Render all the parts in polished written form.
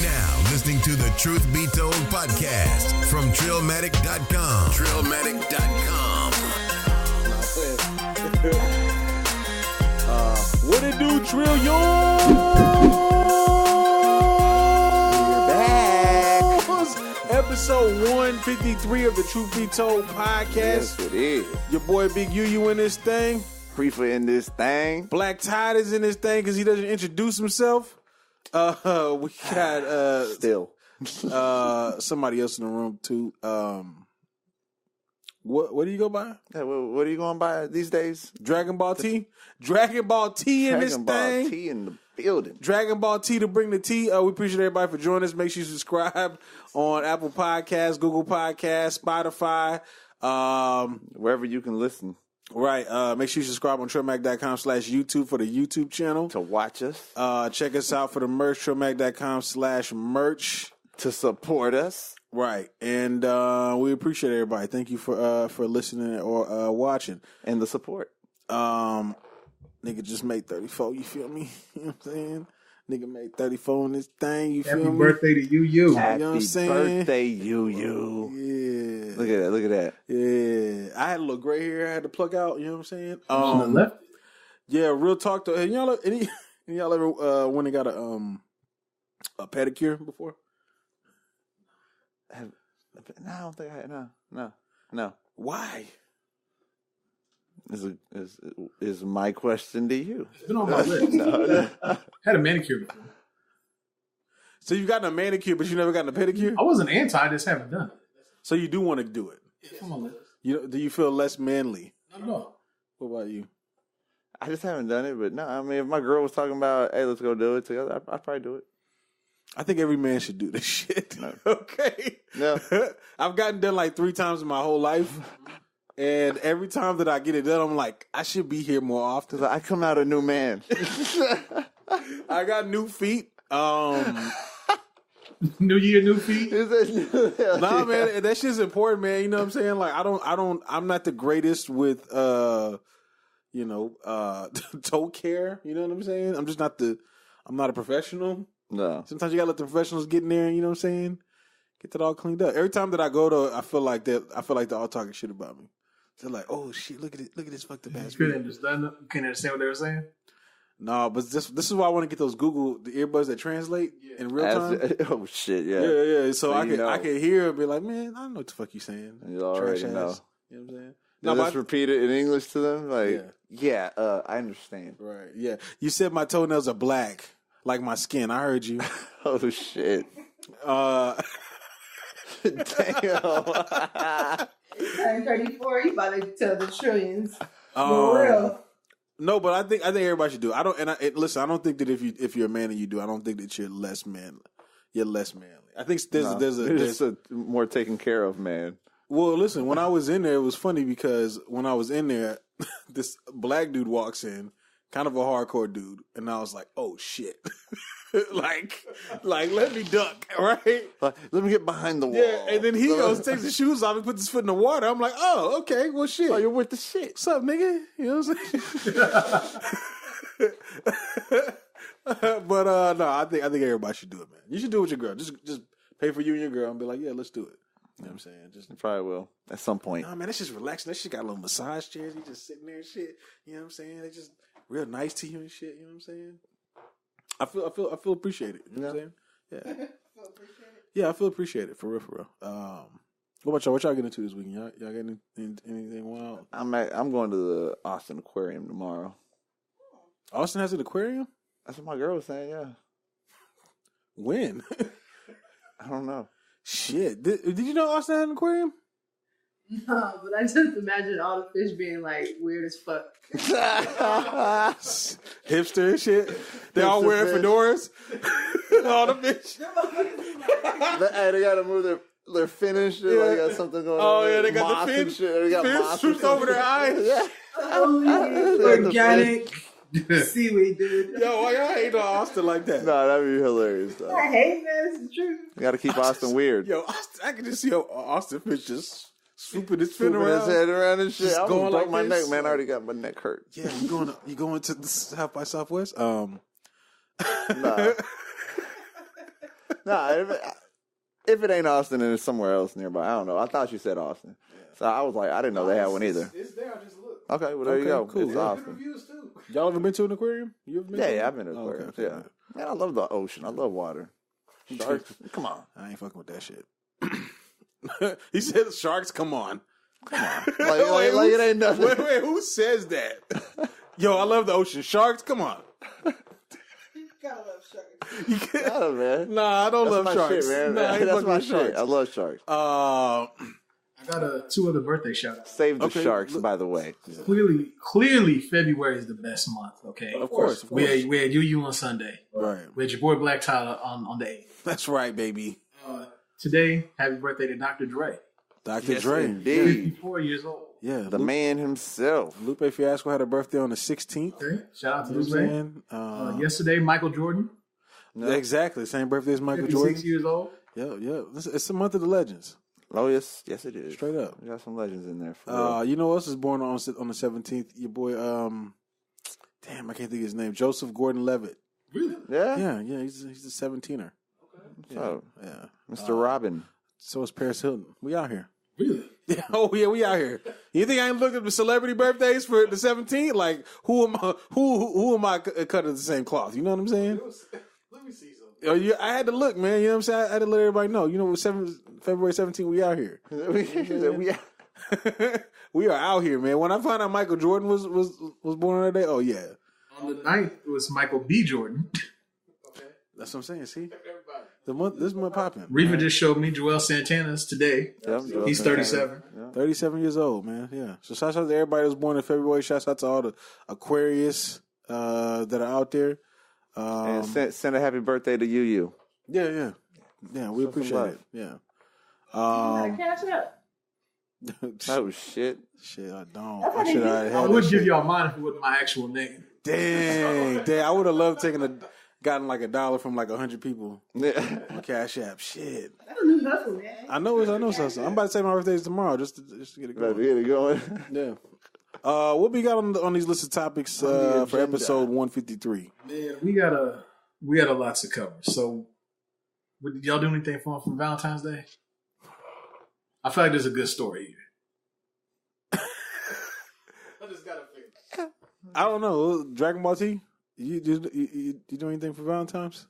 now listening to the Truth Be Told podcast from Trillmatic.com. Trillmatic.com. What it do, Trillion? We're back. Episode 153 of the Truth Be Told podcast. Yes, it is. Your boy Big UU in this thing. Riffa in this thing. Black Todd is in this thing because he doesn't introduce himself. We got Still. somebody else in the room too. What do you go by? Yeah, what are you going by these days? Dragon Ball T? Dragon Ball T in this Dragon Ball thing. T in the building. Dragon Ball T to bring the tea. We appreciate everybody for joining us. Make sure you subscribe on Apple Podcasts, Google Podcasts, Spotify. Wherever you can listen. Right. Make sure you subscribe on Trillmatic.com/YouTube for the YouTube channel. To watch us. Check us out for the merch, Trillmatic.com/merch. To support us. Right. And we appreciate everybody. Thank you for listening or watching. And the support. Nigga just made 34, you feel me? You know what I'm saying? Nigga made 34 in this thing, you feel me? Happy birthday to you. Happy know what I'm saying? birthday, UU. Yeah. Look at that. Yeah. I had a little gray hair I had to pluck out, you know what I'm saying? Left. Yeah, real talk though. Any y'all ever went and got a pedicure before? No, I don't think I had. No. Why? Is my question to you. It's been on my list. No. Had a manicure before. So you've gotten a manicure, but you never gotten a pedicure? I wasn't anti, I just haven't done it. So you do want to do it? It's on my list. Do you feel less manly? Not at all. What about you? I just haven't done it, but no, I mean, if my girl was talking about, hey, let's go do it together, I'd probably do it. I think every man should do this shit. No. Okay? No. I've gotten done like 3 times in my whole life. And every time that I get it done, I'm like, I should be here more often. I come out a new man. I got new feet. New year, new feet. Nah, man, that shit's important, man. You know what I'm saying? Like, I'm not the greatest with, toe care. You know what I'm saying? I'm not a professional. No. Sometimes you gotta let the professionals get in there, you know what I'm saying? Get that all cleaned up. Every time that I go to, I feel like they're all talking shit about me. They're like, oh shit, look at this fucked up ass. You couldn't understand what they were saying? No, but this is why I want to get those the earbuds that translate in real time. Oh shit, yeah. Yeah. So I can hear and be like, man, I don't know what the fuck you saying. You already know. You know what I'm saying? No, just repeat it in English to them? Like, yeah, I understand. Right, yeah. You said my toenails are black, like my skin. I heard you. Oh shit. Damn. Turn 34, you about to tell the trillions. For real. No, but I think everybody should do it. Listen, I don't think that if you're a man and you do, I don't think that you're less manly. You're less manly. I think there's a more taken care of man. Well, listen, when I was in there, it was funny because when I was in there, this black dude walks in, kind of a hardcore dude, and I was like, oh shit. like let me duck, right? Let me get behind the wall. Yeah, and then he goes, takes his shoes off, and puts his foot in the water. I'm like, oh, okay, well, shit. Oh, you're with the shit. What's up, nigga? You know what I'm saying? But no, I think everybody should do it, man. You should do it with your girl. Just pay for you and your girl and be like, yeah, let's do it. You know what I'm saying? Just probably will at some point. Nah, man, that's just relaxing. That shit got a little massage chairs. You just sitting there and shit. You know what I'm saying? They just real nice to you and shit. You know what I'm saying? I feel appreciated. You know what I'm saying? Yeah. Yeah, I feel appreciated for real. What about y'all? What y'all getting into this weekend? Y'all getting anything wild? I'm going to the Austin Aquarium tomorrow. Austin has an aquarium? That's what my girl was saying. Yeah. When? I don't know. Shit. Did you know Austin had an aquarium? No, but I just imagine all the fish being like weird as fuck. Hipster and shit. They all wearing fedoras. All the fish. Hey, they gotta move their finish. Yeah. Like, they got something going on. Oh yeah, they got moss the fin. And shit. They got moss swooped over their eyes. Yeah. Organic seaweed, dude. Yo, why y'all hate on Austin like that? No, that'd be hilarious though. I hate that. It's the truth. You gotta keep Austin weird. Yo, I can just see Austin fish just swooping his fin Swooping around. his head around and shit. Just I going broke like my this. neck, man. I already got my neck hurt. Yeah, you going to the South by Southwest? Nah. Nah, if it ain't Austin, then it's somewhere else nearby. I don't know. I thought you said Austin. So I was like, I didn't know they had one either. It's there. I just look. Okay, well, there you go. Cool. It's Yeah. Austin. Reviews too. Y'all ever been to an aquarium? You ever been? Yeah, I've been to aquariums. okay. Yeah, man, I love the ocean. I love water. Sharks, come on. I ain't fucking with that shit. He said sharks. Come on. Like it ain't nothing. Wait, who says that? Yo, I love the ocean. Sharks. Come on. Gotta love sharks. You can't- Oh, man. Nah, I don't That's love my sharks. shit, man. Nah, I ain't That's fucking my with shit. sharks. I love sharks. I got 2 other birthday shout outs. Save the Okay, sharks, look- by the way. Clearly, February is the best month. Okay, Of course. We had UU on Sunday. Right. We had your boy Black Tyler on the 8th. That's right, baby. Today, happy birthday to Dr. Dre. Dr. Yes, Dre. indeed. 54 years old. Yeah. The man himself. Lupe Fiasco had a birthday on the 16th. Okay. Shout out to You know this what I'm man. saying? Yesterday, Michael Jordan, Exactly. Same birthday as Michael 56 Jordan. years old. Yeah. It's the month of the legends. Oh, yes, it is. Straight up. We got some legends in there. For real. You know who else is born on the 17th? Your boy, damn, I can't think of his name. Joseph Gordon-Levitt. Really? Yeah? Yeah, he's a 17er. Oh, Yeah. Mr. Robin. So is Paris Hilton. We out here. Really? Yeah, we out here. You think I ain't looked at the celebrity birthdays for the 17th? Like, who am I cut at the same cloth? You know what I'm saying? Let me see something. Oh, yeah, I had to look, man. You know what I'm saying? I had to let everybody know. You know, February 17th, we out here. We are out here, man. When I found out Michael Jordan was born on that day, oh yeah, On the 9th, it was Michael B. Jordan. that's what I'm saying. See, this month popping. Riffa just showed me Joel Santana's today. Yep, He's 37. 37 years old, man. Yeah. So shout out to everybody that was born in February. Shout out to all the Aquarius that are out there. And send a happy birthday to UU. Yeah. We Show some appreciate love. it. Yeah. Cash up. Oh, shit. Shit, I don't. That's I what should they have do. I had would that give shit. y'all mine if it wasn't my actual name. Dang. I would have loved gotten like $1 from like 100 people Yeah. on Cash App. Shit. That's a new hustle, man. I know so. I'm about to say my birthday is tomorrow just to get it Better going. get it going. Yeah. What we got on these list of topics for agenda. episode 153? Man, we got a lot to cover. So, did y'all do anything fun for Valentine's Day? I feel like there's a good story here. I just gotta figure. I don't know. Dragon Ball T? You do anything for Valentine's?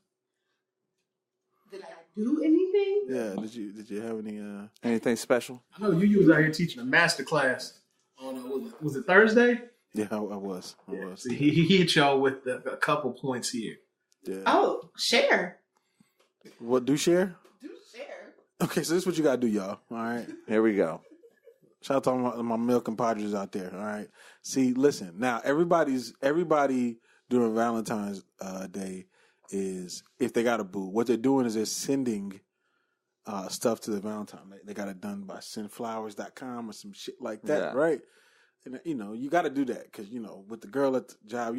Did I do anything? Yeah. Did you have any? Anything special? I know you was out here teaching a master class on was it Thursday? Yeah, I was. So he hit y'all with a couple points here. Yeah. Oh, share. What do share? Do share. Okay, so this is what you gotta do, y'all. All right. Here we go. Shout out to all my male compadres out there. All right. See, listen. Now, everybody during Valentine's Day is, if they got a boo, what they're doing is they're sending stuff to the Valentine. They got it done by sendflowers.com or some shit like that, Yeah. right? And you got to do that because with the girl at the job,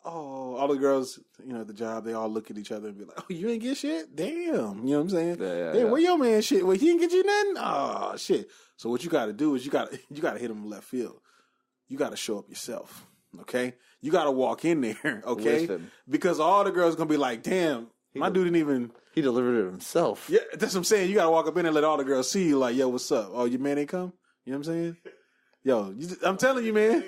all the girls, at the job, they all look at each other and be like, "Oh, you ain't get shit? Damn." You know what I'm saying? Yeah. Where your man shit? Well, he didn't get you nothing? Oh, shit. So what you got to do is you got to hit him in left field. You got to show up yourself, okay? You got to walk in there, okay? Listen. Because all the girls going to be like, "Damn, my dude didn't even..." He delivered it himself. Yeah, that's what I'm saying. You got to walk up in there and let all the girls see you like, "Yo, what's up? Oh, your man ain't come?" You know what I'm saying? Yo, I'm telling you, man.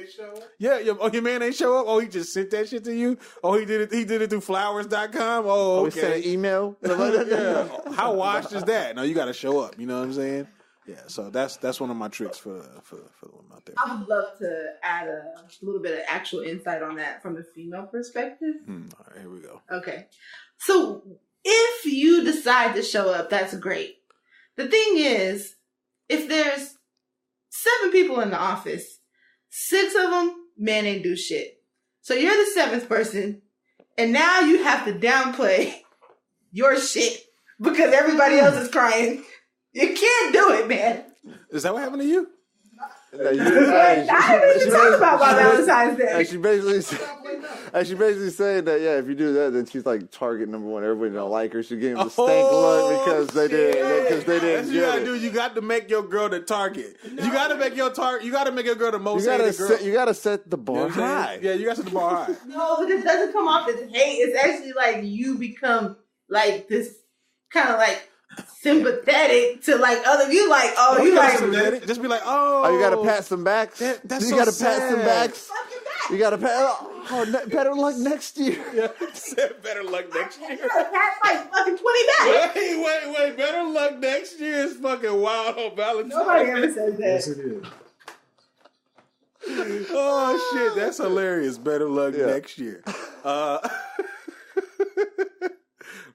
Yeah, your man ain't show up? Oh, he just sent that shit to you? Oh, he did it through flowers.com? Oh, We sent okay. an email. Yeah. How washed is that? No, you got to show up. You know what I'm saying? Yeah, so that's one of my tricks for the women out there. I would love to add a little bit of actual insight on that from the female perspective. All right, here we go. Okay. So if you decide to show up, that's great. The thing is, if there's 7 people in the office, 6 of them, men ain't do shit. So you're the 7th person, and now you have to downplay your shit because everybody else is crying. You can't do it, man. Is that what happened to you? I didn't even talk about my Valentine's Day. And she basically saying that, if you do that, then she's like target number 1. Everybody don't like her. She gave them the stank look because they didn't That's what get you gotta it. do. You got to make your girl the target. You got to make your target. You got to make your girl the most You hated girl. you gotta set the You know bar what I'm saying? high. Yeah, you got to set the bar high. No, but it doesn't come off as hate. It's actually like you become like this kind of like sympathetic to like other. You like, oh, you like sympathetic. Just be like, oh, you gotta pat some backs. That's you so gotta sad. pat some backs. fucking back. You gotta pat. Better luck next year. Yeah, said better luck next year. You gotta pat like fucking 20 back. Wait. Better luck next year is fucking wild on Valentine. Nobody ever says that. Yes, it is. Oh shit, that's hilarious. Better luck next year.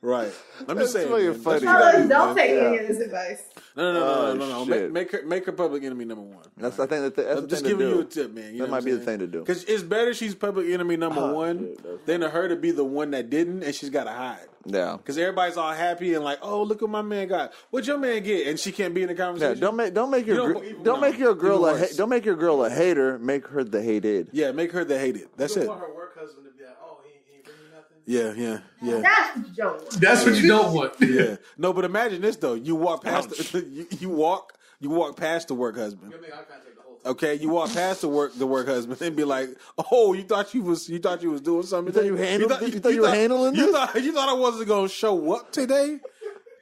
Right. I'm just saying. Really man. funny. Fellas, don't take any of this advice. No. Shit. Make her public enemy number one. I think that's the I'm just thing to giving do. you a tip, man. You That know might what be I'm the saying? thing to do. Because it's better she's public enemy number one than her to be the one that didn't, and she's got to hide. Yeah. Because everybody's all happy and like, oh, look what my man got. What'd your man get? And she can't be in the conversation. Yeah, don't make your girl a hater. Make her the hated. Yeah, make her the hated. That's You it. don't want her work husband to be like, oh, he ain't bringing nothing. Yeah. That's what you don't want. That's what you don't want. Yeah. No, but imagine this though. You walk past you walk past the work husband. You'll make eye contact the whole time. Okay, you walk past the work husband and be like, "Oh, you thought you was doing something? You thought you were handling this? You thought I wasn't gonna show up today?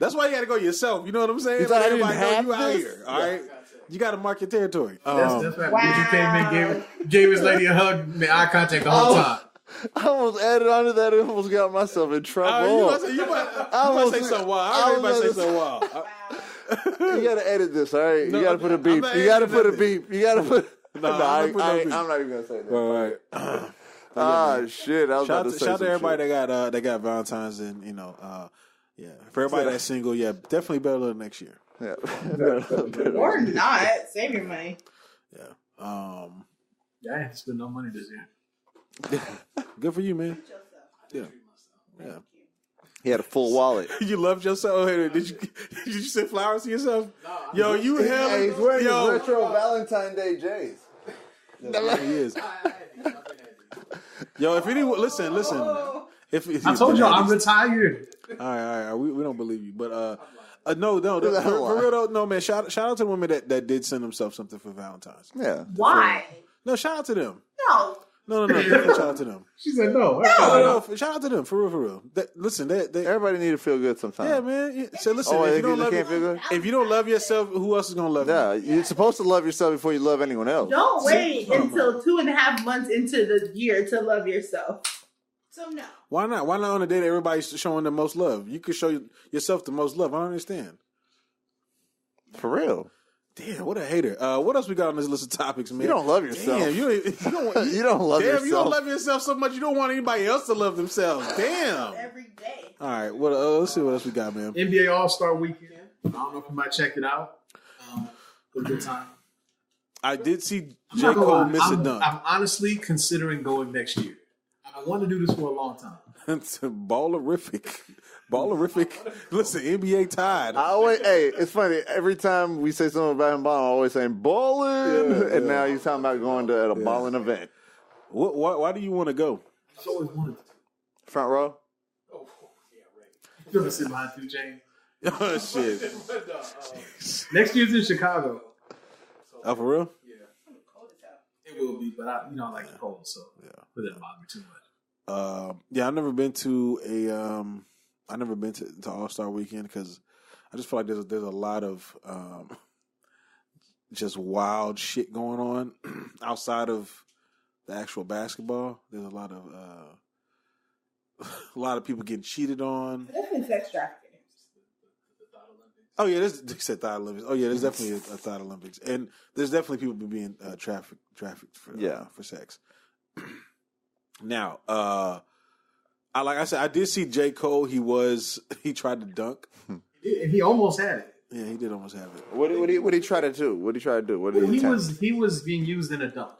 That's why you got to go yourself. You know what I'm saying? You thought I didn't everybody know have you out this? here. All right, you got to mark your territory. That's right. Because you came in, gave his lady a hug, made eye contact the whole time. I almost added on to that and almost got myself in trouble. You might say something wild. I heard anybody say something wild. You gotta edit this, all right? No, you gotta put a I'm beep. not You gotta editing put a nothing. beep. You gotta put. No, I'm I'm not putting no not even gonna say that. All right. Shit! I was about to say Shout out some to everybody shit. that got Valentine's and for everybody that's single, definitely better than next year. Yeah. Or not. Save your money. Yeah. I ain't spend no money this year. Good for you, man. Yeah. Yeah. He had a full wallet. You loved yourself. Hey, did you send flowers to yourself? Yo, you hell. Hey, he's wearing his Yo, retro Valentine Day J's. he is. Yo, if anyone listen. If I told you I'm retired. All right. We don't believe you, but no, for real though, no man. Shout out to the women that did send themselves something for Valentine's. Yeah. Why? No, shout out to them. No. No, definitely shout out to them. She said no. No, shout out to them for real. Listen, they Everybody need to feel good sometimes. yeah, man. So listen, Oh, if they you don't love can't feel good? if you don't love yourself, who else is gonna love Yeah, you? you're supposed to love yourself before you love anyone else. Don't wait until 2.5 months into the year to love yourself. So no. Why not? Why not on a day that everybody's showing the most love? You could show yourself the most love. I don't understand. For real. Damn, what a hater. What else we got on this list of topics, man? You don't love yourself. Damn, you don't You don't love yourself. you don't love yourself so much you don't want anybody else to love themselves. Damn. Every day. All right, let's see what else we got, man. NBA Allstar Weekend. I don't know if you might check it out. It was a good time. I did see I'm J. not gonna Cole lie, miss a dunk. I'm honestly considering going next year. I wanted to do this for a long time. It's ballerific. Listen, NBA Todd. It's funny. Every time we say something about him balling, I'm always saying balling. And now he's talking about going to a balling event. Why do you want to go? I've always wanted to. Front row? Oh, yeah, right. You ever sit behind 2 Chainz? Oh, shit. Next year's in Chicago. Oh, for real? Yeah. It will be, but I like the cold, so it doesn't bother me too much. I've never been to to All-Star Weekend because I just feel like there's a lot of just wild shit going on outside of the actual basketball. There's a lot of people getting cheated on. Definitely sex trafficking. Oh yeah, they said Thought Olympics. Oh yeah, there's definitely a Thought Olympics, and there's definitely people being trafficked for sex. Now, like I said, I did see J. Cole. He tried to dunk. He almost had it. Yeah, he did almost have it. What did he try to do? What did he try to do? What did he attempt? He was being used in a dunk.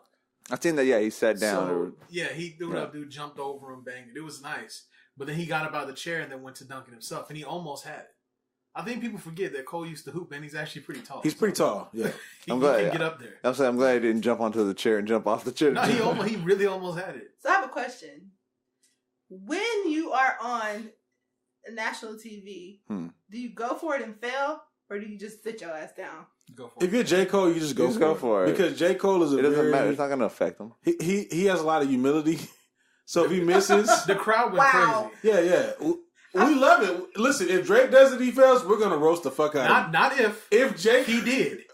I seen that. Yeah, he sat down. So, dude jumped over him, banged it. It was nice, but then he got up out of the chair and then went to dunking himself, and he almost had it. I think people forget that Cole used to hoop, and he's actually pretty tall. He's pretty tall. Yeah, he can get up there. I'm glad he didn't jump onto the chair and jump off the chair. No, he really almost had it. So I have a question. When you are on national TV, do you go for it and fail, or do you just sit your ass down? Go for it. If you're J. Cole, you just go for it. Because J. Cole is it doesn't matter. It's not going to affect him. He has a lot of humility. So if he misses, the crowd went crazy. Yeah. We love it. Listen, if Drake does it, he fails, we're gonna roast the fuck out of him. Not if. If Jake, he did.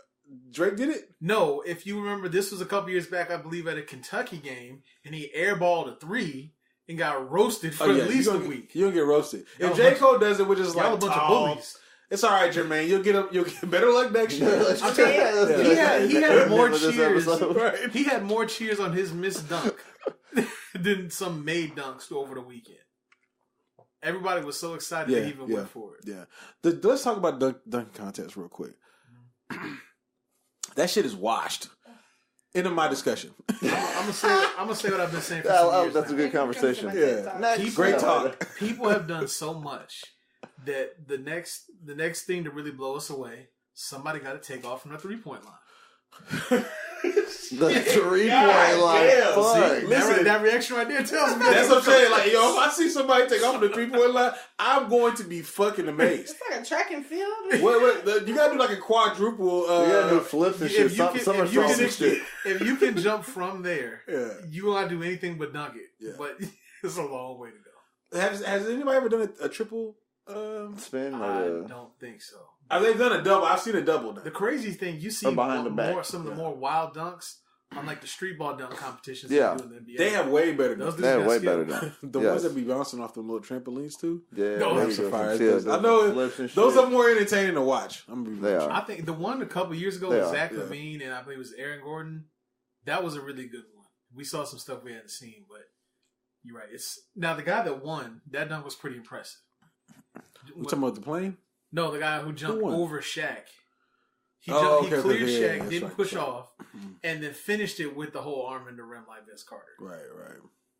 Drake did it? No, if you remember, this was a couple years back, I believe, at a Kentucky game, and he airballed a 3 and got roasted for at least a week. You'll get roasted. If J. Cole does it, we're just like, a bunch of bullies. It's all right, Jermaine. You'll get better luck next year. He had more cheers. Right. He had more cheers on his missed dunk than some made dunks over the weekend. Everybody was so excited they even went for it. Yeah. Let's talk about dunk contest real quick. That shit is washed. End of my discussion. I'm gonna say what I've been saying for some years. That's a good conversation. Yeah. Great talk. People have done so much that the next thing to really blow us away, somebody got to take off from the 3-point line. The 3-point line. See, that reaction right there tells me. That's what I'm saying. Like, yo, if I see somebody take off from the 3-point line, I'm going to be fucking amazed. It's like a track and field. Wait, you gotta do like a quadruple. You gotta do flips and shit. If you can jump from there, you will not do anything but dunk it. Yeah. But it's a long way to go. Has anybody ever done a triple spin? I don't think so. They've done a double. I've seen a double now. The crazy thing, you see behind the back. some of the more wild dunks on like the street ball dunk competitions. Yeah. They do in the NBA. They have way better dunks. They have way better dunks. The ones that be bouncing off the little trampolines too. Yeah, those are fire. I know those are more entertaining to watch. They are. I think the one a couple years ago was Zach Levine and I believe it was Aaron Gordon. That was a really good one. We saw some stuff we hadn't seen, but you're right. Now the guy that won, that dunk was pretty impressive. You talking about the plane? No, the guy who jumped over Shaq. He cleared Shaq, didn't push off, and then finished it with the whole arm in the rim like Vince Carter. Right.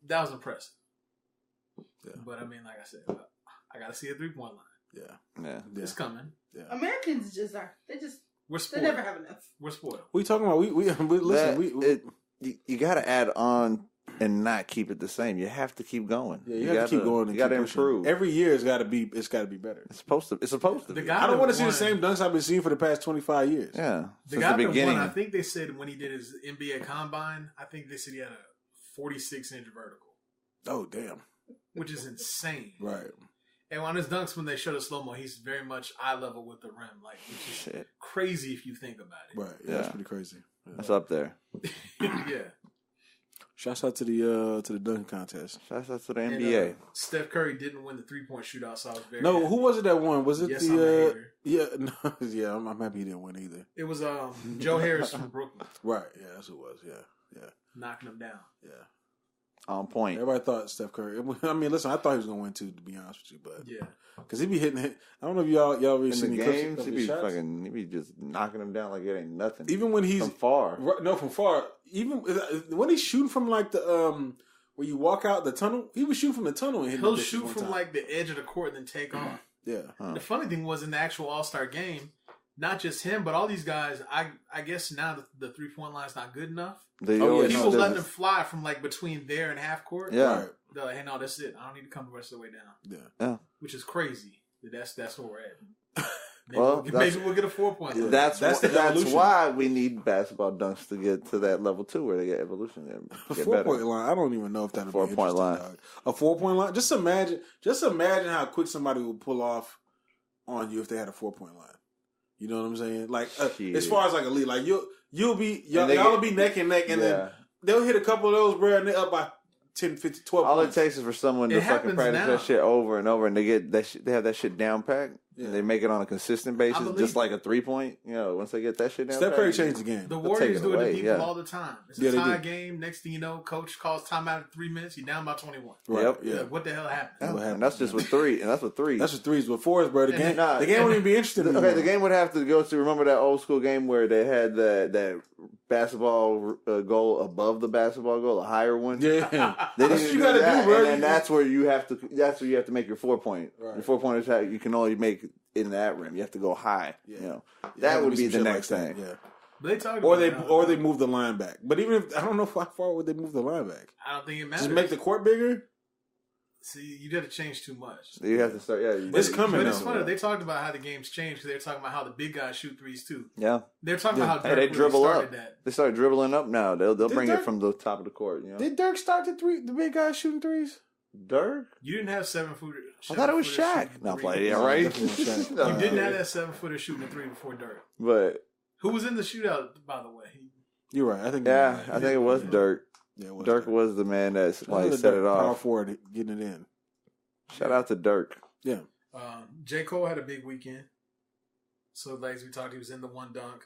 That was impressive. Yeah. But I mean, like I said, I got to see a 3-point line. Yeah. It's coming. Yeah. Americans We're spoiled. they never have enough. We're spoiled. We talking about we listen. You got to add on and not keep it the same. You have to keep going. Yeah, you have to keep going. You got to improve. Every year it's got to be better. It's supposed to be. I don't want to see the same dunks I've been seeing for the past 25 years. Yeah, the guy that won, I think they said when he did his NBA combine, I think they said he had a 46-inch vertical. Oh damn! Which is insane. Right. And on his dunks, when they show the slow-mo, he's very much eye level with the rim. Like, which is crazy if you think about it. Right. Yeah, that's pretty crazy. Yeah. That's up there. Yeah. Shouts out to the dunk contest. Shouts out to the NBA. And, Steph Curry didn't win the 3-point shootout, so I was very No, happy. Who was it that won? Was it I'm a hater. I'm happy he didn't win either. It was Joe Harris from Brooklyn. Right, yeah, that's who it was. Yeah. Knocking him down. Yeah. On point. Everybody thought Steph Curry. I mean, listen, I thought he was gonna win too, to be honest with you, but yeah, because he be hitting it. I don't know if y'all really seen the games. He be just knocking him down like it ain't nothing. Even when he's from far. From far. Even when he's shooting from like the where you walk out the tunnel, he was shooting from the tunnel and he'll shoot from like the edge of the court and then take off. Yeah. The funny thing was in the actual All-Star game, not just him, but all these guys. I guess now the 3-point line's not good enough. People letting them fly from like between there and half court. Yeah. Right. They're like, hey, no, that's it. I don't need to come the rest of the way down. Yeah. Which is crazy. That's where we're at. Maybe we'll get a 4-point line. That's why we need basketball dunks to get to that level too, where they get evolution. A 4-point line. I don't even know if that'll be 4-point line. Dog. A 4-point line. Just imagine how quick somebody would pull off on you if they had a 4-point line. You know what I'm saying? Like as far as like a lead, like y'all will be neck and neck, and then they'll hit a couple of those, bro, and they're up by 10, 15, 12 All points. it takes is for someone to fucking practice that shit over and over, and they get that shit, they have that shit down packed. Yeah. And they make it on a consistent basis, just like a 3-point. Once they get that shit down. Steph Curry changed the game. The Warriors do it to people all the time. It's a tie game. Next thing you know, coach calls timeout at 3 minutes. You're down by 21. Right. Yep. Yeah. What the hell happened? And that's just with 3. And that's with 3. That's with 3s. With 4s, bro. The game wouldn't even be interesting. Okay, the game would have to go to. Remember that old school game where they had that basketball goal above the basketball goal, a higher one. Yeah. That's what you got to do, bro. And that's where you have to. That's where you have to make your 4-point. Right. Your 4-pointers you can only make in that rim. You have to go high. Yeah. That would be the next thing. Yeah. But they talk or they move the line back. But even if I don't know how far would they move the line back. I don't think it matters. Just make the court bigger. See, you got to change too much. You have to start. Yeah, it's coming. But it's funny. They talked about how the game's changed because they're talking about how the big guys shoot threes too. Yeah, they're talking about how Dirk they dribble really up. That. They start dribbling up now. They'll bring it from the top of the court. Did Dirk start the big guys shooting threes? Dirk? You didn't have 7-footer. I thought it was Shaq. No, play. Yeah, right. You didn't have that 7-footer shooting a 3 before Dirk. But who was in the shootout? By the way, you're right. I think it was Dirk. Yeah, Dirk was the man that set it off. Power forward getting it in. Shout out to Dirk. Yeah. J. Cole had a big weekend. So, like as we talked, he was in the one dunk.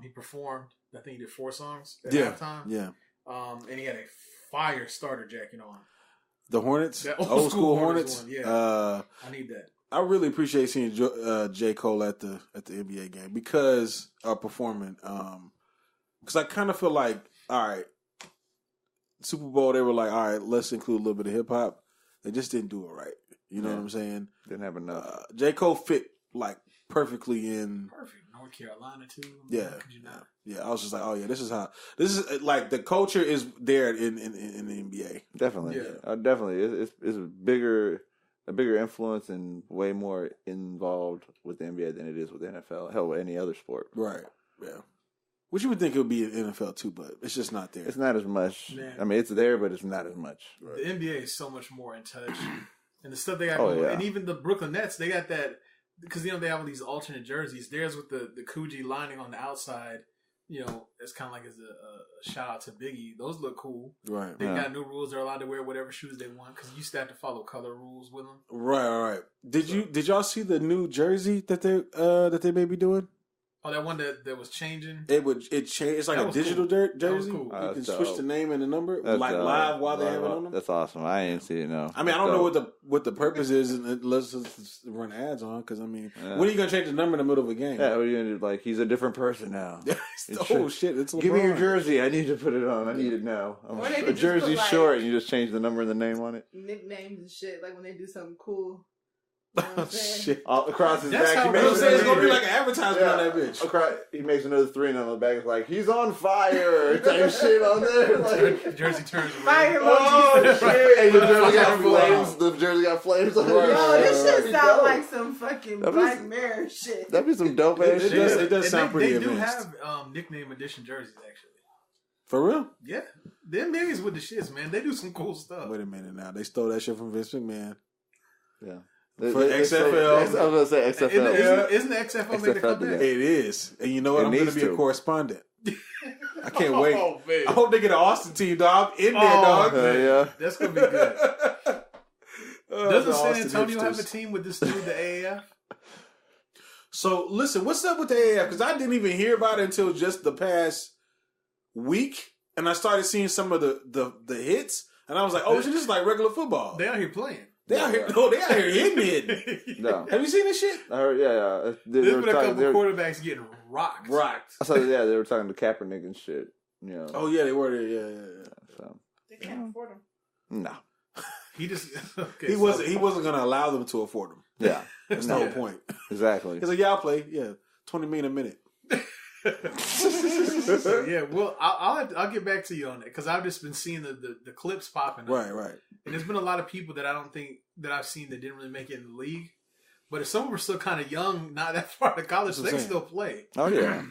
He performed. I think he did 4 songs at halftime. Yeah. And he had a fire starter jacket on. The Hornets? That old school Hornets? One, yeah. I need that. I really appreciate seeing J. Cole at the NBA game because performing. Because I kind of feel like, all right, Super Bowl, they were like, all right, let's include a little bit of hip hop. They just didn't do it right. You know what I'm saying? Didn't have enough. J. Cole fit like perfectly in. Perfect. North Carolina too. Yeah. Yeah. I was just like, oh yeah, this is like the culture is there in the NBA. Definitely. Yeah. Definitely. It's a bigger influence and way more involved with the NBA than it is with the NFL. Hell, with any other sport. Right. Yeah. Which you would think it would be in NFL too, but it's just not there. It's not as much. Man. I mean, it's there, but it's not as much. Right. The NBA is so much more in touch, and the stuff they got going, and even the Brooklyn Nets, they got that because they have all these alternate jerseys. Theirs with the Coogee lining on the outside. It's kind of like as a shout out to Biggie. Those look cool. Right. They got new rules. They're allowed to wear whatever shoes they want because you used to have to follow color rules with them. Right. Did y'all see the new jersey that they may be doing? Oh, that one that was changing. It changed. It's like a digital jersey. Cool. You can switch the name and the number live while they have it on them. That's awesome. I ain't see it. No. I mean, I don't know what the purpose is, and let's just run ads on. Because I mean, when are you gonna change the number in the middle of a game? Yeah, what are you gonna do? Like he's a different person now. Oh shit! It's give me your jersey. I need to put it on. I need it now. A jersey's short, and you just change the number and the name on it. Nicknames and shit. Like when they do something cool. Shit. All across his back. It's gonna be like an advertisement on that bitch. He makes another 3 and on the back it's like he's on fire type shit on there. Like jersey turns fire. Oh shit! And the jersey got flames. The jersey got flames on it. Yo, this shit sound like some fucking Black Mirror shit. That'd be some dope ass shit. It does sound pretty advanced. They do have nickname edition jerseys actually. For real? Yeah, the NBA's with the shits, man. They do some cool stuff. Wait a minute now. They stole that shit from Vince McMahon. Yeah. For XFL. I was going to say XFL. Isn't the XFL made a comeback? It is. And you know what? I'm going to be a correspondent. I can't wait. Oh, I hope they get an Austin team, dog. In there, dog. Yeah. That's going to be good. Doesn't San Antonio have a team with this dude, the AAF? So, listen, what's up with the AAF? Because I didn't even hear about it until just the past week. And I started seeing some of the hits. And I was like, oh, it's just like regular football. They out here playing. They out here hitting it. No. Have you seen this shit? I heard, yeah. There's been a couple quarterbacks getting rocked. I saw, they were talking to Kaepernick and shit. Oh, yeah, they were there. Yeah. So. They can't afford them. No. He just he wasn't going to allow them to afford them. Yeah. That's the whole point. Exactly. He's like, yeah, I'll play. Yeah, $20 million a minute. So, yeah, well, I'll get back to you on that because I've just been seeing the clips popping up. Right. And there's been a lot of people that I don't think that I've seen that didn't really make it in the league. But if some of them are still kind of young, not that far to college, so they can still play. Oh yeah.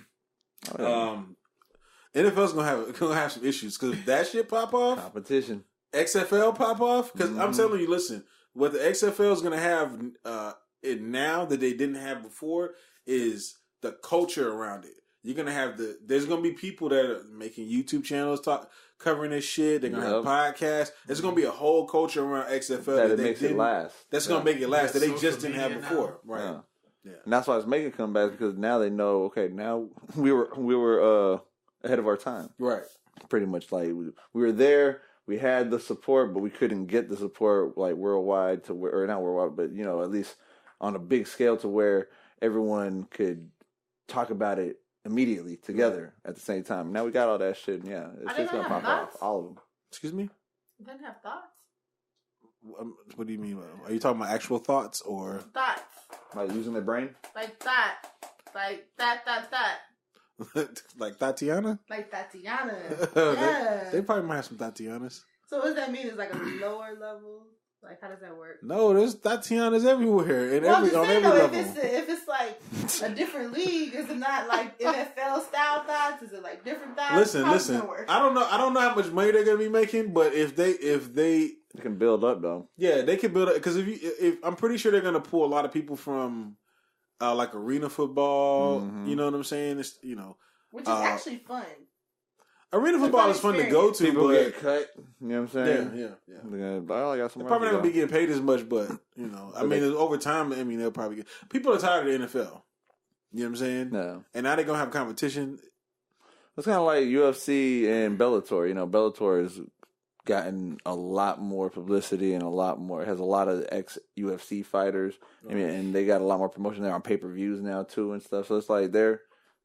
NFL's gonna have some issues because if that shit pop off, competition. XFL pop off because I'm telling you, listen, what the XFL is gonna have it now that they didn't have before is the culture around it. You're gonna have there's gonna be people that are making YouTube channels covering this shit. They're gonna have podcasts. There's gonna be a whole culture around XFL that makes it last. That's gonna make it last that they just didn't have before, now. Right? Yeah. And that's why it's making comebacks because now they know. Okay, now we were ahead of our time. Right. Pretty much like we were there. We had the support, but we couldn't get the support like worldwide or not worldwide, but at least on a big scale to where everyone could talk about it immediately together at the same time. Now we got all that shit. And yeah, it's just gonna pop off. All of them. Excuse me? You didn't have thoughts? What do you mean? Are you talking about actual thoughts or thoughts? Like using their brain? Like that. Like that. Like Tatiana? Like Tatiana. Yeah. They probably might have some Tatianas. So what does that mean? It's like a lower level? Like, how does that work? No, there's Tatianas everywhere. On every level. If it's like a different league, is it not like NFL style thoughts? Is it like different thoughts? Listen. I don't know how much money they're gonna be making, but if they They can build up though. Yeah, they can build up because if I'm pretty sure they're gonna pull a lot of people from like arena football. Mm-hmm. You know what I'm saying? It's, which is actually fun. Arena football is fun to go to. People but get cut. You know what I'm saying? Yeah. They're I got some. They're probably not gonna be getting paid as much, but I mean, over time, I mean, they'll probably get. People are tired of the NFL. You know what I'm saying? No. And now they're gonna have competition. It's kind of like UFC and Bellator. Bellator has gotten a lot more publicity and has a lot of ex-UFC fighters. I mean, and they got a lot more promotion there on pay-per-views now too and stuff. So it's like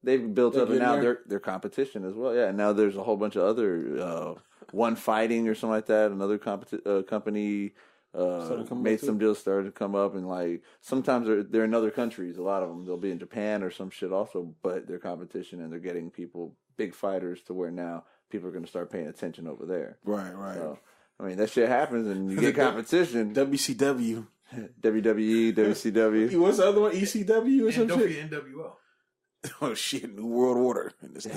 they've built up, and now they're competition as well. Yeah, and now there's a whole bunch of other One Fighting or something like that. Another company made some deals, started to come up, and like sometimes they're in other countries. A lot of them they'll be in Japan or some shit also, but they're competition and they're getting big fighters to where now people are going to start paying attention over there. Right. So, I mean, that shit happens, and you get competition. WCW, WWE, WCW. What's the other one? ECW or some shit? NWO. Oh shit! New World Order in this thing.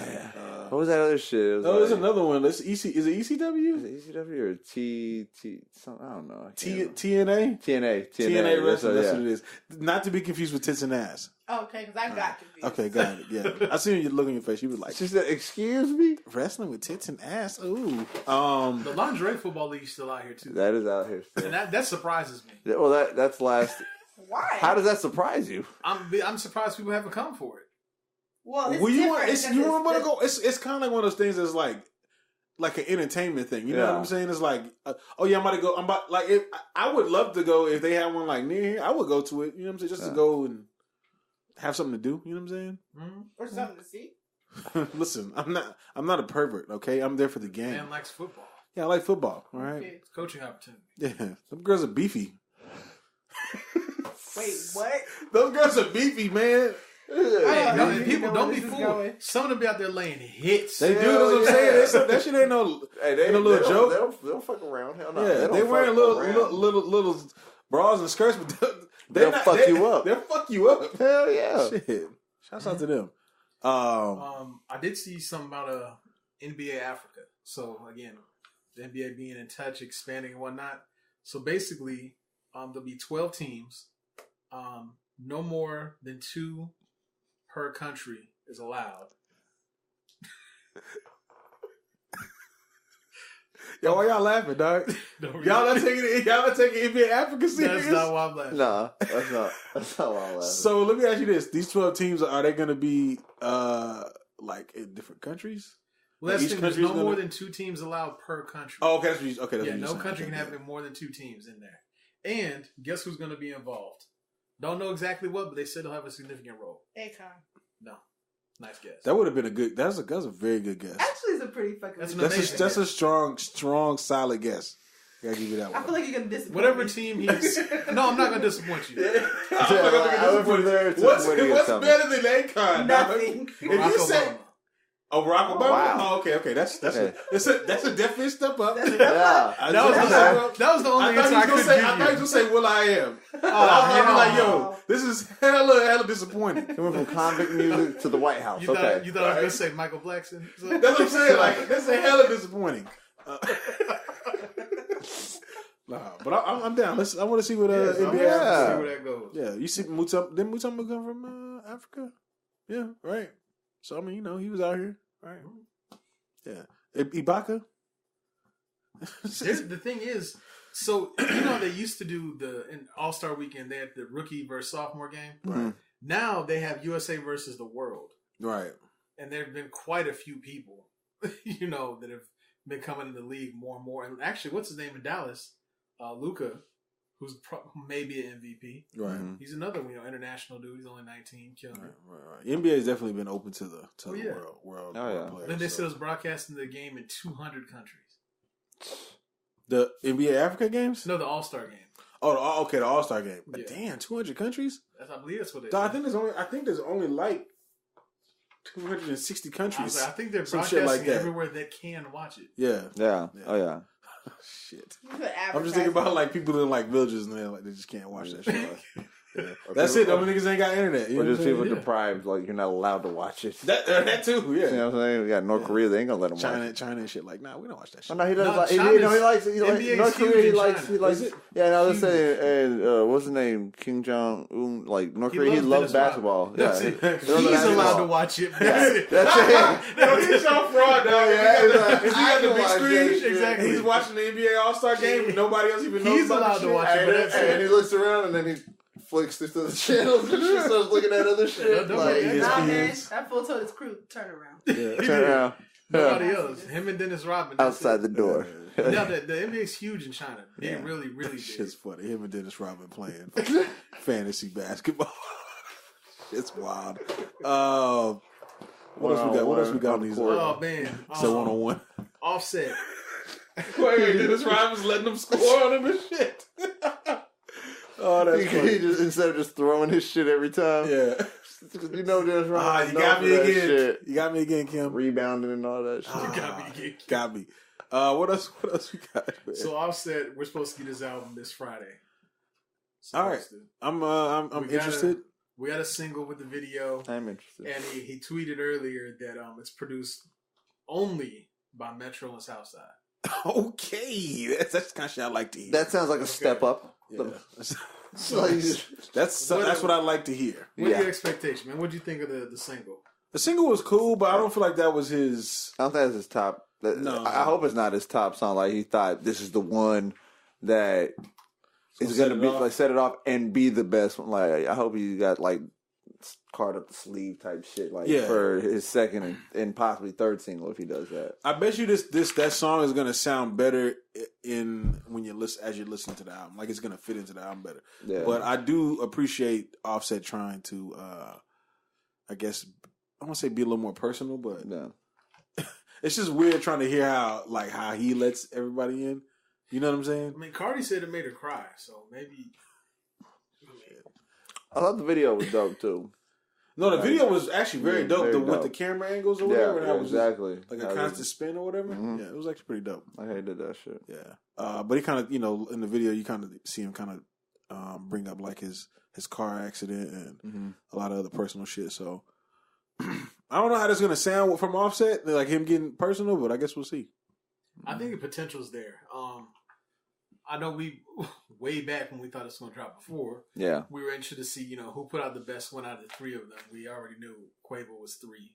What was that other shit? There's another one. Is it ECW? Is it ECW or T? Something, I don't know. TNA. TNA wrestling. That's what it is. Not to be confused with tits and ass. Oh, okay, because I got confused. Okay, got it. Yeah, I seen you look on your face. You was like, she said, "Excuse me, wrestling with tits and ass." Ooh. The lingerie football league is still out here too. That is out here still, and that surprises me. Well, that's last. Why? How does that surprise you? I'm surprised people haven't come for it. Well, it's you different. want to go? It's kind of like one of those things that's like an entertainment thing. You know what I'm saying? It's like, oh yeah, I'm about to go. I would love to go if they had one like near here. I would go to it. You know what I'm saying? Just to go and have something to do. You know what I'm saying? Mm-hmm. Or something to see. Listen, I'm not a pervert. Okay, I'm there for the game. Man likes football. Yeah, I like football. All right, it's coaching opportunity. Yeah, some girls are beefy. Wait, what? Those girls are beefy, man. People don't be fooled. Some of them be out there laying hits. They do. That's what I'm saying. That shit ain't no little joke. They don't fuck around. Hell no. Yeah, they wearing little bras and skirts, but they'll fuck you up. They'll fuck you up. Hell yeah. Shit. Shouts out to them. I did see something about NBA Africa. So again, the NBA being in touch, expanding and whatnot. So basically, there'll be 12 teams. No more than 2 per country is allowed. Yo, why y'all laughing, dog? Y'all not taking NBA Africa serious? That's not why I'm laughing. Nah, that's not why I'm laughing. So let me ask you this: these 12 teams, are they going to be like in different countries? Well, that's there's no more than 2 teams allowed per country. Oh, okay. That's no country can have more than 2 teams in there. And guess who's going to be involved? Don't know exactly what, but they said they'll have a significant role. Akon. No. Nice guess. That would have been a good. That's a very good guess. Actually, it's a pretty fucking. That's a strong, solid guess. Gotta give you that one. I feel like you're gonna disappoint. Whatever team he's. No, I'm not gonna disappoint you. What's better than Akon? Nothing. Barack Obama. Oh, Barack Obama. Wow. Oh, okay. That's a definite step up. Yeah. That was the only answer I could give you. I thought you were gonna say Will I Am. I was like, yo, this is hella disappointing. Coming from convict music to the White House. You thought I was gonna say Michael Blackson? That's what I'm saying. Like, this is hella disappointing. Nah, but I'm down. I want to see what NBA see where that goes. Yeah, you see Mutombo? Didn't Mutombo come from Africa? Yeah, right. So I mean, he was out here, right? Yeah, Ibaka. The thing is, so they used to do in Allstar Weekend. They had the rookie versus sophomore game. Right. Now they have USA versus the world. Right. And there have been quite a few people, that have been coming in the league more and more. And actually, what's his name in Dallas? Luka, who's maybe an MVP. Right. He's another international dude. He's only 19, killing it. Right. NBA has definitely been open to the world. Oh yeah. Players, then they said it was broadcasting the game in 200 countries. The NBA Africa games? No, the All-Star game. Oh, okay, the All-Star game. But Yeah. damn, 200 countries? I believe that's what they I said. think there's only like 260 countries. I think they're some broadcasting shit like that. everywhere that can watch it. Yeah. Oh yeah. Shit. I'm just thinking about like people in like villages and they just can't watch that shit. Or That's it. Them niggas ain't got internet. Or just people deprived, like you're not allowed to watch it. That too, yeah. You know what I'm saying? We got North Korea, they ain't gonna let them watch it. China and shit. Like, nah, we don't watch that shit. Oh, no, he doesn't. He likes North Korea. He likes. Yeah, and I was saying, and what's his name? Kim Jong Un. Like North Korea, he loves basketball. Yeah, he's allowed to watch it. That's it. He's so fraud, though. Yeah, he got the big screen. Exactly. He's watching the NBA All-Star game, and nobody else even knows. He's allowed to watch it, and he looks around, and then he flicks through the channels and she starts looking at other shit. That full told his crew, turn around. Yeah, turn around. Nobody else. Him and Dennis Rodman. Outside the door. Now, the NBA's huge in China. They really, really big. Shit's funny. Him and Dennis Rodman playing fantasy basketball. It's wild. What else we got on these? Oh, man. So one-on-one. Offset. Wait, Dennis Rodman's letting them score on him and shit. Oh, that's funny. He just, instead of just throwing his shit every time. Yeah. You know Dennis Rodman. You got me again. Shit. You got me again, Kim. Rebounding and all that shit. You got me again. Got me. What else we got? Man? So Offset, we're supposed to get his album this Friday. All right. I'm interested. We got a single with the video. I'm interested. And he tweeted earlier that it's produced only by Metro and Southside. Okay, that's the kind of shit I like to hear. That sounds like a step up. Yeah. That's what I like to hear. What's your expectation, man? What do you think of the single? The single was cool, but I don't feel like that was his. I don't think that's his top. No, I hope it's not his top song. Like he thought this is the one that is going to be like set it off and be the best one. Like I hope he got like card up the sleeve type shit, like for his second and possibly third single if he does that. I bet you that song is gonna sound better when you listen to the album. Like it's gonna fit into the album better. Yeah. But I do appreciate Offset trying to, I guess I want to say be a little more personal, but it's just weird trying to hear how he lets everybody in. You know what I'm saying? I mean, Cardi said it made her cry, so maybe. I thought the video was dope too. No, the video was actually very dope. With the camera angles or whatever. Yeah, exactly. Like a constant spin or whatever. Mm-hmm. Yeah, it was actually pretty dope. I hated that shit. Yeah. But he kind of, in the video, you kind of see him kind of bring up like his car accident and a lot of other personal shit. So I don't know how that's going to sound from Offset, like him getting personal, but I guess we'll see. I think the potential's there. I know we way back when we thought it was going to drop before. Yeah, we were interested to see who put out the best one out of the three of them. We already knew Quavo was 3.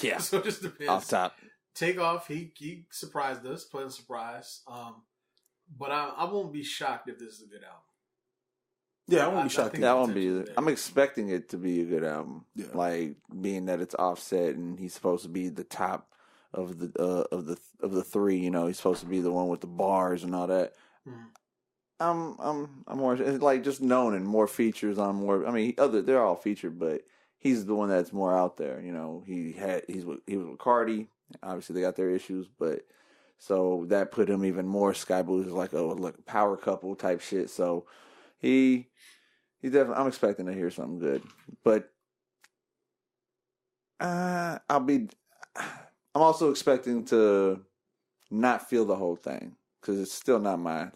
Yeah, so it just depends. Off top, Takeoff. He surprised us, pleasant surprise. But I won't be shocked if this is a good album. Yeah, I won't be shocked. That won't be either. I'm expecting it to be a good album. Yeah. Like being that it's Offset and he's supposed to be the top of the three, he's supposed to be the one with the bars and all that. I'm more like just known and more features on more. I mean, they're all featured, but he's the one that's more out there. He was with Cardi. Obviously, they got their issues, but so that put him even more Sky Blue is like a power couple type shit. So he definitely. I'm expecting to hear something good, but I'm also expecting to not feel the whole thing because it's still not my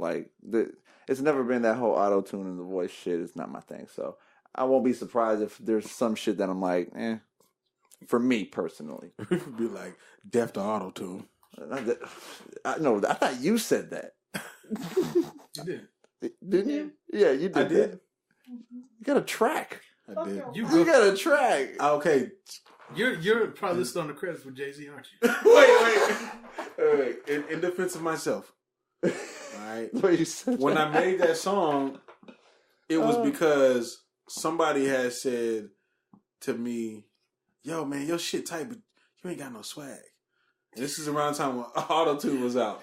it's never been that whole auto tune and the voice shit. It's not my thing, so I won't be surprised if there's some shit that I'm like, for me personally, it would be like deaf to auto tune. No, I thought you said that. You did, didn't you? Yeah, you did. I did. That. You got a track. I did. You got a track. Okay. You're probably listed on the credits with Jay-Z, aren't you? wait. In defense of myself, all right. When I made that song, it was because somebody had said to me, "Yo, man, your shit tight, but you ain't got no swag." And this is around the time when Auto-Tune was out.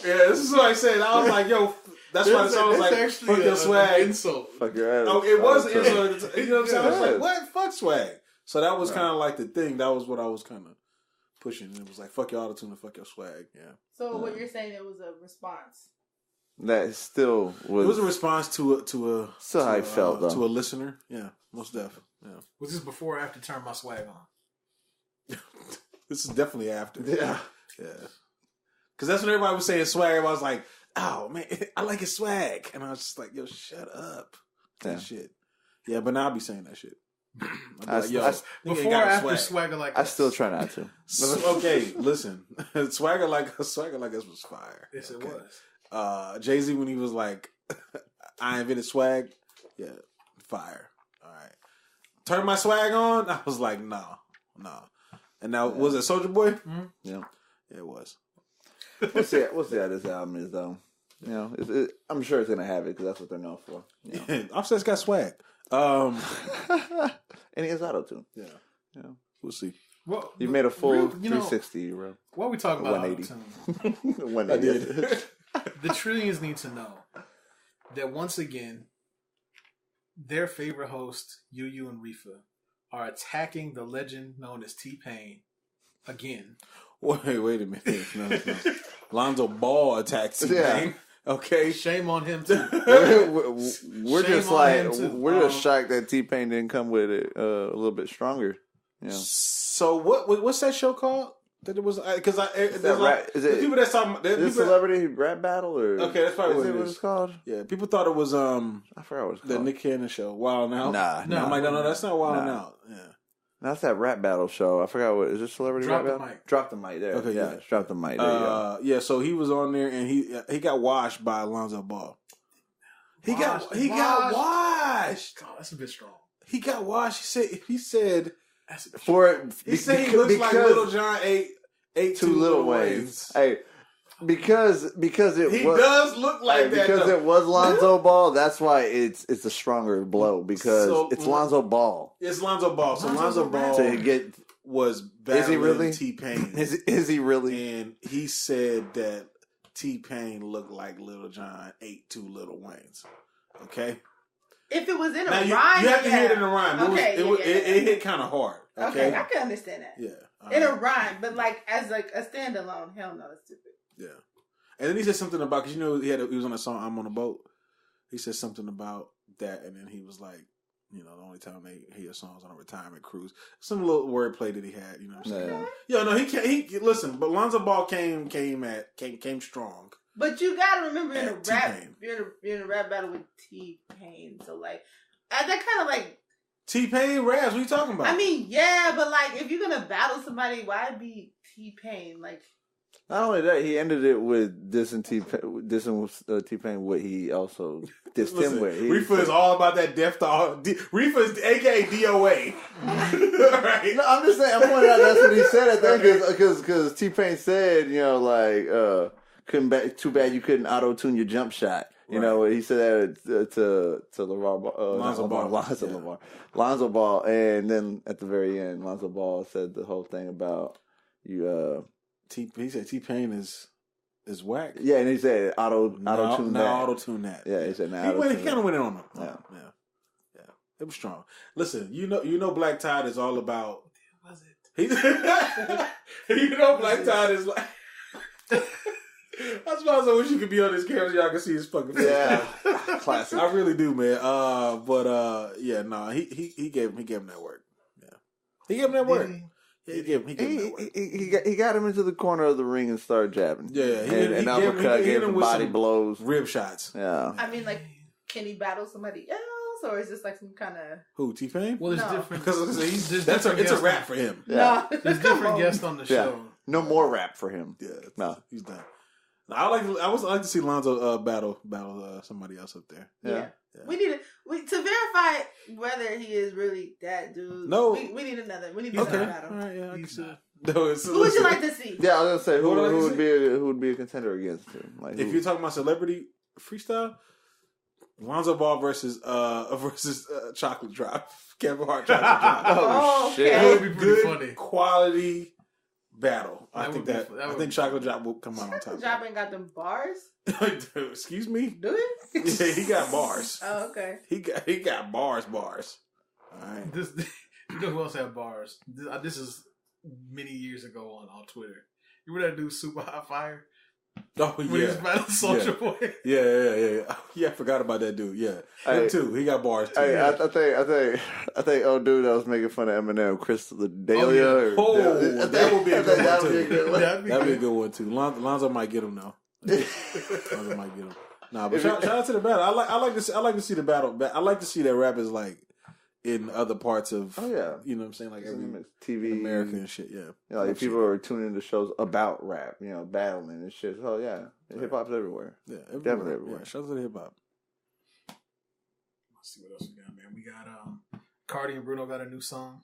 Yeah, this is what I said. I was like, "Yo." That's why the song was like, "Fuck your swag." Insult. Fuck your ass. Oh, it was an insult. You know what I'm saying? I was like, "What? Fuck swag." So that was kind of like the thing. That was what I was kind of pushing. It was like, fuck your auto-tune and fuck your swag. Yeah. So what you're saying, it was a response? That still was... It was a response to how I felt, though. To a listener. Yeah, most definitely. Yeah. Was this before or after Turn My Swag On? This is definitely after. Yeah. Yeah. Because that's when everybody was saying swag. Everybody was like, oh, man, I like his swag. And I was just like, yo, shut up. and shit. Yeah, but now I'll be saying that shit. Before or after Swagger Like Us? I still try not to. Okay, listen. Swagger Like Us was fire. Yes, it was. Jay-Z, when he was like, I invented swag, yeah, fire. All right. Turn my swag on, I was like, no. And now, was it Soulja Boy? Mm-hmm. Yeah, it was. We'll see how this album is, though. You know, I'm sure it's gonna have it because that's what they're known for. You know? Offset's got swag. And he has auto-tune. Yeah. We'll see. Well, you made a full 360, bro. Why are we talking about 180? 180. The Trillions need to know that once again, their favorite host, UU and Riffa, are attacking the legend known as T-Pain again. Wait a minute. No. Lonzo Ball attacked T-Pain. Yeah. Okay, shame on him too. We're just shocked that T-Pain didn't come with it a little bit stronger. Yeah. So what's that show called? That it was because is it people that saw the celebrity rap battle or okay, that's probably what it's called. Yeah, people thought it was I forgot what it's called. The Nick Cannon show. Wild Now. Nah, I'm like no, that's not Wild Now. Yeah. That's that rap battle show. I forgot what is it. Celebrity Drop rap the battle? mic. Drop the mic. There. Okay, yeah. Drop the mic. There you go. Yeah. So he was on there and he got washed by Lonzo Ball. He got washed. Oh, that's a bit strong. He got washed. He said he said he looks like Little John ate two Little Waynes. Hey. Because it does look like that because it was Lonzo Ball. That's why it's a stronger blow because it's Lonzo Ball. It's Lonzo Ball. So Lonzo Ball was battling T-Pain. Is he really? And he said that T-Pain looked like Little John ate two Little Waynes. Okay. If it was in a rhyme, you have to hear it in a rhyme. It hit kind of hard. Okay, I can understand that. Yeah, in a rhyme, but like as like a standalone, hell no, that's stupid. Yeah, and then he said something about because he was on a song "I'm on a Boat." He said something about that, and then he was like, the only time they hear songs on a retirement cruise, some little wordplay that he had. You know what I'm saying? Yeah, no, he listen, but Lonzo Ball came strong. But you gotta remember you're in a rap battle with T-Pain, so like that kind of like T-Pain raps. What are you talking about? I mean, yeah, but like if you're gonna battle somebody, why be T-Pain? Like, not only that, he ended it with dissing T-Pain. What he also dissed him with. Riffa is all about that death to all. Riffa is AKA DOA. Right? No, I'm just saying. I'm pointing out that's what he said. I think because T-Pain said, too bad you couldn't auto tune your jump shot. You know, he said that to Lonzo Ball, and then at the very end, Lonzo Ball said the whole thing about you. He said T-Pain is whack. Yeah, and he said auto tune that. Auto tune that. Yeah, he said he kind of went in on him. Yeah. It was strong. Listen, you know, Black Tide is all about. Was it? Black Tide is like. That's why I wish you could be on this camera so y'all can see his fucking face. Yeah, classic. I really do, man. He gave him that work. Yeah, he gave him that work. He gave him that work. He got him into the corner of the ring and started jabbing. Yeah, and uppercut gave him body blows, rib shots. Yeah. I mean, like, can he battle somebody else, or is this like some kind of who T-Pain? Well, there's different because it's a rap for him. Yeah. No, there's different guests on the show. No more rap for him. Yeah, no, he's done. I like to see Lonzo battle somebody else up there. Yeah. We need to verify whether he is really that dude. No, we need another. We need another battle. All right, yeah, he's not. Who would you like to see? Yeah, I was gonna say who would be a contender against him. Like, if you're talking about celebrity freestyle, Lonzo Ball versus Chocolate Drop, Kevin Hart Chocolate Drop. Oh shit, that would be pretty funny. Quality battle. I think Chocolate Drop will come out on top. Chocolate Drop ain't got them bars. Excuse me. Do it? Yeah, he got bars. Oh, okay. He got bars. All right. This who else had bars? This is many years ago on Twitter. You remember that dude Super Hot Fire? Oh yeah. When he was battling Soulja Boy. Yeah. I forgot about that dude. Yeah, him too. He got bars too. Hey, I think old dude that was making fun of Eminem, Chris D'Elia. That would be a good one too. That'd be a good one too. Lonzo might get him now. Lonzo might get him. Nah, but shout out to the battle. I like to see the battle. I like to see that rappers like in other parts of. Oh yeah, you know what I'm saying, like every TV, America and shit. Yeah, like people are tuning into shows about rap, battling and shit. So yeah, hip hop's everywhere. Yeah, definitely everywhere. Yeah, shout out to the hip hop. Let's see what else we got, man. We got Cardi and Bruno got a new song.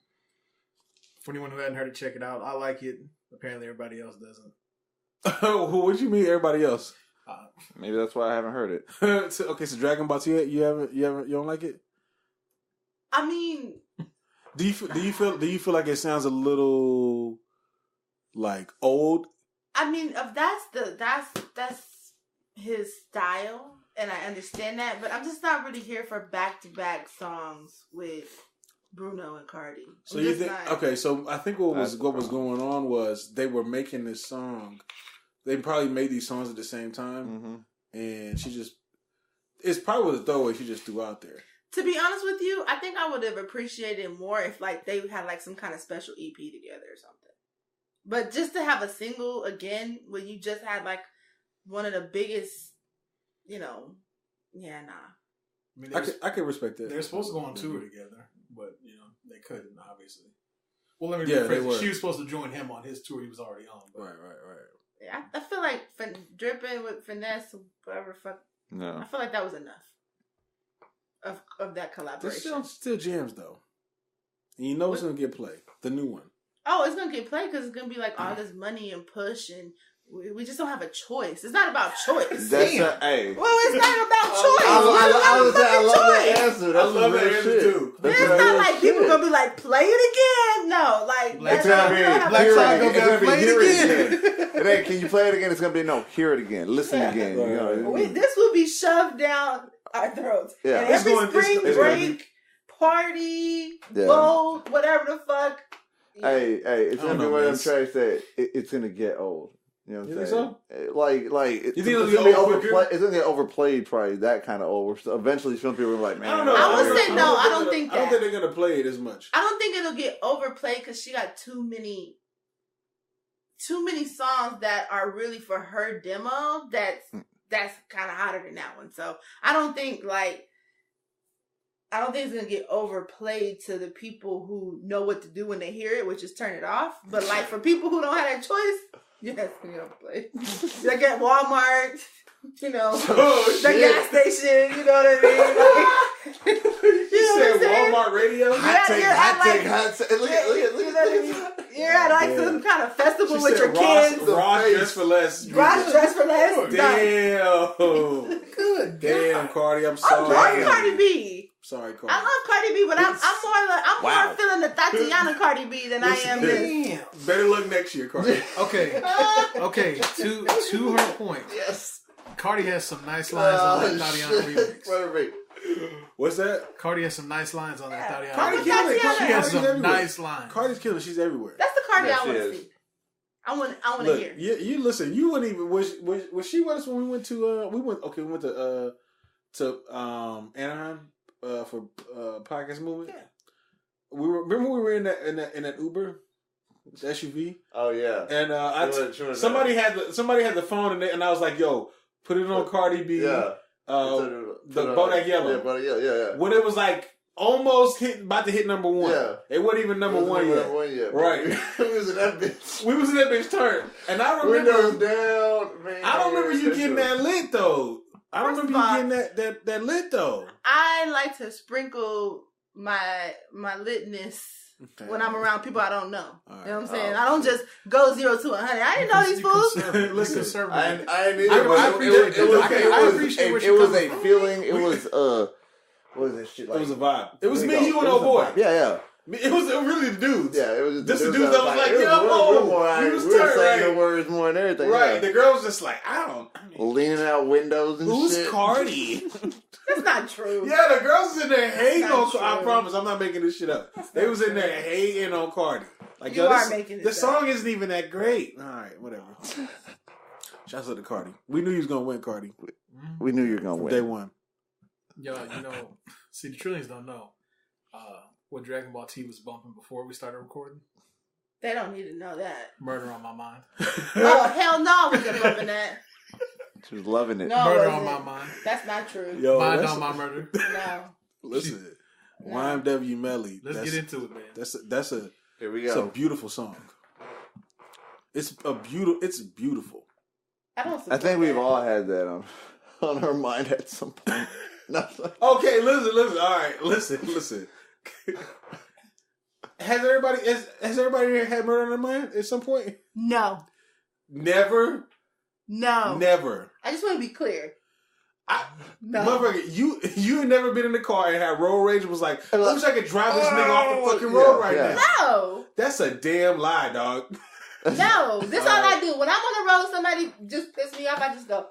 For anyone who hadn't heard it, check it out. I like it. Apparently, everybody else doesn't. What you mean, everybody else? Maybe that's why I haven't heard it. So Dragon Ball T, you don't like it? I mean, do you feel like it sounds a little like old? I mean, if that's his style, and I understand that, but I'm just not really here for back-to-back songs with Bruno and Cardi. So you think? Okay, so I think what was going on was they were making this song. They probably made these songs at the same time, and it's probably was a throwaway she just threw out there. To be honest with you, I think I would have appreciated more if like they had like some kind of special EP together or something. But just to have a single again when you just had like one of the biggest, nah. I mean, I can respect that. They're supposed to go on tour together, but they couldn't obviously. Well, let me rephrase. She was supposed to join him on his tour he was already on. But. Right. Yeah, I feel like dripping with finesse, whatever fuck. No, I feel like that was enough of that collaboration. This still jams though, and you know it's gonna get played. The new one. Oh, it's gonna get played because it's gonna be like all this money and push, and we just don't have a choice. It's not about choice. Well, it's not about choice. I love that answer. That's some real shit. Too. It's not like people gonna be like, play it again. No, like Black Side gonna be play it again. It ain't, can you play it again? It's gonna be no, hear it again, listen again. This will be shoved down our throats. Yeah. And every spring break, party, bowl, whatever the fuck. Hey, it's gonna be one of them tracks that it's gonna get old. You know what I'm saying? So? Like it's gonna be overplayed. It's gonna get overplayed. Probably that kind of old. So eventually, some people are like, "Man, I don't know." I would say no. I don't think that. I don't think they're gonna play it as much. I don't think it'll get overplayed because she got too many songs that are really for her demo. That's kind of hotter than that one. So I don't think it's gonna get overplayed to the people who know what to do when they hear it, which is turn it off. But like for people who don't have that choice. Yes, play. Like at Walmart, the gas station, you know what I mean? Like, you said Walmart radio? Hot take. Look at you're at like some kind of festival with your kids. Ross Dress for Less. Ross Dress for Less. Damn. Good. Damn, Cardi, I'm sorry. I love Cardi B. Sorry, Cardi. I love Cardi B, but I'm more feeling the Tatiana Cardi B than I am this. Better luck next year, Cardi. Okay. To her point. Yes. Cardi has some nice lines on that Tatiana remix. What's that? Cardi has some nice lines on that Tatiana. Cardi killing. She has some nice lines. Cardi's killing. She's everywhere. That's the Cardi I want to see. I want to hear. You listen. You wouldn't even was she with us when we went to we went to Anaheim for podcast movement. Yeah. Remember we were in that Uber, the SUV. Oh yeah. And somebody had the phone and I was like, yo, put it on Cardi B. Yeah. The Bodak Yellow. Yeah, Bodak Yellow. Yeah. When it was like almost about to hit number one. Yeah. It wasn't even number one yet. Right. We was in that bitch. We was in that bitch turn. And I remember windows down, man. I don't remember you getting that lit though. I don't remember you getting that lit though. I like to sprinkle my litness when I'm around people I don't know. Right. You know what I'm saying? I don't just go 0 to 100. I didn't know these fools. Listen, I appreciate what you're saying. It was a feeling. It was what was that shit like? It was a vibe. It was me, you, and old boy. Yeah. It was really the dudes. Yeah, it was just the dudes that was like, yo, we was saying the words more than everything. Right. Yeah. The girl was just like, leaning out windows and who's shit. Who's Cardi? That's not true. Yeah, the girls was in there hating on Cardi. I promise, I'm not making this shit up. They was in there hating on Cardi. Like, you are making this the song isn't even that great. All right, whatever. Shouts out to Cardi. We knew you was gonna win, Cardi. We knew you were gonna win. Day one. Yo, see, the Trillions don't know what Dragon Ball T was bumping before we started recording. They don't need to know that. Murder on My Mind. Oh, hell no, we wasn't bumping that. She was loving it. No, Murder on my mind. That's not true. Yo, Mind on my murder. No. Listen, No. YNW Melly. Let's get into it, man. That's a Here we go. It's a beautiful song. It's beautiful. I think we've all had that on our mind at some point. Okay, listen. All right, listen. Has everybody here had murder on their mind at some point? No. Never. No. Never. I just want to be clear. No. Motherfucker, you had never been in the car and had road rage and was like, I wish I could drive this nigga off the fucking road right now. No. That's a damn lie, dog. No. This is all I do. When I'm on the road, somebody just piss me off, I just go.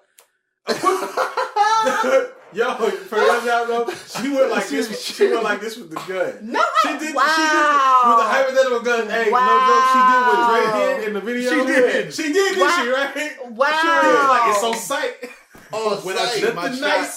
Yo, for y'all know, she went like this. She went like this with the gun. No, she did. Wow. She did with the hypothetical gun. Hey, no joke. She did what Dre did in the video. She did. She did. Did she? Right? Wow. She did. Like it's on sight. Oh, when I shoot my shot.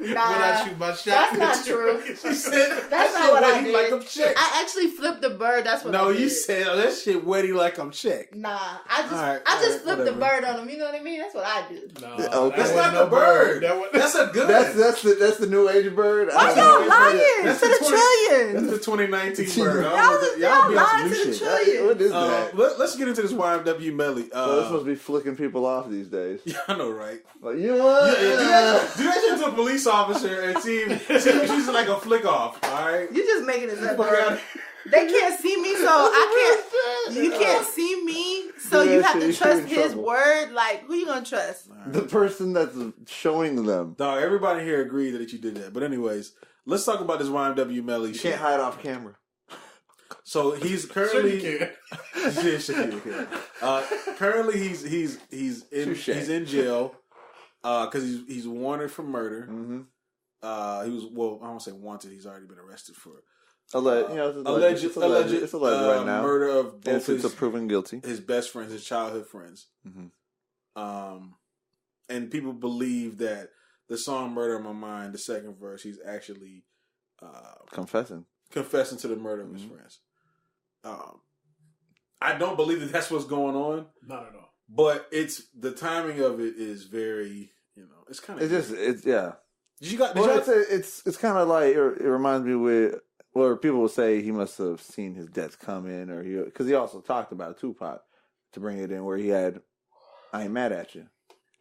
When I shoot my shot. That's not true. She said That's not what I did. Like I'm checked. I actually flipped the bird. That's what I did. No, you said that shit wetty like I'm checked. Nah, I just flipped the bird on him. You know what I mean? That's what I do. No, Okay. That's not the bird. That's a good. That's the new age bird. Why y'all lying That's to the trillions? That's the 2019 bird. Y'all be on some lying new to the shit. trillions. What is that? Let's get into this YNW Melly. So this must be flicking people off these days. Yeah, I know, right? Like, you know what? Do that shit to a police officer and see if she's like a flick off. All right. You just making this up. Bro. They can't see me, so I can't. You can't see me, so you have to trust his word. Like, who you gonna trust? The person that's showing them. Dog, everybody here agreed that you did that. But anyways, let's talk about this YNW Melly. You can't hide off camera. So he's currently currently he's in jail because he's wanted for murder. Mm-hmm. He was I won't say wanted. He's already been arrested for alleged right now. Murder of both it's a proven guilty. His best friends, his childhood friends. Mm-hmm. And people believe that the song "Murder on My Mind," the second verse, he's actually confessing to the murder of his friends. I don't believe that that's what's going on. Not at all. But it's the timing of it is very, it's kind of. It's yeah. It's kind of like it reminds me where people will say he must have seen his death coming, or because he also talked about Tupac to bring it in where he had "I Ain't Mad at You,"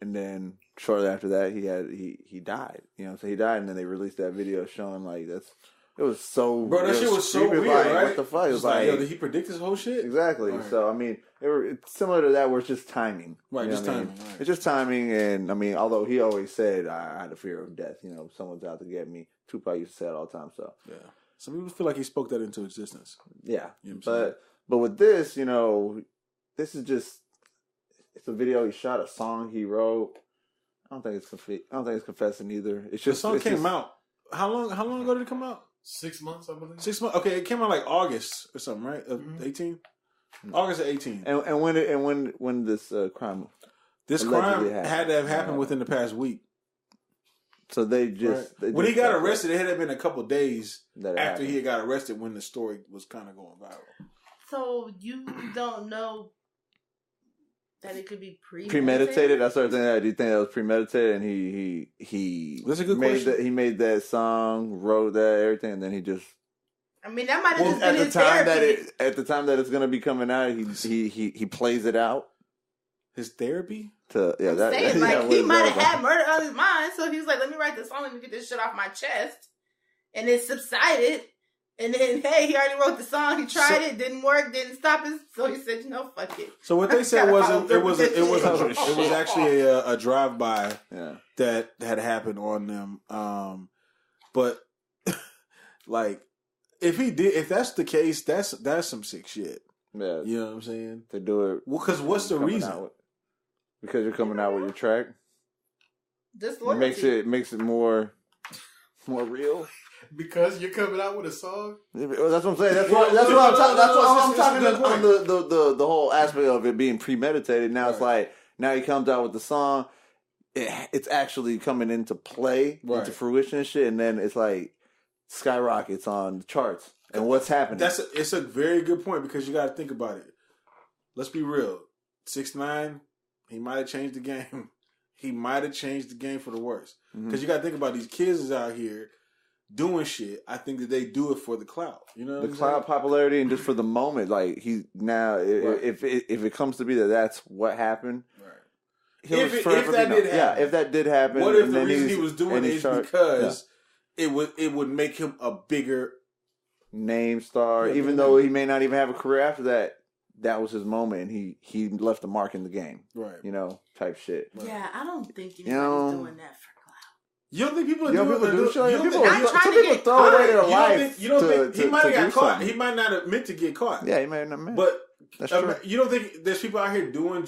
and then shortly after that he died. So he died, and then they released that video showing like it was so that shit was so weird, like, right? What the fuck? It was like, yo, did he predict this whole shit? Exactly. Right. So I mean, it's similar to that where it's just timing, right? Just timing. Right. It's just timing, and I mean, although he always said I had a fear of death. Someone's out to get me. Tupac used to say it all the time. So yeah, some people feel like he spoke that into existence. Yeah, but with this, this is it's a video he shot, a song he wrote. I don't think it's confessing either. It's just the song came out. How long ago did it come out? 6 months, I believe. 6 months. Okay, it came out like August or something, right? Of 18. August of 18. And when this crime had to have happened within the past week. So when he got arrested, it had been a couple days after he got arrested when the story was kind of going viral. So you don't know that it could be premeditated? That's sort of thing. Do you think that was premeditated? And he That's a good question. He made that song, wrote that, everything, and then he just. I mean, that might have just been his therapy. At the time that it's going to be coming out, he plays it out. His therapy? He might have had murder on his mind, so he was like, "Let me write this song. Let me get this shit off my chest," and it subsided. And then, hey, he already wrote the song. He tried it, didn't work, didn't stop it. So he said, fuck it. So what they said was it was actually a drive-by that had happened on them. But like, if that's the case, that's some sick shit. Yeah, you know what I'm saying? To do it. Well, because what's the reason? Because you're coming out with your track. Just loyalty. Makes it more real. Because you're coming out with a song? That's what I'm saying. That's what I'm talking on the whole aspect of it being premeditated. Now it's like, now he comes out with the song. It's actually coming into play, into fruition and shit. And then it's like skyrockets on the charts. And what's happening? It's a very good point because you got to think about it. Let's be real. 6ix9ine, he might have changed the game. he might have changed the game for the worse. Because you got to think about these kids is out here doing shit. I think that they do it for the clout. You know, the clout popularity, and just for the moment. Like he now, if it comes to be that's what happened. If that did happen, what if the reason he was doing it is because it would make him a bigger name star, even though he may not even have a career after that. That was his moment, and he left a mark in the game, right? You know, type shit. Yeah, I don't think anybody's doing that for clout. You don't think people are doing Some people throw away their life. You don't think he might have got caught? He might not have meant to get caught. Yeah, he might not meant. But you don't think there's people out here doing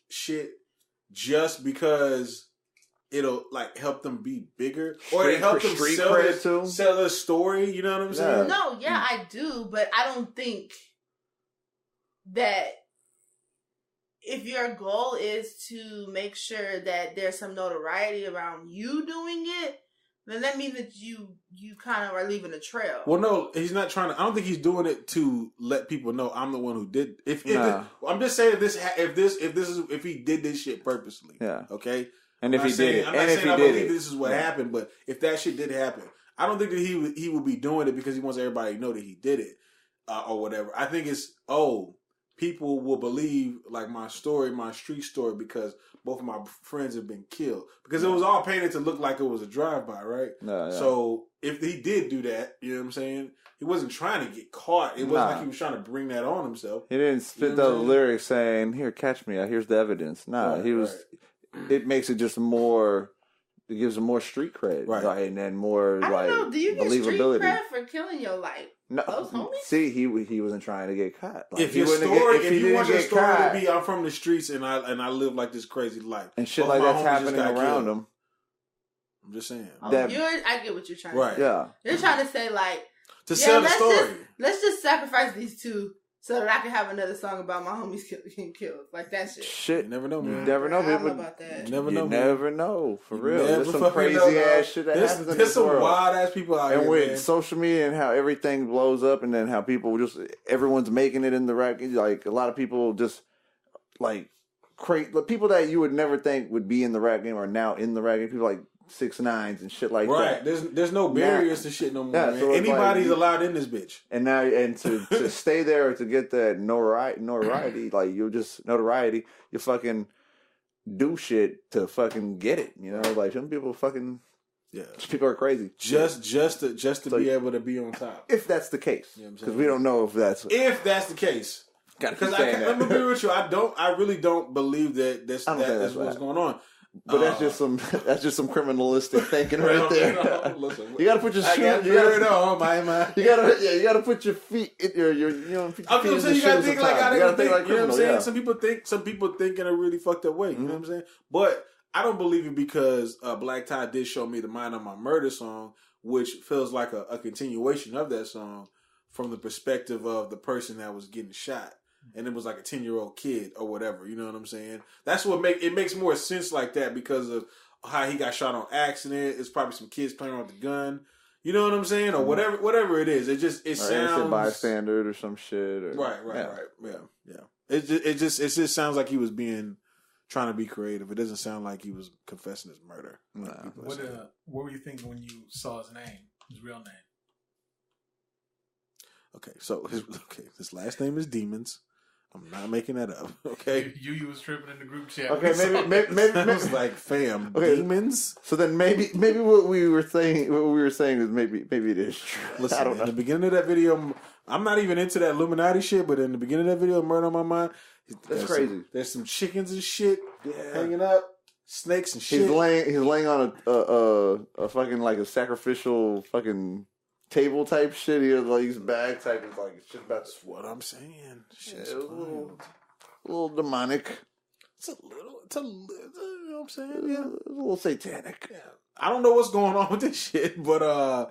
shit just because it'll like help them be bigger, or it help them sell their story? You know what I'm saying? No, I do, but I don't think that if your goal is to make sure that there's some notoriety around you doing it, then that means that you kind of are leaving a trail. Well, no, he's not trying to. I don't think he's doing it to let people know I'm the one who did. I'm just saying if he did this shit purposely, okay. And if he did it, I'm not saying I believe this is what happened, but if that shit did happen, I don't think that he would be doing it because he wants everybody to know that he did it or whatever. I think it's people will believe like my story, my street story, because both of my friends have been killed. Because it was all painted to look like it was a drive-by, right? So if he did do that, you know what I'm saying? He wasn't trying to get caught. It wasn't like he was trying to bring that on himself. He didn't spit those lyrics saying, "Here, catch me. Here's the evidence." He was. It makes it just more. It gives him more street cred, right? And then more I don't know. Do you get street cred for killing your life? No, see, he wasn't trying to get caught. Like, if you want your story to be, I'm from the streets and I live like this crazy life, and shit like that's happening around him. I'm just saying. I get what you're trying to say. Yeah, you're trying to say like to sell the story. Let's just sacrifice these two so that I can have another song about my homies getting killed. Like that shit. You never know, man. You never know, I don't know about that. You never know. For real. There's some crazy ass shit that happens in this world. There's some wild ass people out here, and with man. social media and how everything blows up, and then how people everyone's making it in the rap. Like a lot of people just like people that you would never think would be in the rap game are now in the rap game. People like 6ix9ine and shit like that. Right. There's no barriers to shit no more. Yeah, so anybody's allowed in this bitch. And now to stay there to get that notoriety, like you fucking do shit to fucking get it. You know, like some people fucking people are crazy. Just to be able to be on top. If that's the case, because we don't know if that's the case. Because let me be with you, I really don't believe that's what's going on. But that's just some criminalistic thinking right there. No, listen, you gotta put your shoes. You gotta put your feet in your I'm saying you gotta think like how they think. You know what I'm saying? Some people think in a really fucked up way. You know what I'm saying? But I don't believe it because Black Tie did show me the Mind on My Murder song, which feels like a continuation of that song from the perspective of the person that was getting shot. And it was like a 10-year-old kid or whatever. You know what I'm saying? That's what makes more sense like that because of how he got shot on accident. It's probably some kids playing around with the gun. You know what I'm saying? Or whatever it is. It sounds bystander or some shit. Or, right. Yeah. It just sounds like he was trying to be creative. It doesn't sound like he was confessing his murder. What were you thinking when you saw his name, his real name? Okay, so his last name is Demons. I'm not making that up. Okay, you was tripping in the group chat. Okay, maybe it's like fam demons. So then maybe what we were saying is maybe it is true. Listen, I don't know. In the beginning of that video, I'm not even into that Illuminati shit, but in the beginning of that video, Murder on My Mind, that's crazy. There's some chickens and shit hanging up, snakes and shit. He's laying on a fucking like a sacrificial fucking table type shit. He has like his bag type. It's like shit about. That's what I'm saying. Shit's a little demonic. It's a little. You know what I'm saying? Yeah, it's a little satanic. Yeah. I don't know what's going on with this shit, but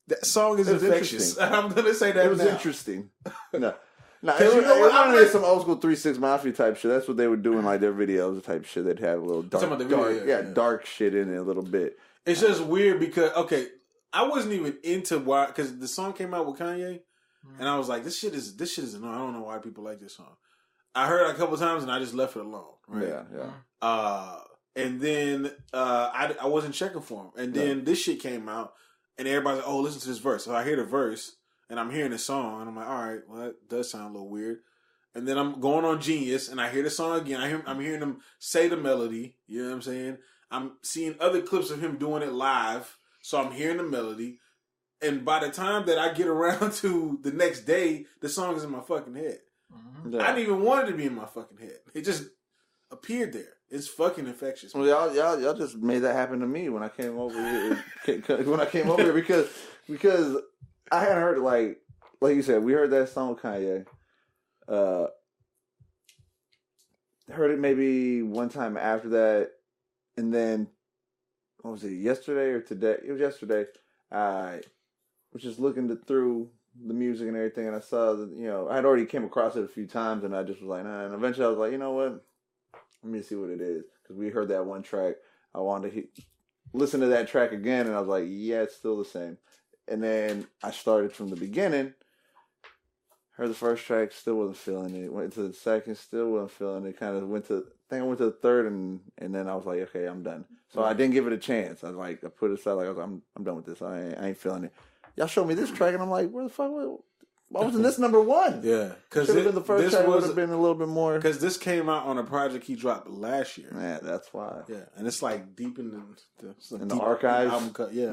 that song is infectious. I'm gonna say that it was now. Interesting. No. It was some old school 3-6 Mafia type shit. That's what they were doing, like their videos type shit. They'd have a little dark shit in it a little bit. It's just weird because I wasn't even into why, because the song came out with Kanye, and I was like, this shit is annoying. I don't know why people like this song. I heard it a couple times and I just left it alone. Right? Yeah. And then I wasn't checking for him. And then this shit came out, and everybody's like, "Oh, listen to this verse." So I hear the verse, and I'm hearing the song, and I'm like, "All right, well, that does sound a little weird." And then I'm going on Genius, and I hear the song again. I'm hearing him say the melody. You know what I'm saying? I'm seeing other clips of him doing it live, so I'm hearing the melody. And by the time that I get around to the next day, the song is in my fucking head. Mm-hmm. Yeah. I didn't even want it to be in my fucking head. It just appeared there. It's fucking infectious. Man. Well, y'all just made that happen to me when I came over here. because I hadn't heard it like you said. We heard that song with Kanye. Heard it maybe one time after that, and then what was it? Yesterday or today? It was yesterday. I was just looking through the music and everything, and I saw that I had already came across it a few times, and I just was like, nah. And eventually, I was like, you know what? Let me see what it is, because we heard that one track. I wanted to listen to that track again, and I was like, yeah, it's still the same. And then I started from the beginning. Heard the first track, still wasn't feeling it. Went to the second, still wasn't feeling it. Kind of went to the third, and then I was like, okay, I'm done. So I didn't give it a chance. I put it aside. Like I'm done with this. I ain't feeling it. Y'all showed me this track, and I'm like, where the fuck? Why wasn't this number one? Yeah, because the first track would have been a little bit more. Because this came out on a project he dropped last year. Yeah, that's why. Yeah, and it's like deep in the archives. Album cut. Yeah.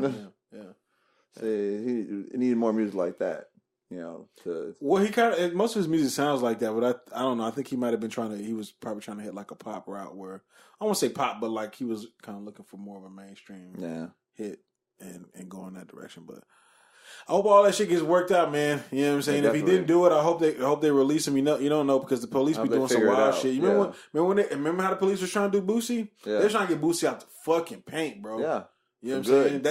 See, he needed more music like that. Well, he kind of most of his music sounds like that, but I don't know. I think he might have been he was probably trying to hit like a pop route where I won't say pop, but like he was kind of looking for more of a mainstream hit and go in that direction. But I hope all that shit gets worked out, man. You know what I'm saying? Yeah, if he didn't do it, I hope they release him. You don't know because the police be doing some wild shit. You remember how the police was trying to do Boosie? Yeah. They were trying to get Boosie out the fucking paint, bro. Yeah. You know what I'm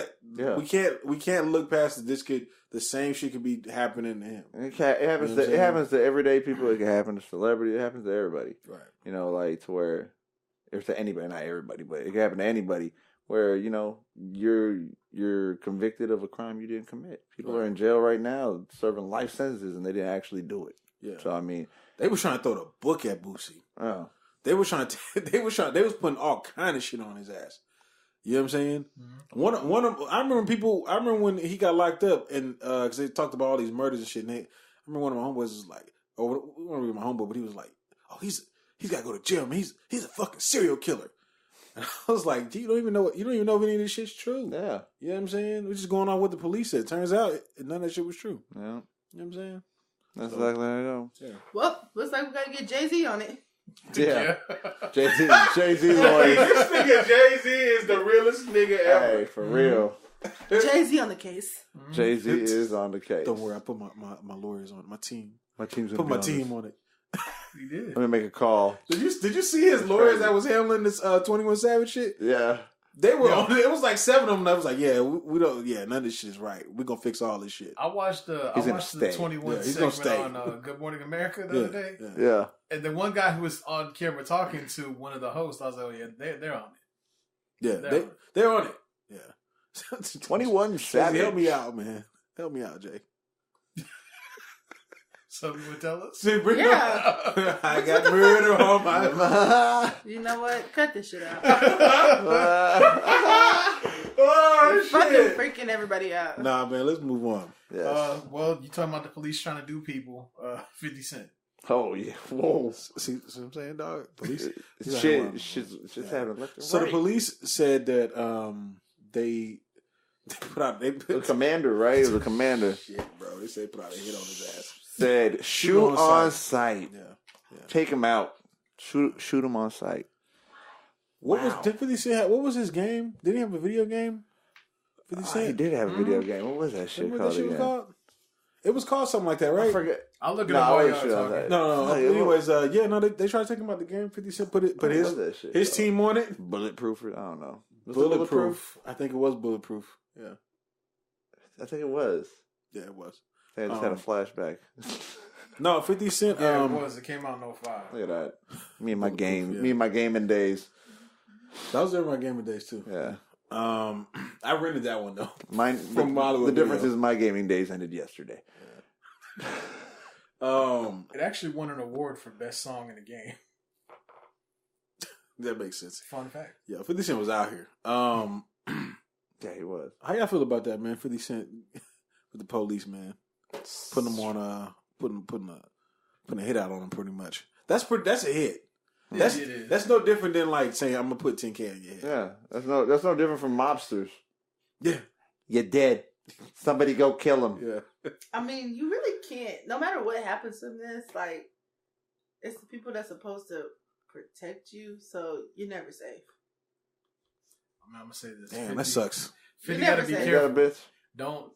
saying? We can't look past that. The same shit could be happening to him. It happens to everyday people. It can happen to celebrities. It happens to everybody. Right. Like to where if to anybody, not everybody, but it can happen to anybody where you're convicted of a crime you didn't commit. People are in jail right now serving life sentences and they didn't actually do it. Yeah. So I mean, they were trying to throw the book at Boosie. Oh. They was putting all kind of shit on his ass. You know what I'm saying? Mm-hmm. I remember when he got locked up and because they talked about all these murders and shit. And I remember one of my homeboys was like, I don't remember my homeboy, but he was like, "Oh, he's got to go to jail, man. He's a fucking serial killer." And I was like, "You don't even know if any of this shit's true." Yeah, you know what I'm saying? We're just going off what the police said. Turns out none of that shit was true. Yeah, you know what I'm saying? That's exactly how I know. Yeah. Well, looks like we got to get Jay-Z on it. Yeah. Jay-Z like this nigga Jay-Z is the realest nigga ever. Hey, for real. Jay-Z on the case. Jay-Z is on the case. Don't worry, I put my lawyers on it. My team. My team's put my team on it. He did. Let me make a call. Did you see his lawyers that was handling this 21 Savage shit? Yeah. They were on it. It was like 7 of them. I was like, yeah, we don't. Yeah, none of this shit is right. We're gonna fix all this shit. I watched the 21 segment on Good Morning America the other day. Yeah. And the one guy who was on camera talking to one of the hosts, I was like, oh yeah, they're on it. Yeah, they're on it. Yeah. 21 Savage. Help me out, man. Help me out, Jay. So you would tell us? Yeah. I got murder on my. You know what? Cut this shit out. Oh, shit. Fucking freaking everybody out. Nah, man, let's move on. Yes. Well, you talking about the police trying to do people. 50 Cent. Oh, yeah. Whoa. See what I'm saying, dog? Police. Shit's happening left and so right. the police said that they put out... The commander, right? It was a commander. Shit, bro. They said put out a hit on his ass. Said shoot on sight. Yeah. Take him out. Shoot him on sight. What was his game? Did he have a video game? 50 Cent? He did have a video game. What was that shit called again? It was called something like that, right? I forget. I'll look it up while y'all talking. No. Anyways, they tried to take him out the game. 50 Cent put his team on it. Bulletproof. I don't know. Bulletproof. I think it was Bulletproof. Yeah. I think it was. Yeah, it was. I just had a flashback. No, 50 Cent. Yeah, it was. It came out in 05. Look at that. Me and my gaming days. That was during my gaming days too. Yeah. I rented that one though. The difference is my gaming days ended yesterday. Yeah. It actually won an award for best song in the game. That makes sense. Fun fact. Yeah, 50 Cent was out here. Yeah, he was. How y'all feel about that, man? 50 Cent with the police, man, putting them on putting a hit out on them, pretty much. That's a hit. That's no different than like saying I'm gonna put 10K in your head. Yeah, that's no different from mobsters. Yeah, you're dead. Somebody go kill him. Yeah. I mean, you really can't. No matter what happens from this, like it's the people that's supposed to protect you, so you're never safe. I'm gonna say this. Damn, 50, that sucks. 50 gotta be careful. Bitch. Don't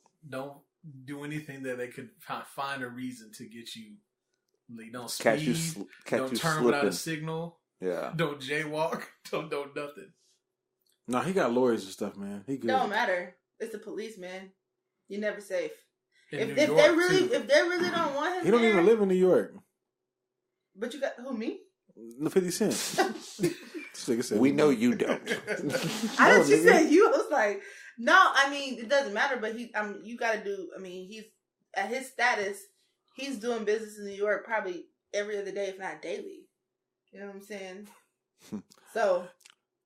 do anything that they could find a reason to get you. Like, don't speed. Don't turn without a signal. Yeah. Don't jaywalk. Don't nothing. No, he got lawyers and stuff, man. He good. Don't matter. It's the police, man. You're never safe. If they really don't want him, he don't even live in New York. But you got who, me? 50 Cent. We know you don't. I know you said you. I was like, no. I mean, it doesn't matter. But you got to do. I mean, he's at his status. He's doing business in New York probably every other day, if not daily. You know what I'm saying? So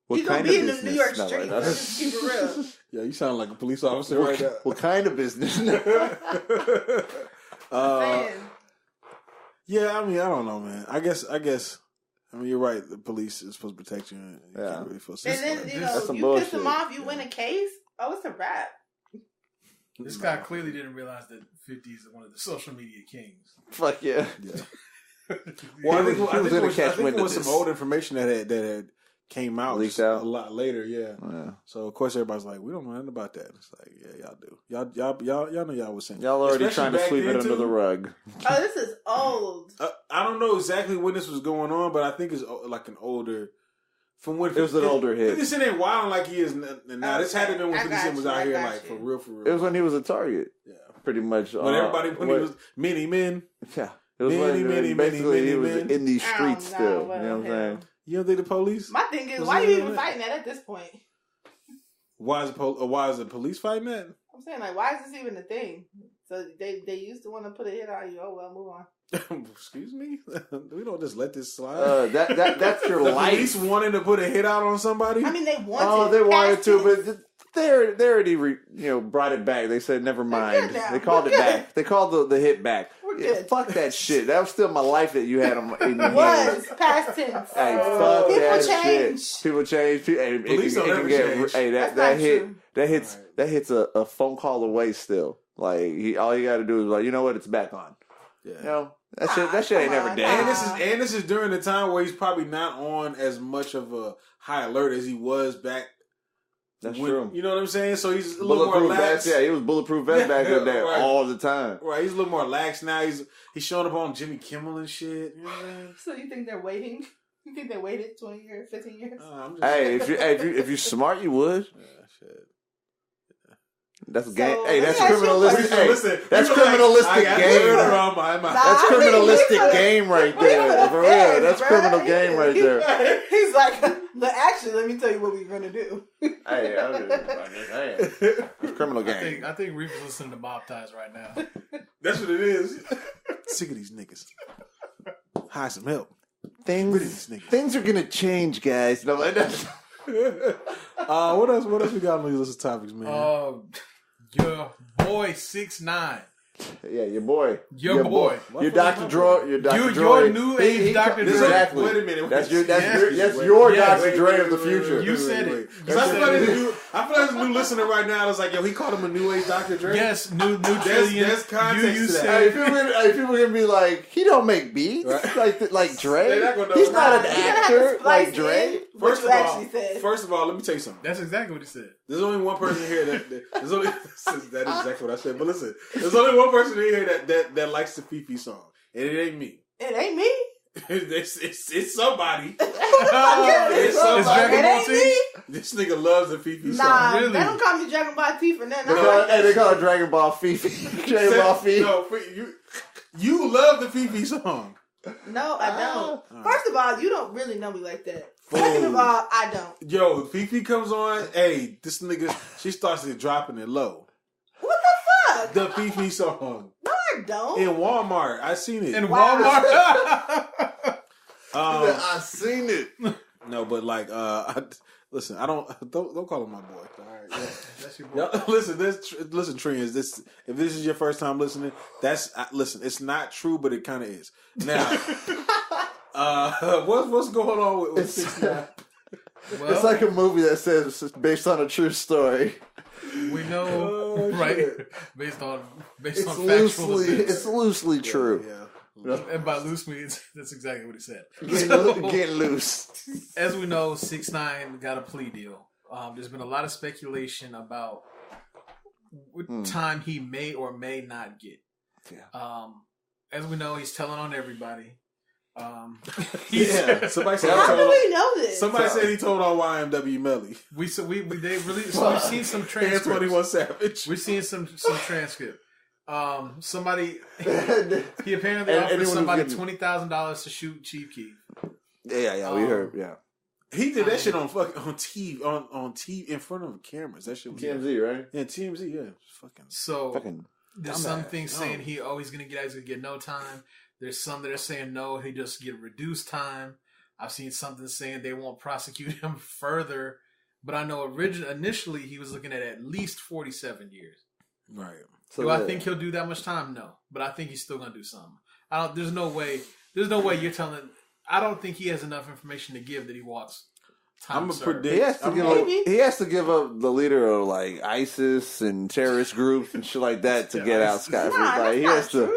he's gonna be in the New York streets. Let's just keep it real. Yeah, you sound like a police officer right now. What kind of business? Yeah, I mean, I don't know, man. I guess. I mean, you're right. The police is supposed to protect you, and you can't really feel safe. And then you piss them off, you win a case. Oh, it's a wrap. This guy clearly didn't realize that 50 is one of the social media kings. Fuck yeah. Well, I think it was some old information that had came out leaked out a lot later. Yeah. So of course everybody's like, we don't know nothing about that. It's like, yeah, y'all do. Y'all know y'all was saying. Y'all already trying to sweep it under the rug. Oh, this is old. I don't know exactly when this was going on, but I think it's like an older. From when it was an older hit. 50 Cent ain't wild like he is now. This had to have been when 50 Cent was out here, like for real. It was when he was a target. Yeah, pretty much. When he was many men. Yeah, it was basically he was in these streets still. You know what I'm saying? You don't think the police? My thing is, why are you even fighting that at this point? Why is the police fighting that? I'm saying, like, why is this even a thing? So they used to want to put a hit on you. Oh well, move on. Excuse me? We don't just let this slide. That's your life. Police wanting to put a hit out on somebody? I mean, they wanted. Oh, they wanted to, but they already brought it back. They said never mind. They called it back. They called the hit back. Fuck that shit. That was still my life that you had in your hands. Past tense. Hey, fuck People that change. shit. People change. Police don't ever change. Hey, that hits a phone call away still. Like all you got to do is like, you know what? It's back on. Yeah. You know, that shit ain't never dead. And this is during the time where he's probably not on as much of a high alert as he was back. That's true. You know what I'm saying? So he's a little more lax. Yeah, he was bulletproof vest back there all the time. Right, he's a little more lax now. He's showing up on Jimmy Kimmel and shit. You know what I'm saying? So you think they're waiting? You think they waited 20 years, 15 years? Hey, if you're smart, you would. Yeah, shit. That's game. Hey, that's criminalistic. Listen, that's criminalistic game. That's criminalistic game right there. For real, that's criminal game right there. He's like, actually, let me tell you what we're gonna do. Hey, it's criminal game. I think Reefer's listening to Mob Ties right now. That's what it is. Sick of these niggas. Hire some help. Things are gonna change, guys. No, what else we got on these list of topics, man? Your boy 6ix9ine. Yeah, your boy. Your boy. Your Dr. Dre. Your new age Dr. Dre. Exactly. Wait a minute. That's your Dr. Dre of the future. You said it. I feel like there's a new listener right now that's like, yo, he called him a new age Dr. Dre. Yes, new trillion. There's context to that. People are gonna be like, he don't make beats like Dre. He's not an actor like Dre. First of all, let me tell you something. That's exactly what he said. There's only one person here that is exactly what I said. But listen, there's only one person here that likes the Fifi song, and it ain't me. It ain't me. It's somebody. It's somebody. It ain't me. This nigga loves the Fifi song. Nah, really? They don't call me Dragon Ball T for nothing. They call it Dragon Ball Fifi. Dragon Ball Fifi. No, you love the Fifi song. No, I don't. First of all, you don't really know me like that. Second of all, I don't. Yo, Fifi comes on. Hey, this nigga, she starts dropping it low. What the fuck? The Fifi song. No, I don't. In Walmart, I seen it. In Walmart. I seen it. No, but like, listen, I don't call him my boy. All right, yeah. That's your boy. Listen, Trins. If this is your first time listening, listen. It's not true, but it kind of is. Now, what's going on with 6ix9ine? Well, it's like a movie that says it's based on a true story. We know, right? Shit. Based on factual events. It's loosely true. Yeah. And by loose means, that's exactly what he said. Getting loose. As we know, 6ix9ine got a plea deal. There's been a lot of speculation about what time he may or may not get. Yeah. As we know, he's telling on everybody. Somebody said how do we know this? Somebody said he told on YNW Melly. We've seen some transcripts. 21 Savage. We've seen some transcript. Somebody he apparently offered somebody $20,000 to shoot Chief Keef. Yeah, we heard. Yeah, he did that shit on TV in front of cameras. That shit was TMZ, right? Yeah, TMZ. Yeah, there's some things saying he's gonna get no time. There's some that are saying no, he just get reduced time. I've seen something saying they won't prosecute him further, but I know initially he was looking at least 47 years. Right. So do I think he'll do that much time? No, but I think he's still gonna do something. There's no way you're telling. I don't think he has enough information to give that he wants. I'm gonna predict. He has to give up the leader of like ISIS and terrorist groups and shit like that to get out scot free. Like he has to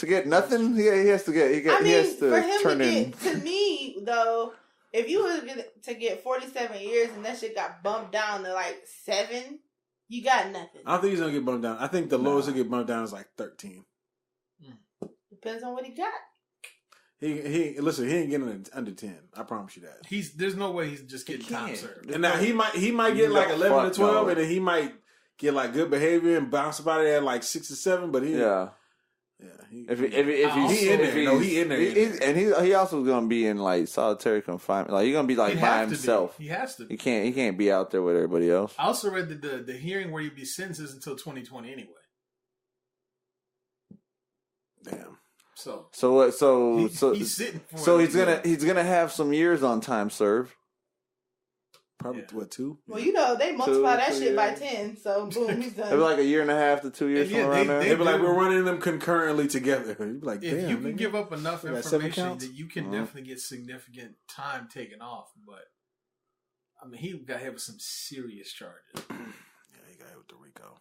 get nothing. He has to get. He has to for him turn to in. get, to me though, if you were to get 47 years and that shit got bumped down to like 7, you got nothing. I don't think he's gonna get bumped down. I think the lowest he'll get bumped down is like 13. Depends on what he got. He ain't getting under 10. I promise you that. There's no way he's just getting time served. And now he might get like 11 to 12, and then he might get like good behavior and bounce about it at like 6 or 7. But he he in there, and he also gonna be in like solitary confinement. Like he's gonna be like by himself. He has to. He can't be out there with everybody else. I also read that the hearing where he'd be sentenced is until 2020 anyway. Damn. He's sitting for so he's gonna have some years on time served. Probably 2? Well, they multiply that shit by 10, so boom, he's done. It'll be like a year and a half to 2 years around there. They'd be like, we're running them concurrently together. You'd be like, damn. If you can give up enough information that you can definitely get significant time taken off, but I mean, he got hit with some serious charges. Yeah, he got hit with the RICO.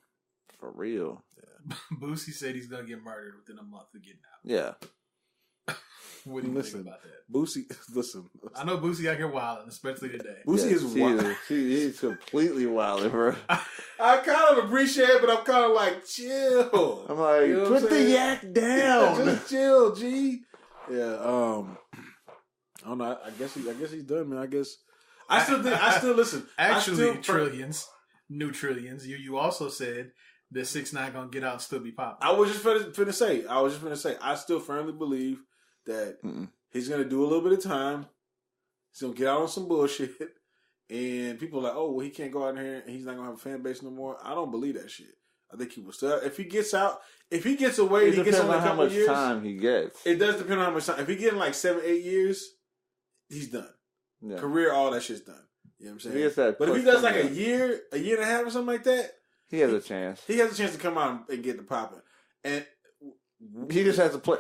For real. Yeah. Boosie said he's gonna get murdered within a month of getting out. Yeah. What do you think about that? Boosie, listen. I know Boosie out here wilding, especially today. Boosie is wild. He's completely wild, bro. I kind of appreciate it, but I'm kind of like, chill. I'm like, put the yak down. Just chill, G. Yeah. I don't know. I guess he's done, man. I still listen. Actually, new trillions. You also said that 6ix9ine gonna get out and still be popping. I was just finna say. I still firmly believe that he's gonna do a little bit of time. He's gonna get out on some bullshit, and people are like, "Oh, well, he can't go out here and he's not gonna have a fan base no more." I don't believe that shit. I think he will still. If he gets out, if he gets away, he gets only a couple years. How much time he gets? It does depend on how much time. If he getting like 7-8 years, he's done. Yeah. Career, all that shit's done. You know what I'm saying? But if he does like a year and a half or something like that, he has a chance. He has a chance to come out and get the popping. And he just has to play.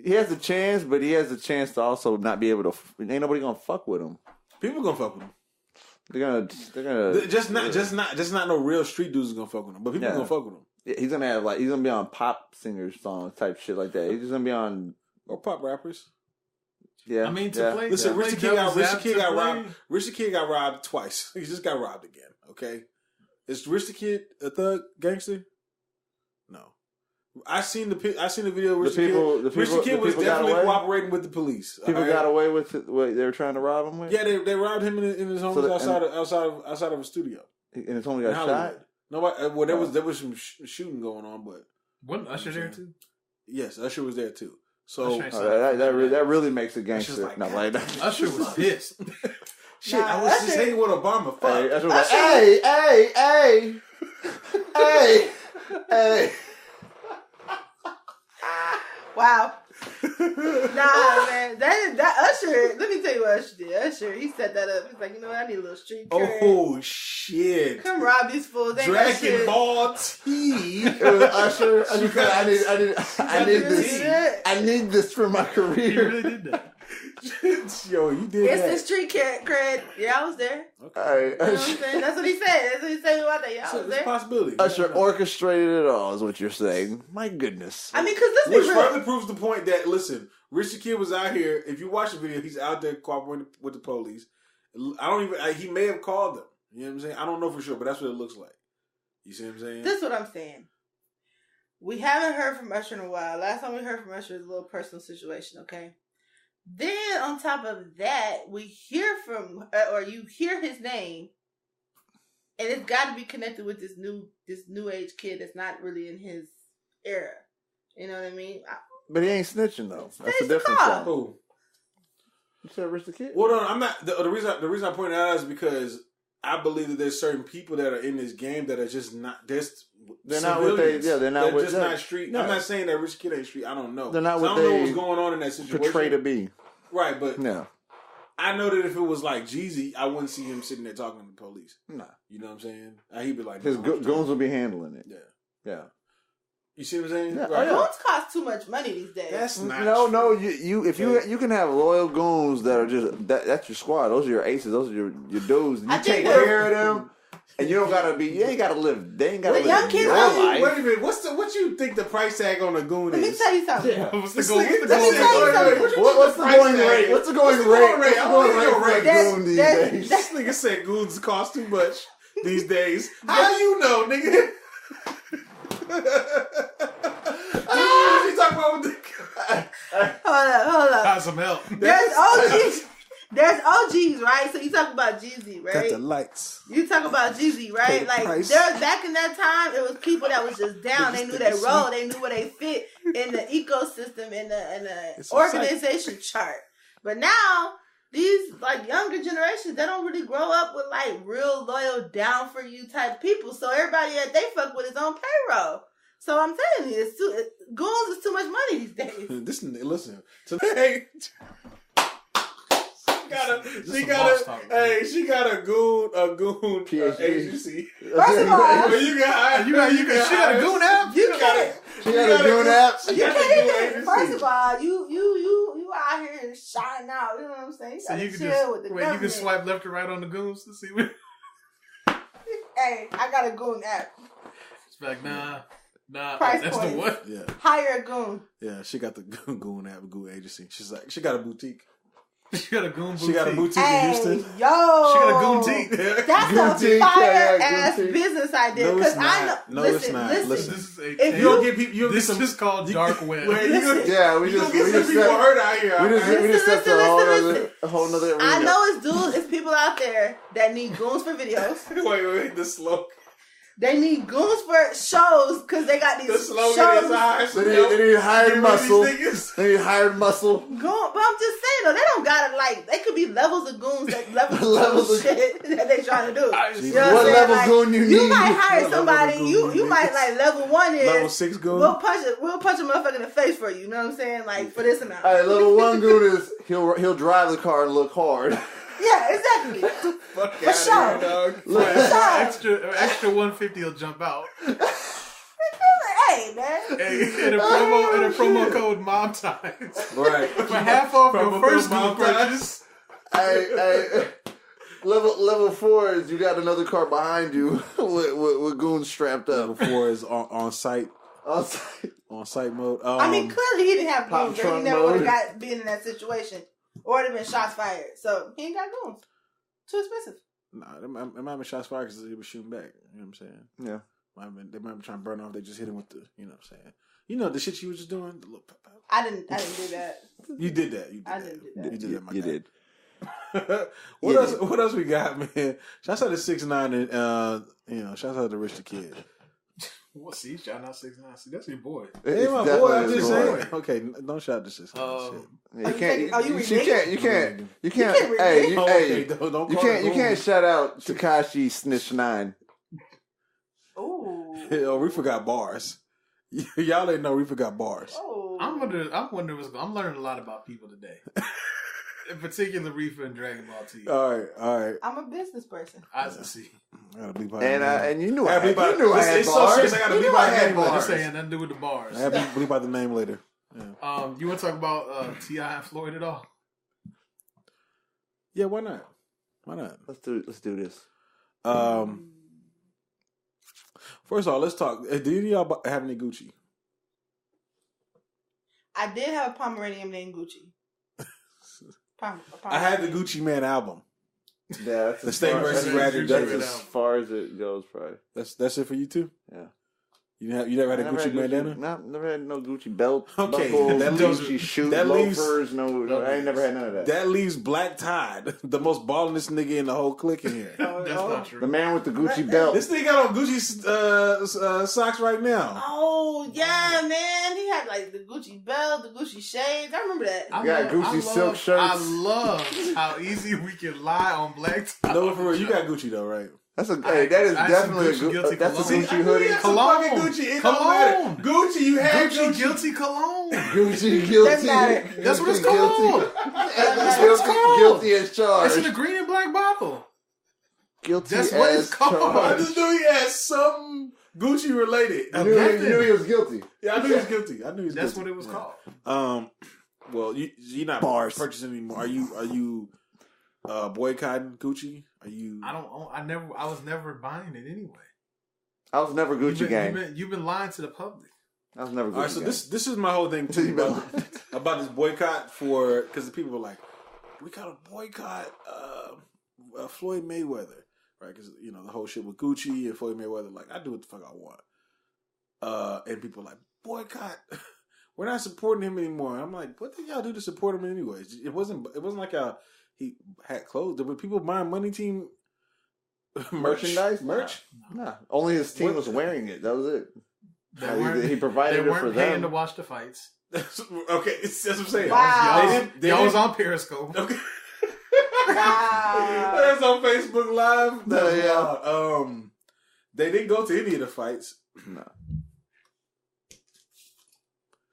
He has a chance, but he has a chance to also not be able to. Ain't nobody gonna fuck with him. People gonna fuck with him. They're gonna just not no real street dudes is gonna fuck with him. But people gonna fuck with him. Yeah, he's gonna be on pop singers songs type shit like that. He's just gonna be on or pop rappers. Yeah, I mean to play. Listen, Richard Kid got robbed twice. He just got robbed again. Okay, is Richard Kid a thug gangster? No. I seen the video. Richard Kid was definitely cooperating with the police. People got away with it. What they were trying to rob him with? Yeah, they robbed him in his home outside of a studio. And his home got shot. No, well, there was some shooting going on, but wasn't Usher there too? Yes, Usher was there too. So that really makes it gangster. Like, not like that. Usher was pissed. Shit, I was just hating with Obama. Fuck. Hey, Usher was hey. Wow. Nah, man. That Usher, let me tell you what Usher did. Usher, he set that up. He's like, you know what? I need a little street cred. Oh, shit. Come rob these fools. Dragon Ball T. It was Usher. I need this for my career. He really did that. Yo, you did it's that. the street cred. Yeah, I was there. Okay. You know what I'm saying? That's what he said. That's what he said about that. Yeah, I was there. It's a possibility. Usher orchestrated it all, is what you're saying. My goodness. I mean, because let's be Which real. further proves the point that, listen, Rich the Kid was out here. If you watch the video, he's out there cooperating with the police. He may have called them. You know what I'm saying? I don't know for sure, but that's what it looks like. You see what I'm saying? This is what I'm saying. We haven't heard from Usher in a while. Last time we heard from Usher is a little personal situation, okay? Then on top of that, we hear from, or you hear his name, and it's got to be connected with this new age kid that's not really in his era. You know what I mean? But he ain't snitching though. That's the the difference. car. Who? You said Rich the Kid? Well, no, I'm not. The reason I pointed that out is because I believe that there's certain people that are in this game that are just not. They're not what they. Yeah, they're not. They're just not street. No. I'm not saying that Rich Kid ain't street. I don't know. They're not so what I don't know what's going on in that situation. Portray to be. Right, but no. I know that if it was like Jeezy, I wouldn't see him sitting there talking to the police. Nah. You know what I'm saying? He'd be like, his goons will be handling it. Yeah. Yeah. You see what I'm saying? Yeah. Right. Goons cost too much money these days. That's not no. You can have loyal goons that are just that's your squad. Those are your aces. Those are your dudes. You take care of them, and you don't gotta be. You ain't gotta live. They ain't gotta live young kids. Wait a minute. What you think the price tag on a goon is? Let me tell you something. Yeah. What's the going rate? What's the going rate? What's the going rate? For a goon these days? This nigga said goons cost too much these days. How you know, nigga? What you talking about with the... Hold up. Got some help. There's OGs, right? So you talk about Jeezy, right? Got the lights. You talk about Jeezy, right? Like there, back in that time, it was people that was just down. They knew their role. They knew where they fit in the ecosystem, in the organization chart. But now these like younger generations, they don't really grow up with like real loyal, down for you type people. So everybody that they fuck with is on payroll. So I'm telling you, goons is too much money these days. Listen. Today, she got a goon PhD agency. First of all, she got a goon app. You can't. She got a goon app. You can't even. First of all, you out here and shining out. You know what I'm saying? So you can chill with the government. you can swipe left or right on the goons to see what. Hey, I got a goon app. It's like nah. Price that's points. the what? Yeah. Hire a goon. Yeah, she got the goon app, goon agency. She's like, she got a boutique. She got a goon boutique. She got a boutique in Houston. Yo, she got a goon teak. That's a fire ass business idea. Because I know. No, listen, it's not. listen. Listen. This is If you don't get people, this is called dark web. Yeah, we just people hurt out here. We just stepped to a whole nother arena. I know it's dudes, it's people out there that need goons for videos. Wait, the slogan. They need goons for shows because they got these The slogan shows. is high. They need hired muscle. They need hired muscle. But I'm just saying though, they don't gotta like. They could be levels of goons that levels of shit that they trying to do. You know what level like, goon you need? You might hire somebody. You might like level 1 is level 6 goon. We'll punch a motherfucker in the face for you. You know what I'm saying? Like for this amount. All right, level 1 goon is he'll drive the car and look hard. Yeah, exactly. Fuck for sure. Extra 150 will jump out. Hey man. Hey, in a promo code Mom Times. Right. For half off your first goon purchase. Hey. Level 4 is you got another car behind you with goons strapped up. Level 4 is on site. On site mode. I mean, clearly he didn't have goons. He never would have got been in that situation. Or it would have been shots fired. So he ain't got goons. Too expensive. Nah, it might have been shots fired because he was shooting back. You know what I'm saying? Yeah. They might be trying to burn off. They just hit him with the, you know what I'm saying? You know the shit you was just doing? The little I didn't do that. You did that. I didn't do that. You did that, my guy. You did. What else we got, man? Shouts out to 6ix9ine and shouts out to Rich the Kid. Well, see, shout out 6ix9ine. See, that's your boy. Hey, my boy, I'm just saying. Okay, don't shout to 6ix9ine. You can't. You can't shout out Tekashi Snitch 9. Ooh. Oh, we forgot bars. Y'all ain't know we forgot bars. Oh. I'm wondering what's going on. I'm learning a lot about people today. In particular, Riffa and Dragon Ball T. All right. I'm a business person. I see. And you knew I had bars. It's so serious. I gotta bleep out the name later. Just saying, nothing to do with the bars. I have to bleep out the name later. Yeah. You want to talk about T.I. and Floyd at all? Yeah, why not? Let's do this. First of all, let's talk. Did any of y'all have any Gucci? I did have a Pomeranian named Gucci. I had the Gucci Man album. Yeah, that's the State versus Ratchet. That's as far as it goes, probably. That's it for you too. Yeah. You never had a Gucci bandana? No, never had no Gucci belt. Okay, buckles, that Gucci shoes, loafers. No, I ain't never had none of that. That leaves Black Todd, the most ballingest nigga in the whole clique in here. That's not true. The man with the Gucci belt. This nigga got on Gucci socks right now. Oh yeah, man! He had like the Gucci belt, the Gucci shades. I remember that. Gucci silk shirts. I love how easy we can lie on Black Todd. No, for real, you got Gucci though, right? That is definitely a Gucci hoodie. Cologne. Gucci. It don't matter. Gucci, you had Gucci. Guilty cologne. Gucci guilty. That's what it's called. That's what it's called. Guilty as charged. It's in a green and black bottle. Guilty That's as what it's called. I just knew he had something Gucci related. You knew he was guilty. Yeah, I knew he was guilty. That's what it was called. Well, you're not purchasing anymore. Are you boycotting Gucci? Are you? I don't own. I was never buying it anyway. I was never Gucci gang. You've been lying to the public. I was never Gucci. All right, so this is my whole thing too about this boycott because the people were like, we gotta boycott Floyd Mayweather, right? Because the whole shit with Gucci and Floyd Mayweather. Like, I do what the fuck I want, and people are like, boycott. We're not supporting him anymore. I'm like, what did y'all do to support him anyways? It wasn't like he had clothes. There were people buying Money Team merchandise. Nah. Only his team was wearing it. That was it. He provided it for them. They weren't paying to watch the fights. Okay, that's what I'm saying. Wow. Y'all was on Periscope. Okay. Wow. That's on Facebook Live. Yeah. They didn't go to any of the fights. No.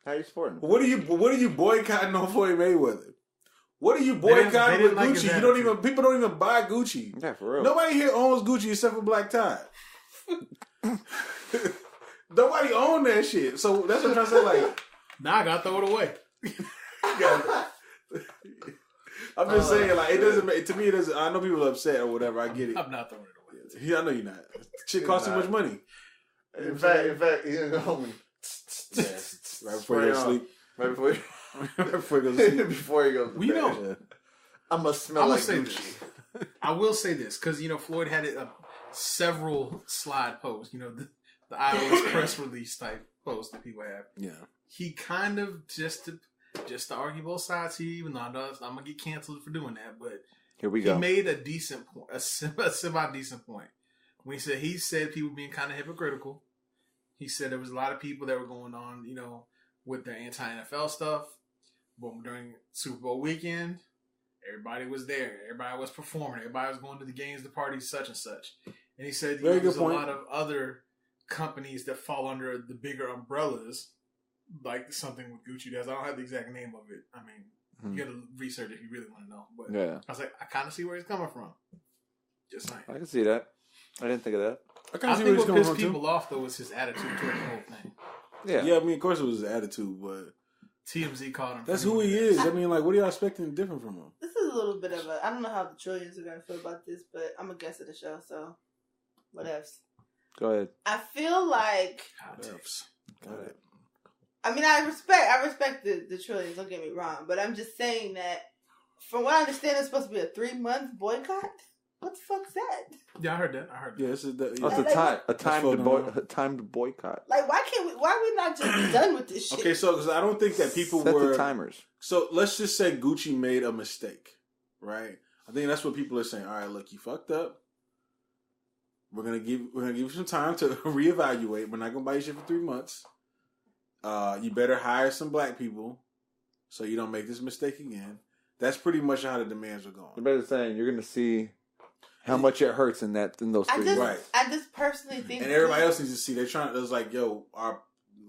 How are you supporting? What are you boycotting on Floyd Mayweather? What are you boycotting with Gucci? People don't even buy Gucci. Yeah, for real. Nobody here owns Gucci except for Black Todd. Nobody owned that shit. So that's what I'm trying to say. Like, now I gotta throw it away. I'm just saying, like, it doesn't make, to me, it doesn't. I know people are upset or whatever. I get it. I'm not throwing it away. Yeah, I know you're not. Shit costs too much money. In fact, he's gonna go home and right before you go to sleep. Right before before you go to sleep. Before he goes to bed. I must smell like Gucci. I will say this because Floyd had several slide posts. The iOS press release type posts that people have. Yeah, he kind of just to argue both sides here, even though I'm gonna get canceled for doing that. But here we go. He made a decent point, a semi decent point when he said people being kind of hypocritical. He said there was a lot of people that were going on, with their anti-NFL stuff. But during Super Bowl weekend, everybody was there. Everybody was performing. Everybody was going to the games, the parties, such and such. And he said there's a lot of other companies that fall under the bigger umbrellas, like something with Gucci does. I don't have the exact name of it. I mean, you got to research if you really want to know. But yeah. I was like, I kind of see where he's coming from. Just saying. I can see that. I didn't think of that. I think what pissed people off, though, was his attitude toward the whole thing. Yeah, I mean, of course it was his attitude, but TMZ called him. That's who he is. I mean, like, what are y'all expecting different from him? This is a little bit of I don't know how the Trillions are going to feel about this, but I'm a guest of the show, so whatevs. Go ahead. I feel like... Whatevs. Go ahead. I mean, I respect the Trillions, don't get me wrong, but I'm just saying that from what I understand, it's supposed to be a 3-month boycott. What the fuck's that? Yeah, I heard that. Yeah, it's a timed boycott. Like, why are we not just done with this shit? Okay, so because I don't think that people Set were the timers. So let's just say Gucci made a mistake, right? I think that's what people are saying. All right, look, you fucked up. We're gonna give you some time to reevaluate. We're not gonna buy you shit for 3 months. You better hire some black people so you don't make this mistake again. That's pretty much how the demands are going. You're better saying you're gonna see how much it hurts in those 3 months. I just personally think, and everybody else needs to see. They're trying. It's like, yo,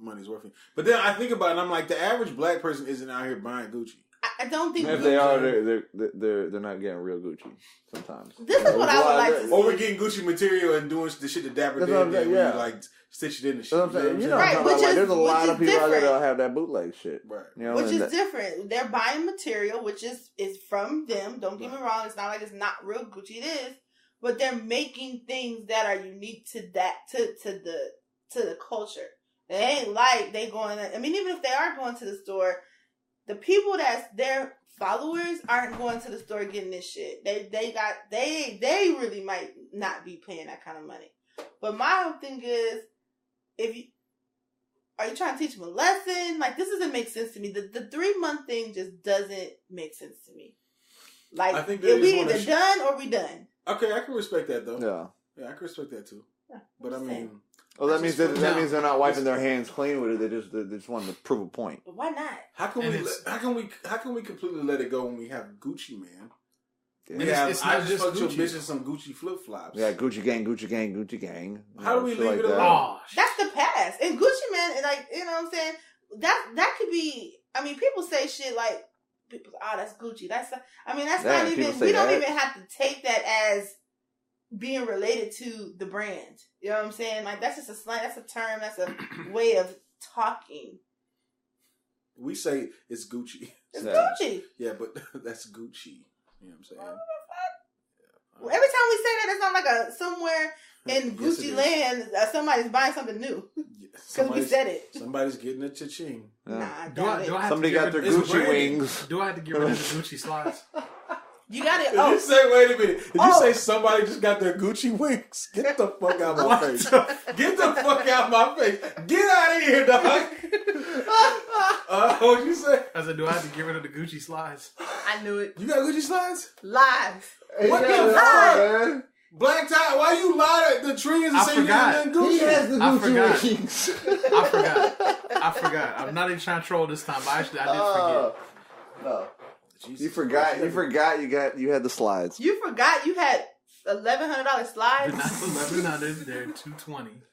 money's worth. But then I think about it, and I'm like, the average black person isn't out here buying Gucci. I don't think. And if they are, they're not getting real Gucci sometimes. This is what I would like to see. Or we're getting Gucci material and doing the shit that Dapper did, yeah, like stitch it in the shit. You know, right? There's a lot of people out there that have that bootleg shit, right? You know, which is different. They're buying material, which is from them. Don't get me wrong. It's not like it's not real Gucci. It is, but they're making things that are unique to that to the culture. It ain't like they going. I mean, even if they are going to the store. The people that's their followers aren't going to the store getting this shit. They really might not be paying that kind of money. But my whole thing is, are you trying to teach them a lesson? Like, this doesn't make sense to me. The 3-month thing just doesn't make sense to me. Like, I think we either done or we done. Okay, I can respect that though. Yeah, I can respect that too. Yeah, but I mean. Well, that means they're not wiping their hands clean with it. They just want to prove a point. But why not? How can we completely let it go when we have Gucci, man? Yeah. It's not just fucked your bitch in some Gucci flip flops. Yeah, Gucci gang, Gucci gang, Gucci gang. How do we leave it alone? That's the past. And Gucci man, like, you know what I'm saying? That could be. I mean, people say shit like, that's Gucci. That's not even. We don't even have to take that as being related to the brand. You know what I'm saying? Like, that's just a slang, that's a term, that's a way of talking. We say it's Gucci. It's Gucci. Yeah, but that's Gucci. You know what I'm saying? Well, every time we say that, it's not like somewhere in Gucci land, somebody's buying something new. Because we said it. Somebody's getting a cha-ching. Yeah. Nah, somebody got their Gucci wings. Do I have to get rid of the Gucci slides? You got it. Did you say, wait a minute. Did you say somebody just got their Gucci wings? Get the fuck out of my face. Get the fuck out of my face. Get out of here, dog. What'd you say? I said, do I have to get rid of the Gucci slides? I knew it. You got Gucci slides? Lies. What the fuck, man? Black Tie, why you lied at the trees and say you got Gucci? He has the Gucci wings. I forgot. I'm not even trying to troll this time, but actually I did forget. No. Jesus you forgot you had the slides. You forgot you had $1,100 slides? They're not $1,100, they're $220.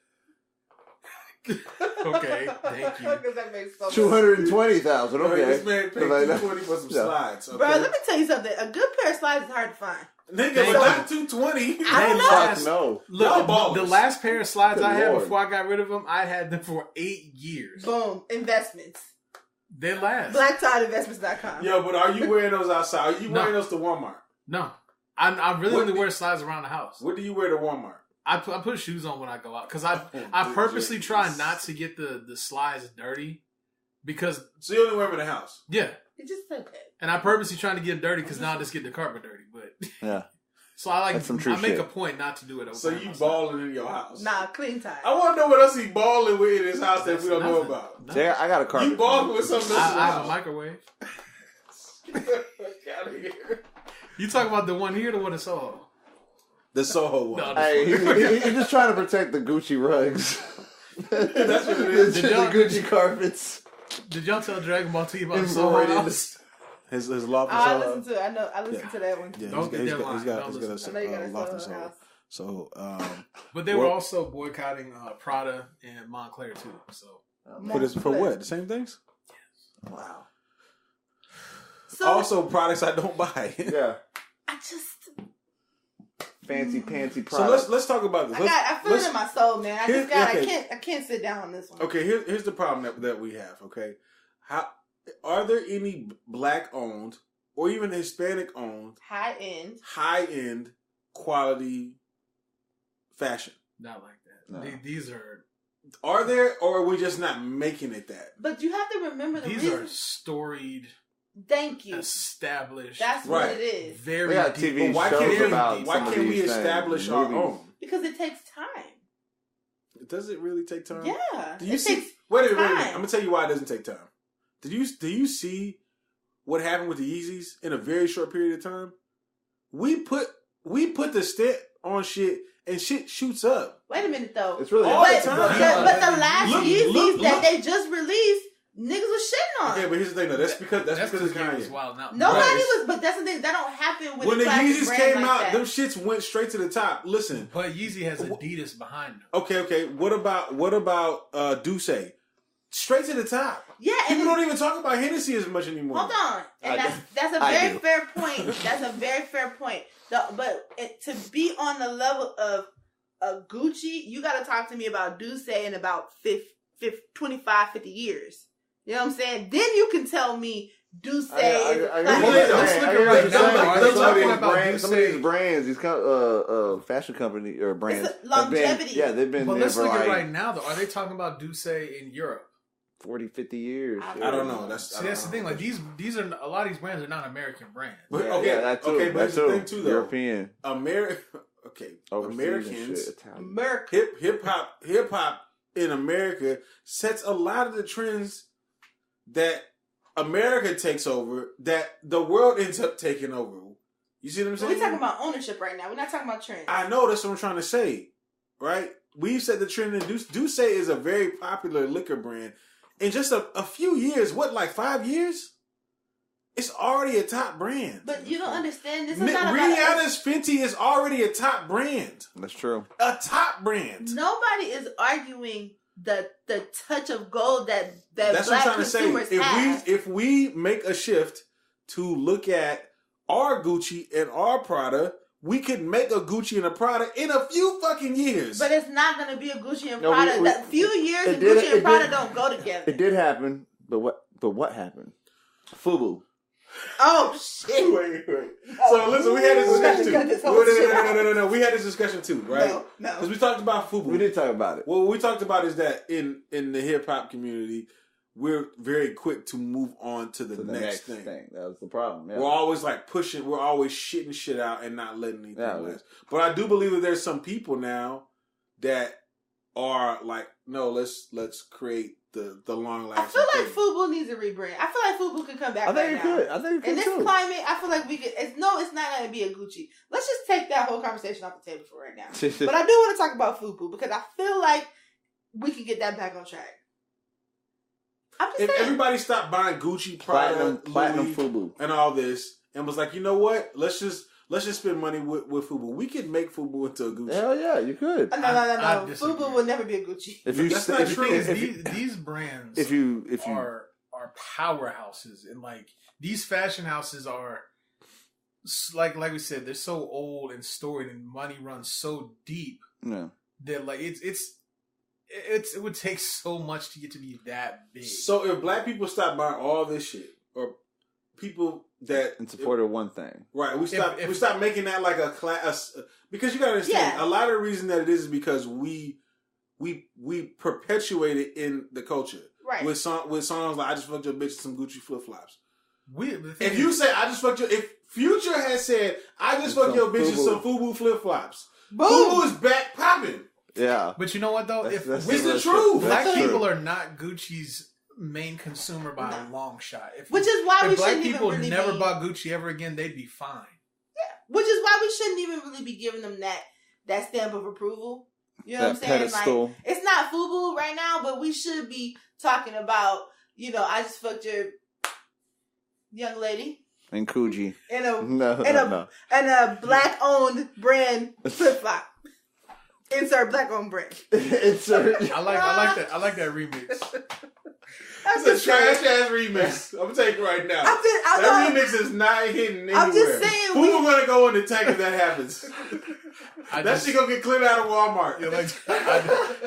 Okay, thank you. That makes so 220,000. Okay, this man paid $220 for some slides. Okay? Bro, let me tell you something. A good pair of slides is hard to find. Nigga, not $220. I don't know. No. Look, the last pair of slides I had before I got rid of them, I had them for 8 years. Boom, investments. They last. BlackTideInvestments.com. Yo, but are you wearing those outside? Are you wearing those to Walmart? No. I really only wear slides around the house. What do you wear to Walmart? I put shoes on when I go out. Because I purposely try not to get the slides dirty. Because... So you only wear them in the house? Yeah. It just said that. And I purposely trying to get them dirty because now I just get the carpet dirty. But yeah. So I make a point not to do it. So you balling in your house? Nah, clean tie. I want to know what else he balling with in his house that we don't know about. Yeah, I got a carpet. You balling with something else? I have a microwave. Get out of here. You talking about the one here, or the one in Soho? The Soho one. No, hey, he's just trying to protect the Gucci rugs. That's what it is. The Gucci carpets. Did y'all tell Dragon Ball T about the Soho house? His loft is I listened to it. I listened to that one. Yeah, don't get that line. He's got a loft in Soho. So, but they were also boycotting Prada and Montclair too. So for what? The same things? Yes. Wow. So, also, products I don't buy. Yeah. I just fancy pantsy products. So let's talk about this. I feel it in my soul, man. I can't sit down on this one. Okay, here's the problem that we have. Okay, how are there any black owned or even Hispanic owned high end quality fashion? Not like that. No. These are there, or are we just not making it that? But you have to remember these are storied. Thank you. Established. That's what it is. Very TV shows about why can't we establish our own? Because it takes time. Does it really take time? Yeah. Do you see? Wait a minute. I'm gonna tell you why it doesn't take time. Do you see what happened with the Yeezys in a very short period of time? We put the stamp on shit and shit shoots up. Wait a minute though. It's really all the time. But the last Yeezys that they just released, niggas was shitting on. Okay, but here's the thing though. That's because it's Kanye. Nobody was, but that's the thing. That don't happen with when the Yeezys came out. That. Them shits went straight to the top. Listen, but Yeezy has Adidas behind them. Okay. What about Duce? straight to the top. Yeah, people don't even talk about Hennessy as much anymore. Hold on, and that's a very fair point. That's a very fair point. To be on the level of Gucci, you got to talk to me about Duce in about 25, 50 years. You know what I'm saying? Then you can tell me Duce. Some of these brands, these fashion company or brands, longevity. They've been. But there let's for look at right now, though. Are they talking about Duce in Europe? 40, 50 years. I don't know. That's the thing. Like these are a lot of these brands are not American brands. But, but that's the thing too, though. European, Americans, hip hop in America sets a lot of the trends that America takes over, that the world ends up taking over. You see what I'm saying? We're talking about ownership right now. We're not talking about trends. I know, that's what I'm trying to say, right? We've set the trend, and Duce is a very popular liquor brand. In just a few years, like 5 years? It's already a top brand. But you don't understand. This is not Rihanna's Fenty is already a top brand. That's true. A top brand. Nobody is arguing the touch of gold that that's black what I'm trying consumers to say. have. If we make a shift to look at our Gucci and our Prada, we could make a Gucci and a Prada in a few fucking years. But it's not going to be a Gucci and Prada. That few years and Gucci and Prada don't go together. It did happen, but what happened? FUBU. Oh shit! Wait. So listen, we had this discussion too. No. We had this discussion too, right? No. Because we talked about FUBU. We did talk about it. Well, what we talked about is that in the hip hop community, we're very quick to move on to the next thing. That was the problem. Yeah. We're always pushing. We're always shitting shit out and not letting anything last. But I do believe that there's some people now that are like, no, let's create the long lasting. I feel like FUBU needs a rebrand. I feel like FUBU could come back. I think it could. In this climate, I feel like we could. It's not going to be a Gucci. Let's just take that whole conversation off the table for right now. But I do want to talk about FUBU because I feel like we can get that back on track. I'm just saying. Everybody stopped buying Gucci, Prada, platinum FUBU, and all this, and was like, you know what? Let's just spend money with FUBU. We could make FUBU into a Gucci. Hell yeah, you could. No. FUBU will never be a Gucci. That's not true. These brands are powerhouses, and these fashion houses are like we said, they're so old and storied, and money runs so deep that it would take so much to get to be that big. So if black people stop buying all this shit, or people that in support of one thing, right? We stop making that like a class, because you gotta understand a lot of the reason that it is because we perpetuate it in the culture, right? With songs like "I Just Fucked Your Bitch" and some Gucci flip flops. If you say "I just fucked your," if Future had said "I just fucked your bitch" and some FUBU flip flops, FUBU is back popping. Yeah, but you know what though? It's the truth. Black people are not Gucci's main consumer by a long shot. Which is why we black shouldn't people even really never bought Gucci ever again, they'd be fine. Yeah, which is why we shouldn't even really be giving them that stamp of approval. You know what I'm saying? Pedestal. Like, it's not FUBU right now, but we should be talking about, I just fucked your young lady. And Coogee. And a black owned brand flip flop. Insert black owned brand. Insert. I like that remix. It's a trash ass remix. I'm gonna tell you right now. That remix is not hitting anywhere. I'm just saying. Who are gonna go in the tank if that happens? That shit gonna get cleared out of Walmart.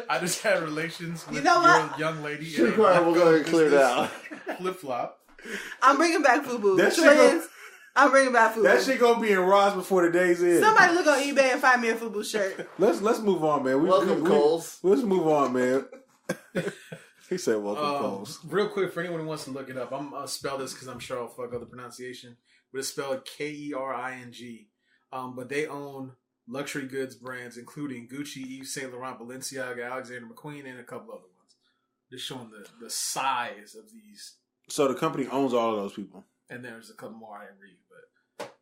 I just had relations with your young lady. We're gonna get cleared out. Flip flop. I'm bringing back FUBU. I'm bringing back FUBU. That shit gonna be in Ross before the day's end. Somebody look on eBay and find me a FUBU shirt. Let's move on, man. Welcome, Coles. Let's move on, man. He said welcome, Coles. Real quick, for anyone who wants to look it up, I'm gonna spell this because I'm sure I'll fuck up the pronunciation. But it's spelled Kering. But they own luxury goods brands including Gucci, Yves Saint Laurent, Balenciaga, Alexander McQueen, and a couple other ones. Just showing the size of these. So the company owns all of those people. And there's a couple more I didn't read, but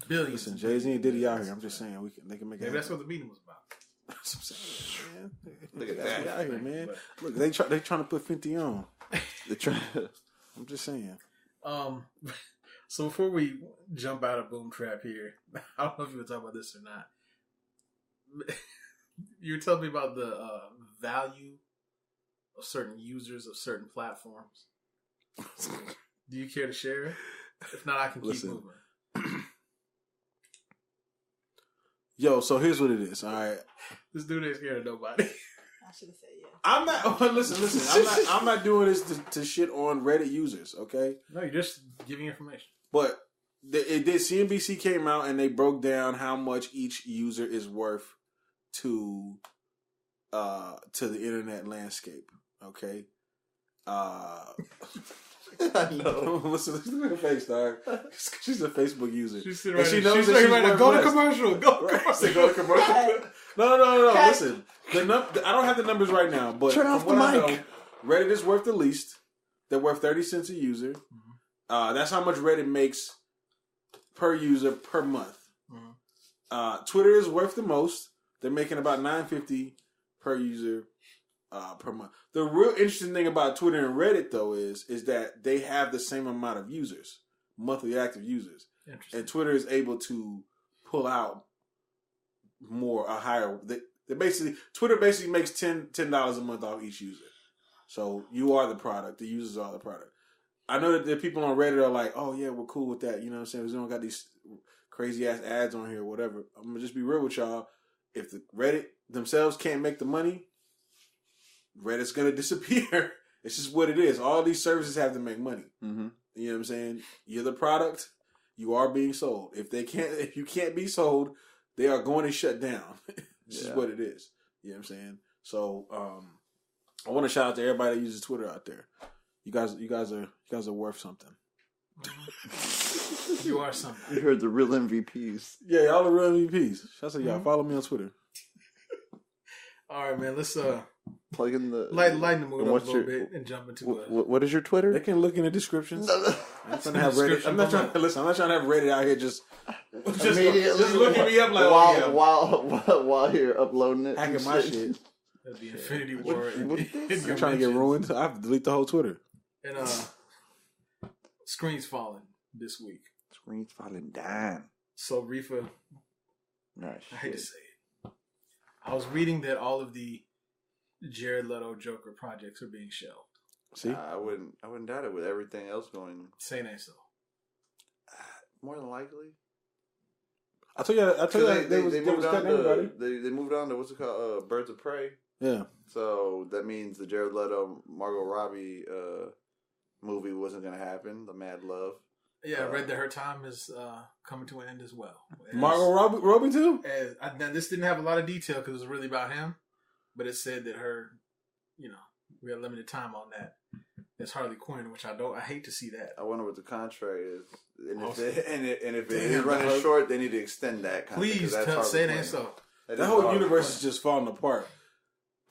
billions. Listen, Jay-Z and Diddy out here. I'm just saying they can make it. Maybe that's what the meeting was about. That's what I'm saying, man. Look at that out here, man. Look, they trying to put Fenty on. I'm just saying. So before we jump out of Boom Trap here, I don't know if you were talking about this or not. You were telling me about the value of certain users of certain platforms. Do you care to share? If not, I can keep moving. Yo, so here's what it is. All right, this dude ain't scared of nobody. I should have said yes. I'm not. Listen. I'm not doing this to shit on Reddit users. Okay. No, you're just giving information. But it did. CNBC came out and they broke down how much each user is worth to the internet landscape. Okay. I know. Listen to her face, dog. She's a Facebook user. She's sitting right. She knows she's right. Go to less. commercial. Go to commercial. No. Listen, I don't have the numbers right now, but turn off the mic. I know, Reddit is worth the least. They're worth 30 cents a user. Mm-hmm. That's how much Reddit makes per user per month. Mm-hmm. Twitter is worth the most. They're making about $9.50 per user per month. The real interesting thing about Twitter and Reddit, though, is that they have the same amount of users, monthly active users, and Twitter is able to pull out a higher. Twitter basically makes $10 a month off each user. So you are the product. The users are the product. I know that the people on Reddit are like, oh yeah, we're cool with that. You know what I'm saying? We don't got these crazy ass ads on here or whatever. I'm gonna just be real with y'all. If the Reddit themselves can't make the money, Reddit's gonna disappear. It's just what it is. All these services have to make money. Mm-hmm. You know what I'm saying? You're the product. You are being sold. If you can't be sold, they are going to shut down. This is what it is. You know what I'm saying? So I want to shout out to everybody that uses Twitter out there. You guys are worth something. You are something. You heard the real MVPs. Yeah, y'all are real MVPs. Shout out to y'all. Follow me on Twitter. All right, man. Let's plug in the lighten the mood up a little bit and jump into what is your Twitter? They can look in the descriptions. I'm trying to have Reddit. I'm not trying to have Reddit out here just looking me up like while you're uploading it, hacking my shit. That'd be Infinity War. I'm trying to get ruined. I have to delete the whole Twitter. And screens falling this week. Screens falling down. So Riffa, nice. I hate to say it. I was reading that all of the Jared Leto Joker projects are being shelved. See, I wouldn't doubt it with everything else going. Say ain't so. More than likely. I told you they moved on to they moved on to what's it called? Birds of Prey. Yeah. So that means the Jared Leto Margot Robbie movie wasn't going to happen. The Mad Love. Yeah, I read that her time is coming to an end as well. Margot Robbie too? Now this didn't have a lot of detail because it was really about him, but it said that her, we had limited time on that. It's Harley Quinn, which I hate to see that. I wonder what the contract is, and if it is running short, they need to extend that. Please say it ain't so. That whole universe is just falling apart.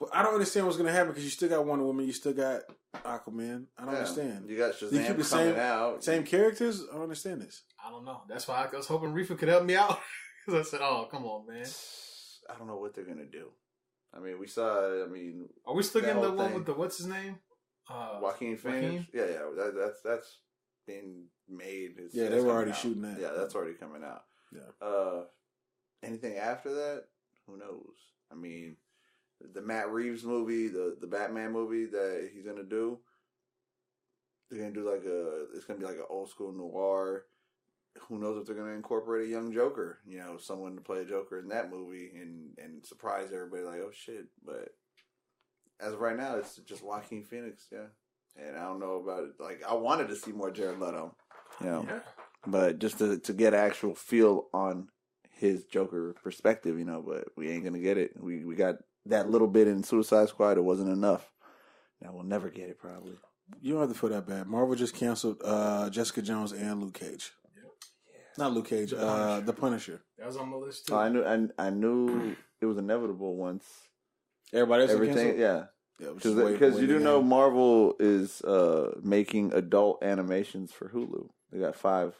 But I don't understand what's going to happen because you still got Wonder Woman, you still got Aquaman. I don't understand. You got Shazam coming out. Same characters? I don't understand this. I don't know. That's why I was hoping Riffa could help me out. Because I said, oh, come on, man. I don't know what they're going to do. I mean, are we still getting the one with the, what's his name? Joaquin Phoenix? Yeah. That's being made. They were already shooting that. Yeah, that's already coming out. Yeah. Anything after that? Who knows? I mean, the Matt Reeves movie, the Batman movie that he's gonna do, they're gonna do it's gonna be like an old school noir. Who knows if they're gonna incorporate a young Joker? Someone to play a Joker in that movie and surprise everybody like, oh shit. But as of right now, it's just Joaquin Phoenix, and I don't know about it. Like, I wanted to see more Jared Leto, but just to get actual feel on his Joker perspective, but we ain't gonna get it. We got that little bit in Suicide Squad. It wasn't enough. Now we'll never get it probably. You don't have to feel that bad. Marvel just canceled Jessica Jones and Luke Cage. Yep. Yeah. Not Luke Cage. The Punisher. That was on my list too. I knew it was inevitable once. Everything. Yeah. Because you do know Marvel is making adult animations for Hulu. They got five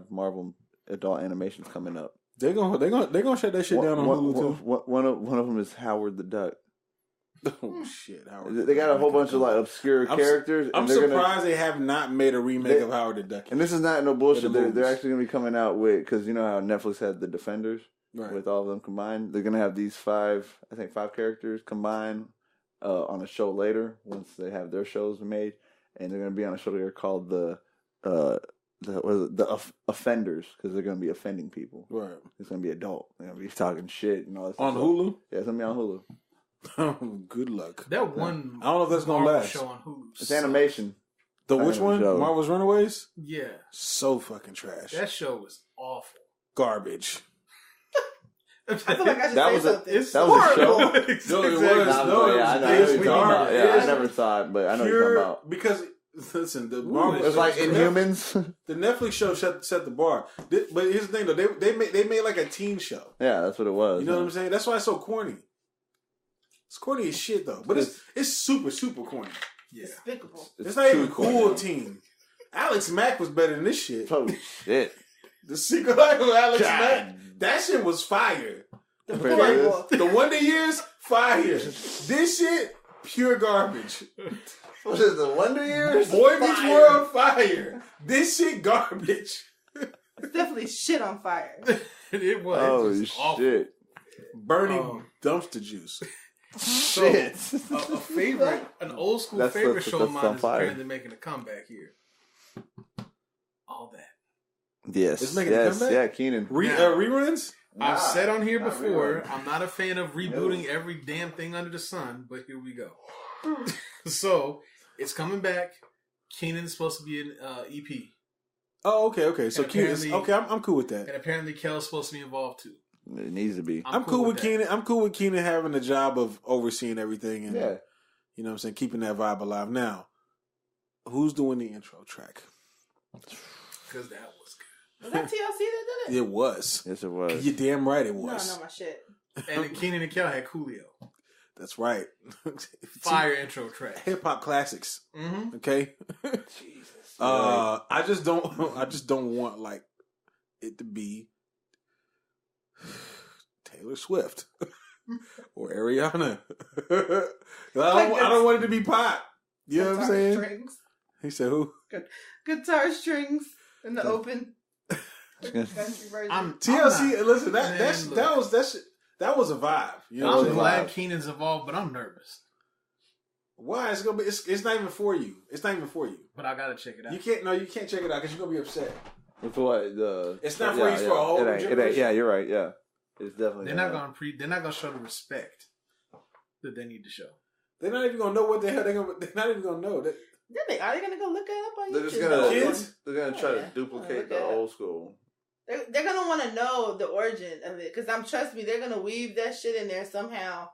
Marvel adult animations coming up. They're gonna shut that shit down on Hulu too. One of them is Howard the Duck. Oh shit! Howard. They got a whole bunch of obscure characters. I'm surprised they have not made a remake of Howard the Duck. And this is not no bullshit. They're actually gonna be coming out with, because you know how Netflix had the Defenders with all of them combined. They're gonna have these five characters combined on a show later once they have their shows made, and they're going to be on a show later called the offenders, because they're going to be offending people. Right. It's going to be adult. They're going to be talking shit and all that On stuff. Hulu? Yeah, it's going to be on Hulu. Good luck. That one. I don't know if that's going to last. Show on Hulu. It's animation. The which one? Show. Marvel's Runaways? Yeah. So fucking trash. That show was awful. Garbage. I feel like I should That say was something. that was a show. No, it was. I never saw it, but I know what you're talking about. Because, listen, the Marvel... It was like Inhumans. The Netflix show set the bar. But here's the thing, though. They made like a teen show. Yeah, that's what it was. You know what I'm saying? That's why it's so corny. It's corny as shit, though. But it's super, super corny. Yeah. Despicable. It's not even cool teen. Alex Mack was better than this shit. Oh, shit. The Secret Life of Alex Mack. That shit was fire. The Wonder Years, fire. This shit, pure garbage. What is the Wonder Years? Boy Meets World, fire. This shit, garbage. It's definitely shit on fire. It was. Oh, shit. Burning dumpster juice. Shit. A favorite, an old school favorite show of mine is apparently making a comeback here. All that. Yes. It's making a comeback? Yeah, Keenan. Reruns? I've said on here before, I'm not a fan of rebooting every damn thing under the sun, but here we go. So, it's coming back. Keenan's supposed to be an EP. Oh, okay. So Keenan's... Okay, I'm cool with that. And apparently Kel's supposed to be involved too. It needs to be. I'm cool with Keenan. I'm cool with Keenan having the job of overseeing everything and, you know what I'm saying, keeping that vibe alive. Now, who's doing the intro track? Because that was good. Was that TLC that did it? It was. Yes, it was. You're damn right it was. No, my shit. And then Keenan and Kel had Coolio. That's right. Fire intro track. Hip hop classics. Mm-hmm. Okay. Jesus. I just don't want like it to be Taylor Swift or Ariana. I don't want it to be pop. You know what I'm saying? Strings. He said who? Guitar strings in the open country version. TLC. Listen, that was a vibe. You know, I'm glad Keenan's involved, but I'm nervous. Why? It's gonna be. It's not even for you. It's not even for you. But I gotta check it out. You can't check it out because you're gonna be upset. With what? It's not for you. It's for a whole generation. Yeah, you're right. Yeah, it's definitely. They're not gonna show the respect that they need to show. They're not even gonna know what the hell they're not even gonna know. Are they gonna go look it up on They're YouTube? just gonna. They're gonna try to duplicate the old school. They're gonna want to know the origin of it because trust me, they're gonna weave that shit in there somehow.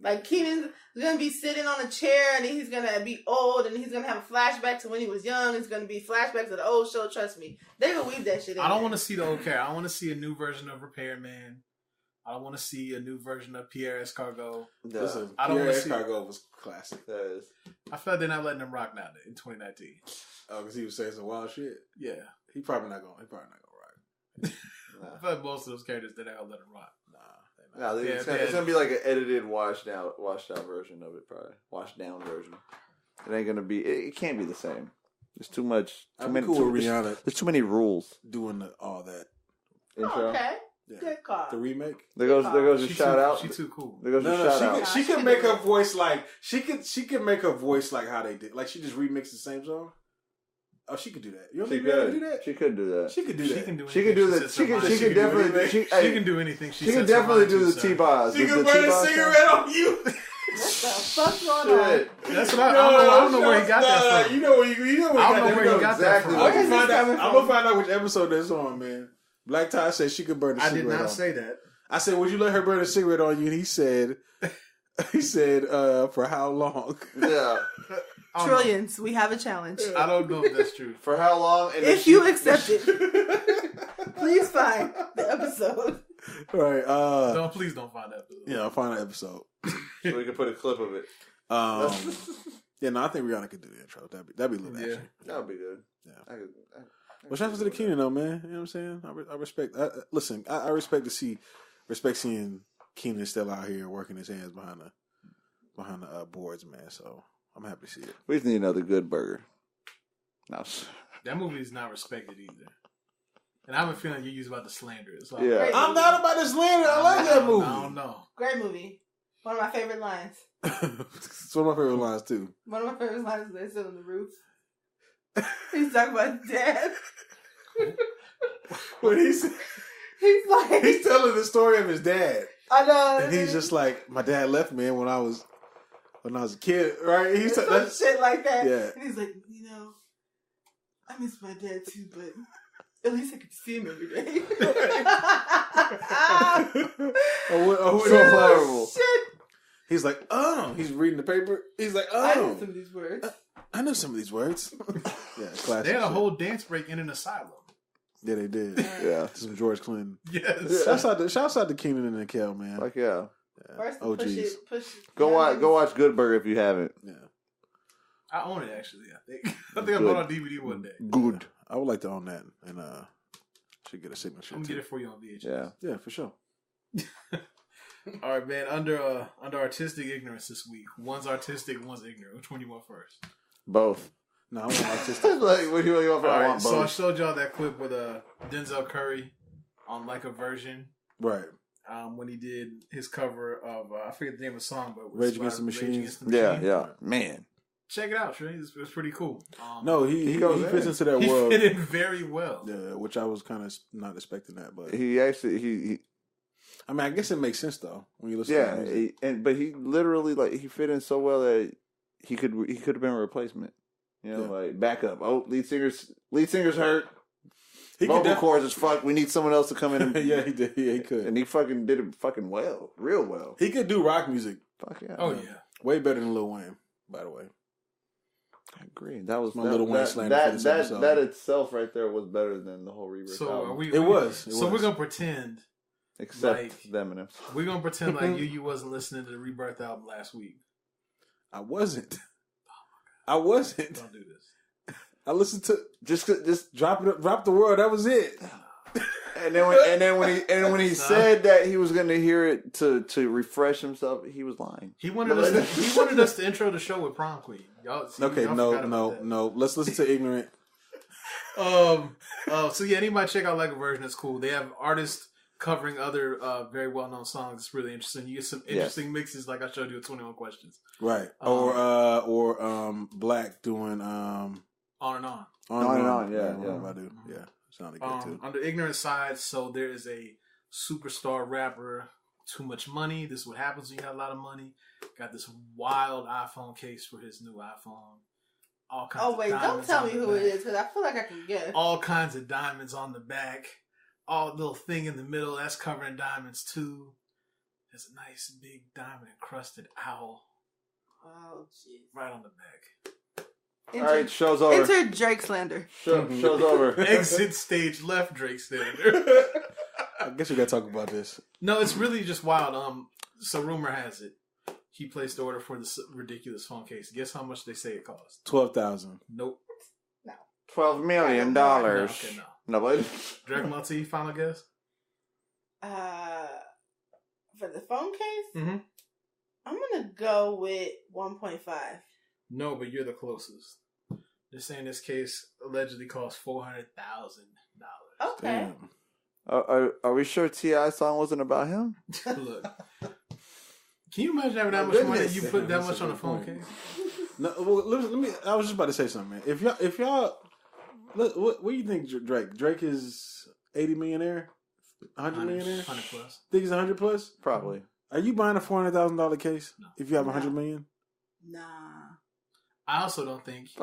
Like Keenan's gonna be sitting on a chair and then he's gonna be old and he's gonna have a flashback to when he was young. It's gonna be flashbacks of the old show. Trust me, they're gonna weave that shit in. I don't want to see the old character. I want to see a new version of Repairman. I want to see a new version of Pierre Escargot. Listen, I don't Pierre want to see. Escargot was classic. That is. I feel like they're not letting him rock now in 2019. Oh, because he was saying some wild shit. Yeah, He probably not gonna rock. I feel like most of those characters they're not gonna let him rock. No, it's gonna be like an edited, washed out version of it, probably washed down version. It ain't gonna be. It can't be the same. There's too much. I'm cool with Rihanna. There's too many rules Doing all that. Oh, okay, Yeah. good call. The remake. There goes a shout out. She's too cool. There goes a shout out. She can make her voice like she could make her voice like how they did. Like she just remixed the same song. Oh, she could do that. You don't think Rihanna could do that? She could do that. She could do that. She could do that. She could definitely. She can do anything. She can definitely do the T-Boz. She can burn a cigarette on you. What the fuck's going on? That's what I don't know where he got that from. You know where he got that from. I'm gonna find out which episode that's on, man. Black Todd said she could burn a cigarette. I did not on. say that. I said, would you let her burn a cigarette on you? And he said, for how long? Yeah. Trillions. We have a challenge. I don't know if that's true. For how long? And if you accept it, please find the episode. All right. Please don't find that episode. Yeah, I'll find an episode. So we can put a clip of it. Yeah, no, I think Rihanna could do the intro. That'd be lit. Yeah. Actually. That'd be good. Yeah. Well, shout out to the Keenan though, man. You know what I'm saying? I respect. Listen, I respect seeing Keenan still out here working his hands behind the boards, man. So I'm happy to see it. We just need another good burger. No. That movie is not respected either. And I have a feeling you're about to slander it. So yeah. I'm not about to slander. I like that movie. I don't know. Great movie. One of my favorite lines. It's one of my favorite lines too. One of my favorite lines is they sit on the roof. He's talking about dad. When he's like, he's telling the story of his dad. I know. And he's just like, my dad left me when I was a kid, right? He's some shit like that. Yeah. And he's like, I miss my dad too, but at least I could see him every day. So horrible. Shit. He's like, he's reading the paper. He's like, I know some of these words. I know some of these words. Yeah, classic. They had a whole dance break in an asylum. Yeah, they did. Yeah. Some George Clinton. Yes. Shouts out to Keenan and Kel, man. Like, yeah. First, OGs. push it. Go watch Good Burger if you haven't. Yeah. I own it, actually, I think I bought it on DVD one day. Good. I would like to own that and should get a signature. I'm going to get it for you on VHS. Yeah. Yeah, for sure. All right, man. Under artistic ignorance this week. One's artistic, one's ignorant. Which one do you want first? Both. No, I want artistic. Like, what do you want? All I right, want so I both. showed y'all that clip with Denzel Curry on Like a Version. Right. When he did his cover of I forget the name of the song, but it was Rage Against the Machine. Yeah. Man. Check it out, Trey. It's pretty cool. No, he fits into that he world. fit in very well. Yeah, which I was kind of not expecting that, but He actually I mean, I guess it makes sense though when you listen. to music. but he literally he fit in so well that he could have been a replacement. You know, like backup. Oh, lead singer's hurt. Vocal cords is fucked. We need someone else to come in and yeah, he did. Yeah, he could. And he fucking did it fucking well, real well. He could do rock music. Fuck yeah. Oh yeah, way better than Lil Wayne. By the way, I agree. That was my Lil Wayne slander for this episode. That itself right there was better than the whole Rebirth album. It was. So we're gonna pretend. Except them and him. We're gonna pretend like you wasn't listening to the Rebirth album last week. I wasn't. I wasn't. Don't do this. I listened to just drop the world. That was it. And then when he said that he was going to hear it to refresh himself, he was lying. He wanted us to intro the show with Prom Queen. Y'all, no. Let's listen to Ignorant. So yeah, anybody check out Like a Version. It's cool. They have artists covering other very well known songs. It's really interesting. You get some interesting mixes, like I showed you with 21 Questions. Right. Or Black doing On and On. I do. Yeah. Sounded good too. On the ignorant side, so there is a superstar rapper, Too Much Money. This is what happens when you have a lot of money. Got this wild iPhone case for his new iPhone. All kinds of diamonds. Don't tell me who it is, because I feel like I can guess. All kinds of diamonds on the back. All little thing in the middle, that's covering diamonds too. There's a nice big diamond encrusted owl. Oh, jeez. Right on the back. All right, show's over. Enter Drake slander. Show's over. Exit stage left, Drake slander. I guess we gotta talk about this. No, it's really just wild. So rumor has it, he placed the order for this ridiculous phone case. Guess how much they say it cost? $12,000. Nope. No. $12 million. No, okay, no. Nobody. Drake Multi, final guess? For the phone case? Mm-hmm. I'm gonna go with 1.5. No, but you're the closest. They're saying this case allegedly cost $400,000. Okay. Damn. Are we sure T.I.'s song wasn't about him? Look. Can you imagine having that much money you put that much on a phone case? No, well, let me. I was just about to say something, man. If y'all, what do you think, Drake? Drake is 80 millionaire, 100 millionaire, 100 plus. Think he's 100 plus? Probably. Are you buying a $400,000 case No. if you have 100 million? Nah. I also don't think he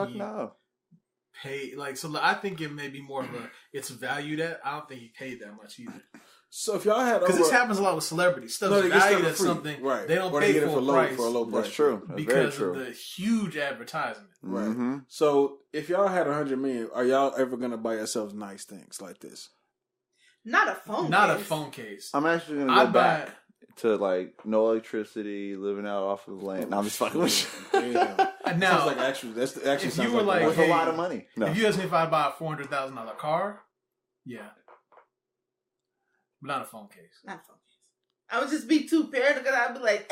paid so. I think it may be more of a it's valued at. I don't think he paid that much either. So if y'all had, because this happens a lot with celebrities, stuff's valued at something, right? They don't or pay they get for it a low price. That's true. That's because of the huge advertisement, right? Mm-hmm. So if y'all had 100 million, are y'all ever gonna buy yourselves nice things like this? Not a phone. A phone case. I'm actually gonna go back to no electricity, living out off of the land. No, I'm just fucking with you. Now, sounds like actually if you were like with a lot of money. No. If you asked me if I'd buy a $400,000 car, yeah, but not a phone case. Not a phone case. I would just be too paranoid. I'd be like,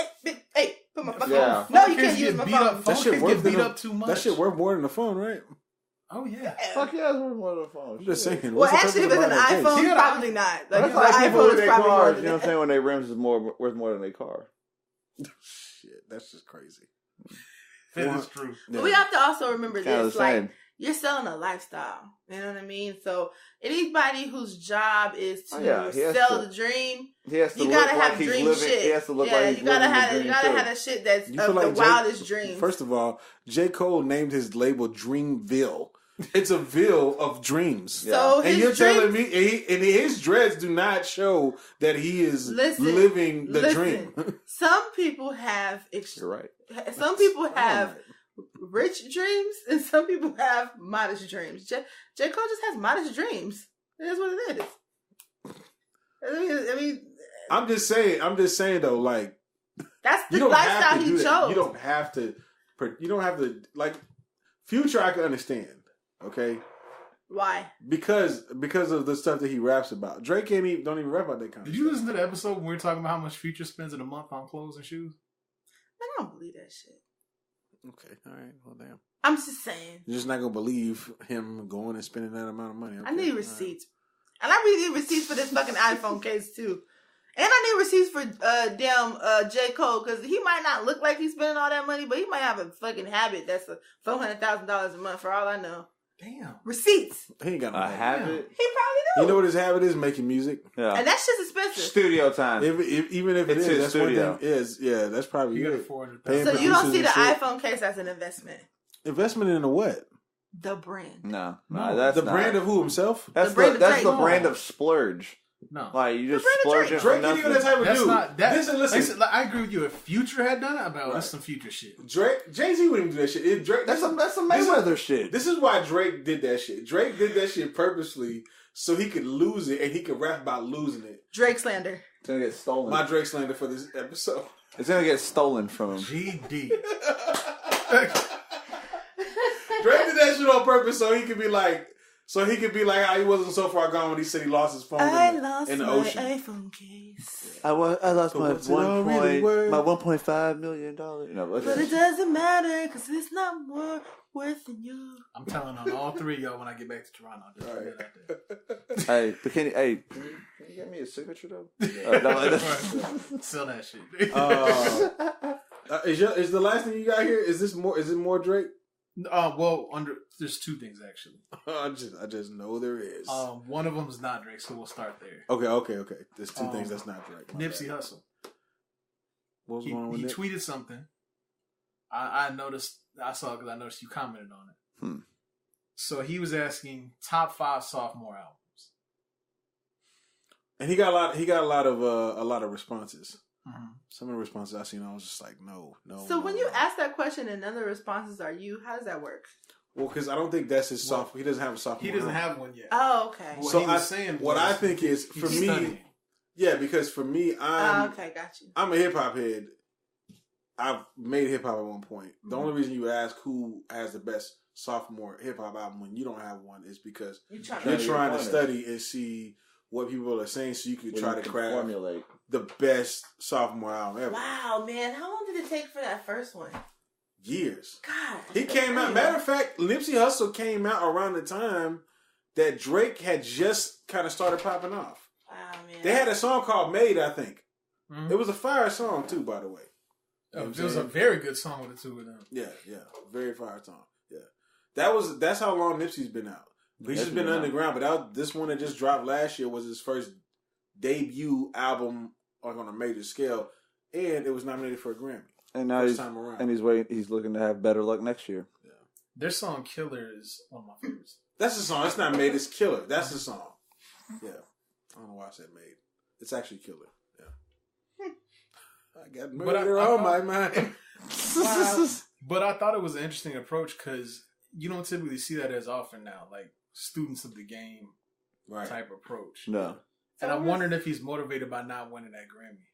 hey, put my phone. Yeah. No, you can't use my phone. That shit get beat up too much. That shit worth more than the phone, right? Oh yeah. Fuck yeah, it's worth more than the phone. I'm just saying. Well, actually, if it's an iPhone, probably not. Like, that's like iPhone is probably cars, more you know what I'm saying? When their rims is worth more than their car. Shit, that's just crazy. That is true. Yeah. But we have to also remember this, like, same. You're selling a lifestyle. You know what I mean? So anybody whose job is to sell the dream, you gotta have dream shit. He has to look like he's you gotta living have that shit that's of the wildest dreams. First of all, J. Cole named his label Dreamville. It's a ville of dreams. Yeah. So and you're telling me, and his dreads do not show that he is living the dream. Some people have. You're right. Some people have rich dreams, and some people have modest dreams. J. Cole just has modest dreams. That's what it is. I mean, I'm just saying though, like that's the lifestyle he chose. You don't have to like Future. I can understand. Okay. Why? Because of the stuff that he raps about. Drake don't even rap about that kind of stuff. Did you listen to the episode when we were talking about how much Future spends in a month on clothes and shoes? I don't believe that shit. Okay, all right, well, damn. I'm just saying. You're just not gonna believe him going and spending that amount of money. Okay. I need receipts, and I really need receipts for this fucking iPhone case too, and I need receipts for J. Cole because he might not look like he's spending all that money, but he might have a fucking habit that's $400,000 a month for all I know. Damn. Receipts. He ain't got no habit. He probably do. You know what his habit is? Making music. Yeah. And that shit's expensive. Studio time. Even if it's his studio. That's probably you it. So you don't see the iPhone case as an investment? Investment in a what? The brand. No, that's the brand of who himself? That's the brand of splurge. No, like you just splurge it for Drake nothing. Ain't even that type of that's dude. Not that. Listen. Like, I agree with you. If Future had done it, that's some Future shit. Jay-Z wouldn't even do that shit. That's some Mayweather shit. This is why Drake did that shit. Drake did that shit purposely so he could lose it and he could rap about losing it. Drake slander. It's gonna get stolen. My Drake slander for this episode. It's gonna get stolen from him. GD. Drake did that shit on purpose so he could be like how he wasn't so far gone when he said he lost his phone in the ocean. iPhone case. I lost my $1.5 million. But it doesn't matter because it's not more worth than you. I'm telling on all three of y'all when I get back to Toronto. Just put that out there. Hey, but can you get me a signature though? Sell that shit. Is the last thing you got here? Is it more Drake? There's two things actually. I just know there is. One of them is not Drake, so we'll start there. Okay. There's two things that's not Drake. Nipsey Hussle. What was going on with he Nip? tweeted something. I noticed. I saw it because I noticed you commented on it. So he was asking top 5 sophomore albums, and he got a lot of responses. Mm-hmm. Some of the responses I seen, I was just like, no. So when you ask that question and none of the responses are you, how does that work? Well, because I don't think that's his sophomore. He doesn't have a sophomore. He doesn't have one yet. Oh, okay. So I think is for me. Studying. Yeah, because for me, got you. I'm a hip hop head. I've made hip hop at one point. Mm-hmm. The only reason you ask who has the best sophomore hip hop album when you don't have one is because you're trying to study and see what people are saying, so you can try to craft formulate the best sophomore album ever. Wow, man. How long did it take for that first one? Years. God. He came out. Matter of fact, Nipsey Hussle came out around the time that Drake had just kind of started popping off. Wow, man. They had a song called Made, I think. Mm-hmm. It was a fire song, too, by the way. It was a very good song with the two of them. Yeah. Very fire song. Yeah. That's how long Nipsey's been out. He's just been underground, but this one that just dropped last year was his first debut album on a major scale, and it was nominated for a Grammy. And now he's looking to have better luck next year. Yeah. Their song "Killer" is one of my favorites. That's the song. It's not Made. It's Killer. That's the song. Yeah, I don't know why I said Made. It's actually Killer. Yeah. I got murder on my mind. Wow. But I thought it was an interesting approach because you don't typically see that as often now, like students of the game type approach. No. And I'm wondering if he's motivated by not winning that Grammy.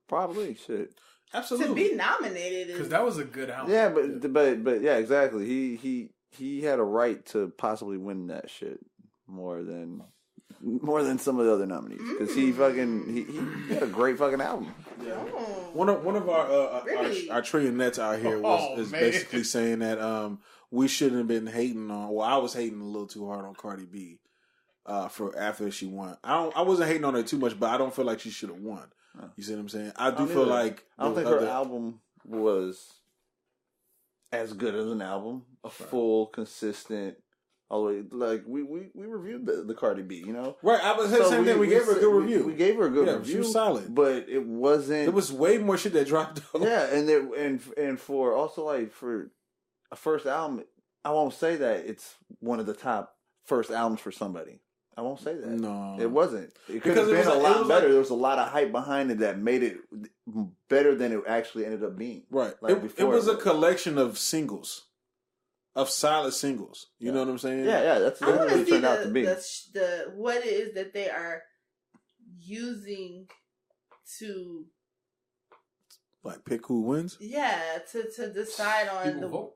Probably shit. Absolutely. To be nominated because that was a good album. Yeah, but yeah, exactly. He had a right to possibly win that shit more than some of the other nominees because he had a great fucking album. Yeah. One of our trillion nets out here is basically saying that we shouldn't have been hating on. Well, I was hating a little too hard on Cardi B for after she won. I wasn't hating on her too much, but I don't feel like she should have won. You see what I'm saying? I do feel like I don't think her album was as good as an album. A full, consistent, all the way. Like we reviewed the Cardi B, you know? Right. I was saying the same thing. We gave her a good review. We gave her a good review. She was solid, but it wasn't. There was way more shit that dropped. Though. Yeah, and for also like for a first album, I won't say that it's one of the top first albums for somebody. I won't say that. No. It wasn't. It could have been a lot better. There was a lot of hype behind it that made it better than it actually ended up being. Right. Like it was a collection of singles. Of solid singles. You know what I'm saying? Yeah. That's what it turned out to be. What it is that they are using to... Like pick who wins? Yeah, to decide on people vote.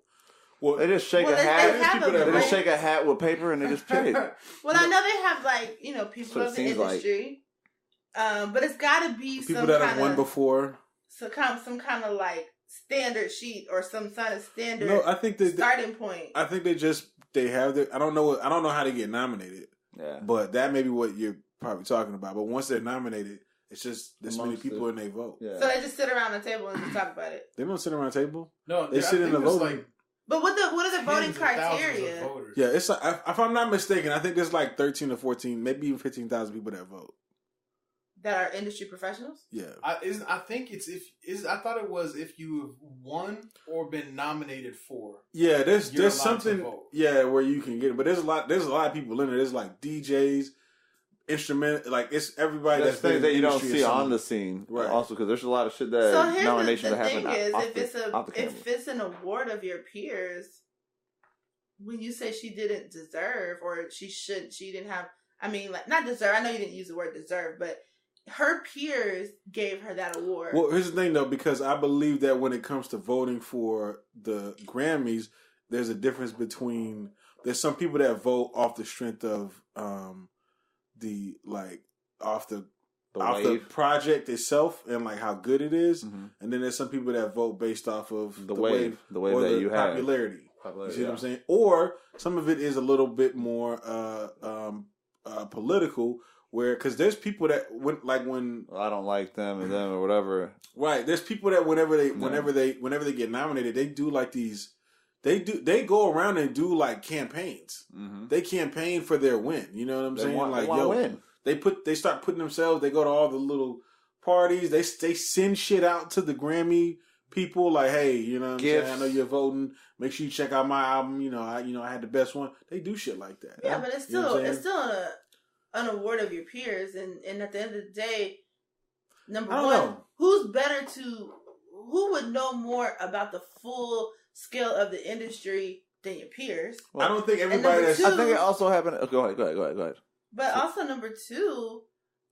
Well, they just shake a hat. They just shake a hat with paper and they just pick. Well, I know they have like people of the industry, but it's got to be people that have won before. Some kind of like standard sheet or some kind of standard. No, I think starting point. I think they have their. I don't know how they get nominated. Yeah, but that may be what you're probably talking about. But once they're nominated, it's just this many people and they vote. Yeah. So they just sit around the table and just talk about it. They don't sit around the table. No, they sit in the voting. But what are the voting criteria? Yeah, it's if I'm not mistaken, I think there's like 13 or 14, maybe even 15,000 people that vote. That are industry professionals? Yeah. I think I thought it was if you've won or been nominated for. Yeah, there's something where you can get it, but there's a lot of people in there. There's like DJs, instrument, like it's everybody that's things that you don't see on the scene, right? Also, because there's a lot of shit that nominations that happen. If it's an award of your peers, when you say she didn't deserve or she didn't have, I mean, like not deserve. I know you didn't use the word deserve, but her peers gave her that award. Well, here's the thing though, because I believe that when it comes to voting for the Grammys, there's a difference between there's some people that vote off the strength of the project itself and like how good it is, and then there's some people that vote based off of the wave or that the you have popularity. You see what I'm saying? Or some of it is a little bit more political, where because there's people that when I don't like them and them or whatever. Right, there's people that whenever they get nominated, they do like these. They go around and do like campaigns. Mm-hmm. They campaign for their win. You know what I'm saying? Win. They start putting themselves. They go to all the little parties. They send shit out to the Grammy people like, hey, you know what I'm saying? I know you're voting. Make sure you check out my album. I had the best one. They do shit like that. Yeah, but it's still an award of your peers, and at the end of the day, number one, who would know more about the full scale of the industry than your peers? Well, I don't think everybody. I think it also happened. Go ahead. But also number two,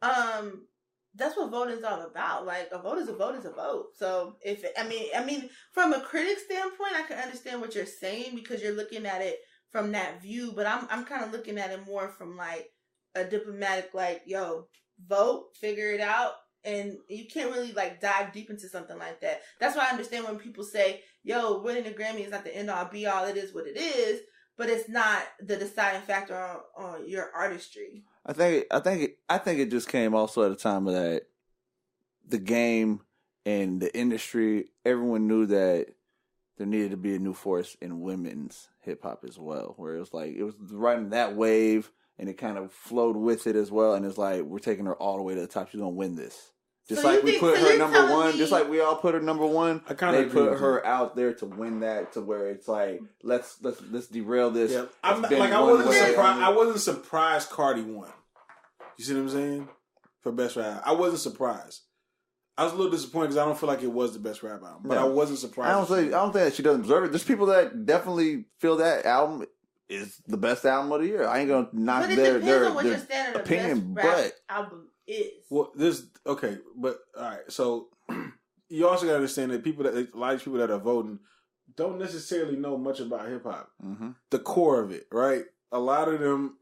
that's what voting is all about. Like a vote is a vote is a vote. So I mean, from a critic standpoint, I can understand what you're saying because you're looking at it from that view. But I'm kind of looking at it more from like a diplomatic, like, yo, vote, figure it out. And you can't really like dive deep into something like that. That's why I understand when people say, yo, winning a Grammy is not the end all be all. It is what it is, but it's not the deciding factor on your artistry. I think it just came also at a time of that the game and the industry, everyone knew that there needed to be a new force in women's hip hop as well, where it was riding that wave and it kind of flowed with it as well. And it's like, we're taking her all the way to the top. She's going to win this. Just like we put her number one, just like we all put her number one, they put her out there to win that, to where it's like, let's derail this. Yeah. I wasn't surprised Cardi won. You see what I'm saying? For best rap, I wasn't surprised. I was a little disappointed because I don't feel like it was the best rap album, but I wasn't surprised. I don't think that she doesn't deserve it. There's people that definitely feel that album is the best album of the year. I ain't gonna knock their opinion, but album is. Well, but all right. So you also gotta understand that a lot of people that are voting don't necessarily know much about hip hop. Mm-hmm. The core of it, right? A lot of them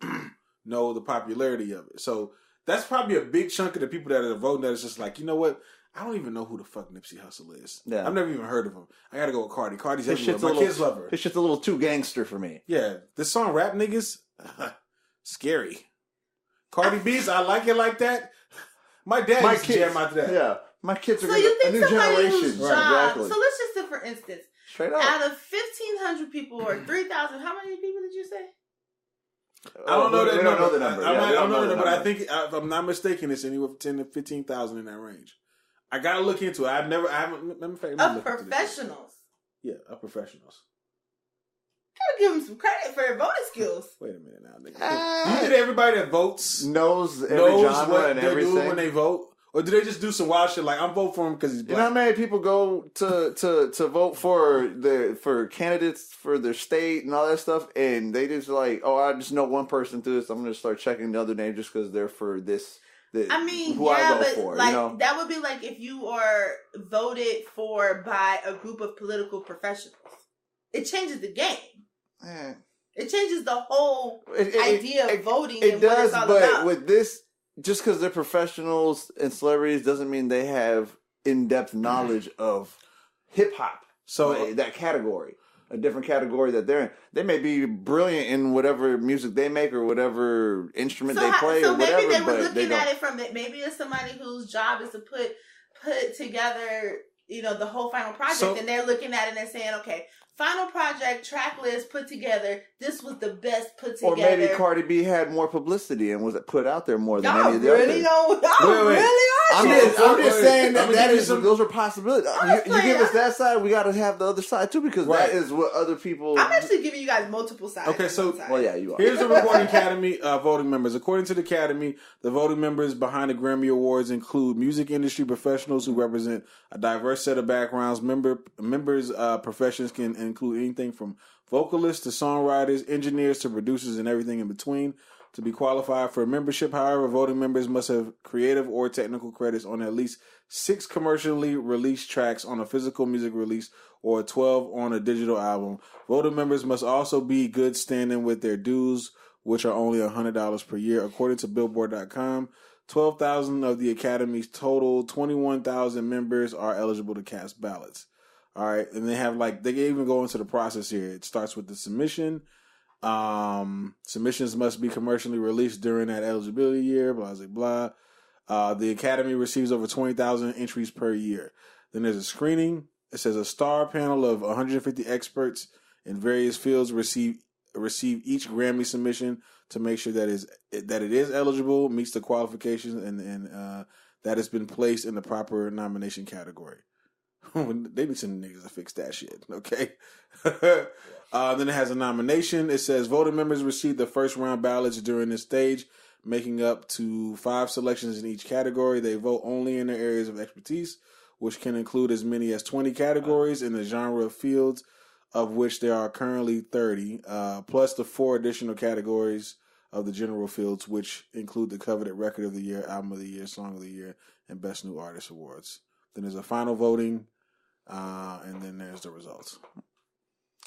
know the popularity of it. So that's probably a big chunk of the people that are voting that is just like, you know what? I don't even know who the fuck Nipsey Hussle is. Yeah. I've never even heard of him. I gotta go with Cardi. Cardi's everywhere. My kids love her. This shit's a little too gangster for me. Yeah. The song Rap Niggas, scary. Cardi B's, I like it like that. My dad used to jam out to that. Yeah. My kids are so you a think new somebody generation. whose job, Exactly. so let's just say, for instance, Straight up. out of 1,500 people or 3,000, how many people did you say? I don't know that number. We don't know the number. I don't know the number, but I think, if I'm not mistaken, it's anywhere from 10 to 15,000 in that range. I gotta look into it. I haven't. Of professionals. Yeah, of professionals. Gotta give them some credit for their voting skills. Wait a minute now, nigga. You think everybody that votes knows every genre what and they everything do when they vote? Or do they just do some wild shit like I'm voting for him because he's black? You know how many people go to vote for candidates for their state and all that stuff, and they just like, oh, I just know one person through this. I'm gonna start checking the other name just because they're for this. I mean, who I vote but for, like you know? that would be like if you are voted for by a group of political professionals. It changes the game. It changes the whole idea of voting and what it's all about. But with this, just because they're professionals and celebrities doesn't mean they have in-depth knowledge of hip-hop. So like, that category, a different category that they're in. They may be brilliant in whatever music they make or whatever instrument they play or whatever. So maybe they were but looking at it from it. Maybe it's somebody whose job is to put together, the whole final project, and they're looking at it and saying, okay, final project, track list put together. This was the best put together. Or maybe Cardi B had more publicity and was put out there more than any of the really others. Really I'm just saying those are possibilities. You give us that side, we got to have the other side too, because that is what other people. I'm actually giving you guys multiple sides. Okay, so you are. Here's the Recording Academy voting members. According to the Academy, the voting members behind the Grammy Awards include music industry professionals who represent a diverse set of backgrounds. Members' professions can include anything from vocalists to songwriters, engineers to producers, and everything in between. To be qualified for membership, however, voting members must have creative or technical credits on at least 6 commercially released tracks on a physical music release or 12 on a digital album. Voting members must also be good standing with their dues, which are only $100 per year. According to Billboard.com, 12,000 of the Academy's total 21,000 members are eligible to cast ballots. All right, and they have they even go into the process here. It starts with the submission. Submissions must be commercially released during that eligibility year, blah, blah, blah. The Academy receives over 20,000 entries per year. Then there's a screening. It says a star panel of 150 experts in various fields receive each Grammy submission to make sure that it is eligible, meets the qualifications, and that it's been placed in the proper nomination category. They need some niggas to fix that shit, okay? Then it has a nomination. It says voting members receive the first round ballots during this stage, making up to 5 selections in each category. They vote only in their areas of expertise, which can include as many as 20 categories in the genre of fields, of which there are currently 30, plus the 4 additional categories of the general fields, which include the coveted Record of the Year, Album of the Year, Song of the Year, and Best New Artist Awards. Then there's a final voting, and then there's the results.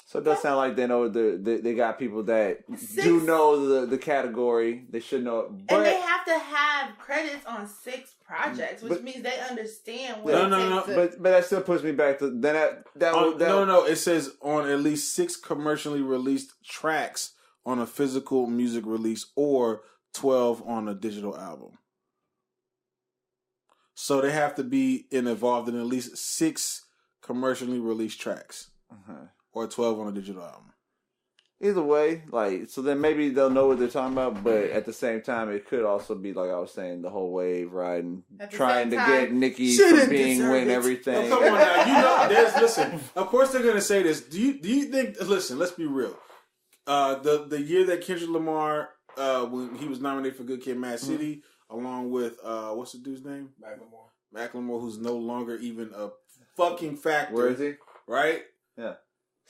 So it does sound like they know they got people that do know the category. They should know it. But, and they have to have credits on 6 projects, which means they understand what No. But that still puts me back to No. It says on at least 6 commercially released tracks on a physical music release or 12 on a digital album. So they have to be involved in at least 6 commercially released tracks. Or 12 on a digital album. Either way, so then maybe they'll know what they're talking about, but at the same time, it could also be, like I was saying, the whole wave riding, trying to get Nicki from being win everything. Oh, come on now. Listen, of course they're going to say this. Do you think, listen, let's be real. The year that Kendrick Lamar, when he was nominated for Good Kid, Mad City, along with, what's the dude's name? Macklemore, who's no longer even a fucking factor. Where is he? Right? Yeah.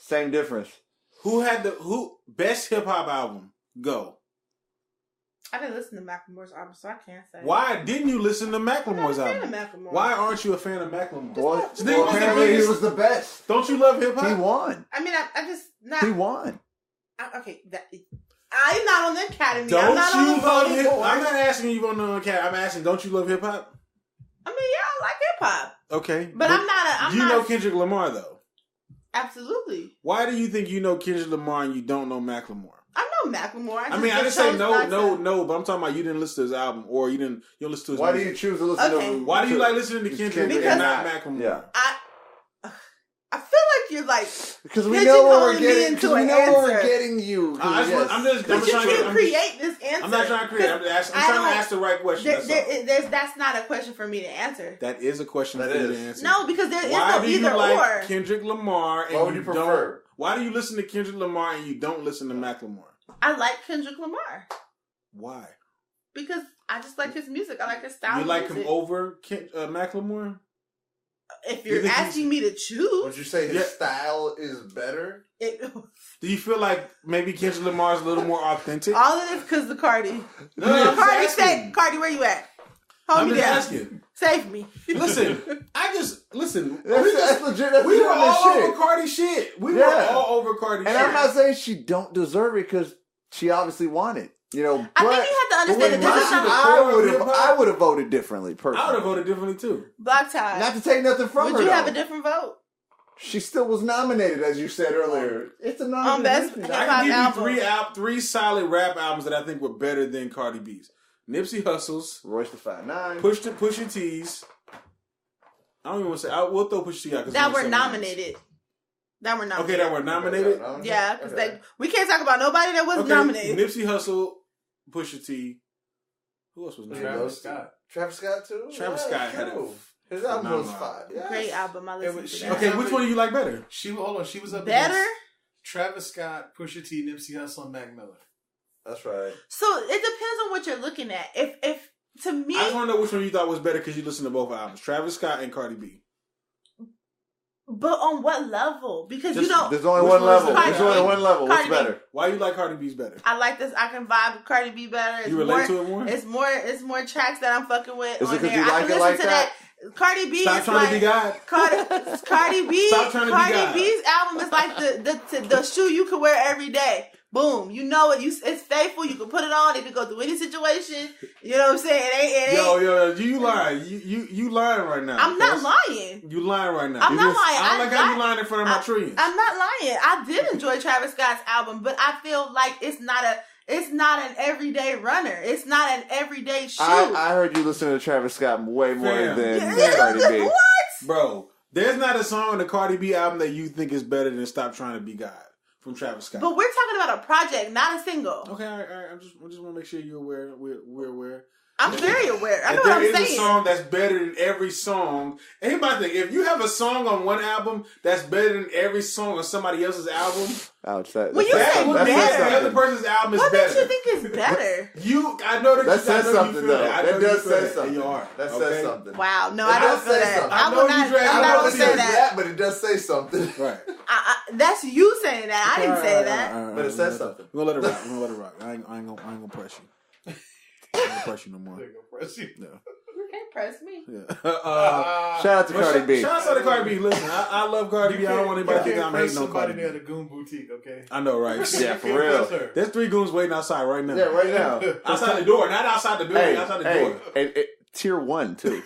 Same difference. Who best hip hop album? Go. I didn't listen to Macklemore's album, so I can't say. Why didn't you listen to Macklemore's album? I'm not a fan of Macklemore. Why aren't you a fan of Macklemore? Well, apparently he was the best. Don't you love hip hop? He won. I mean, I just not. He won. Okay, I'm not on the Academy. Don't I'm not you on the love voting hip? board. I'm not asking you on the Academy. I'm asking, don't you love hip hop? I mean, yeah, I like hip hop. Okay, but I'm not. You know Kendrick Lamar though. Absolutely. Why do you think you know Kendrick Lamar and you don't know Macklemore? I know a Macklemore. I didn't say no, but I'm talking about you didn't listen to his album, or you don't listen to his Why music. do you choose to listen to him? Why do you like listening to Kendrick and not Macklemore? Yeah. I feel like you're like because we know where we're getting. Because we know where we're getting you. But you can't create this answer. I'm not trying to create. I'm trying to ask the right question. That's not a question for me to answer. That is a question for you to answer. No, because there is no either or. Why do you like Kendrick Lamar and what would you prefer? Why do you listen to Kendrick Lamar and you don't listen to Macklemore? I like Kendrick Lamar. Why? Because I just like his music. I like his style. You like him over Macklemore? If you're asking me to choose, would you say his style is better? Do you feel like maybe Kendrick Lamar is a little more authentic? All of this because of Cardi. No, Cardi, where you at? Hold me down. Asking. Save me. Listen. That's legit. We were all over Cardi shit. We were all over Cardi shit. And I'm not saying she don't deserve it because she obviously won it. You know, I think you have to understand that this is something. I would have voted differently, personally. I would have voted differently too. Black Tie. Not to take nothing from her. Would you have a different vote? She still was nominated, as you said earlier. It's a nomination. Best I can give you three solid rap albums that I think were better than Cardi B's. Nipsey Hussle's, Royce the 5'9", Pusha T's. I don't even want to say. We'll throw Pusha T out that were nominated. Okay, that were nominated. Yeah, because we can't talk about nobody that wasn't nominated. Nipsey Hussle, Pusha T. Who else was nominated? Travis Scott. Travis Scott too. Travis Scott had his album was fire. Yes. Great album. I listened to that. Okay, which one do you like better? She was up better. Travis Scott, Pusha T, Nipsey Hussle, and Mac Miller. That's right. So it depends on what you're looking at. If to me, I just want to know which one you thought was better because you listened to both albums, Travis Scott and Cardi B. But on what level? Because you don't. There's only one level. There's only one level. What's better? Why you like Cardi B's better? I like this. I can vibe with Cardi B better. It's you relate to it more? It's more tracks that I'm fucking with. Is on it because there. you like it like that? Cardi B. Stop trying to be God. Cardi B. Stop trying to be God. Cardi B's album is like the shoe you can wear every day. Boom, you know it. It's faithful. You can put it on. It can go through any situation. You know what I'm saying? It ain't. Yo, you lying. You lying right now. I'm not lying. You lying right now. I'm not lying. I don't like how you lying in front of my trillions. I'm not lying. I did enjoy Travis Scott's album, but I feel like it's not an everyday runner. It's not an everyday shoe. I heard you listen to Travis Scott way more than Cardi B. What? Bro, there's not a song on the Cardi B album that you think is better than Stop Trying to Be God from Travis Scott. But we're talking about a project, not a single. Okay, all right. I just want to make sure you're aware. We're aware. I'm very aware. I know what I'm saying. There is a song that's better than every song. Anybody think if you have a song on one album that's better than every song on somebody else's album? Ouch! When you say better, the other person's album is better. What makes you think it's better? I know that says something though. That does say something. You are. That says something. Wow, no, I don't feel that. I'm not gonna say that. But it does say something. Right. That's you saying that. I didn't say that. But it says something. We're gonna let it rock. I ain't gonna press you. I ain't gonna press you no more. They're gonna press you. No. You can't press me. Yeah. Shout out to Cardi B. Shout out to Cardi B. Listen, I love Cardi B. I don't want anybody to think I'm hating on Cardi B. Somebody at a goon boutique, okay? I know, right? Yeah, for real. There's 3 goons waiting outside right now. Yeah, right now. Outside the door, not outside the building. Outside the door. And tier 1 too.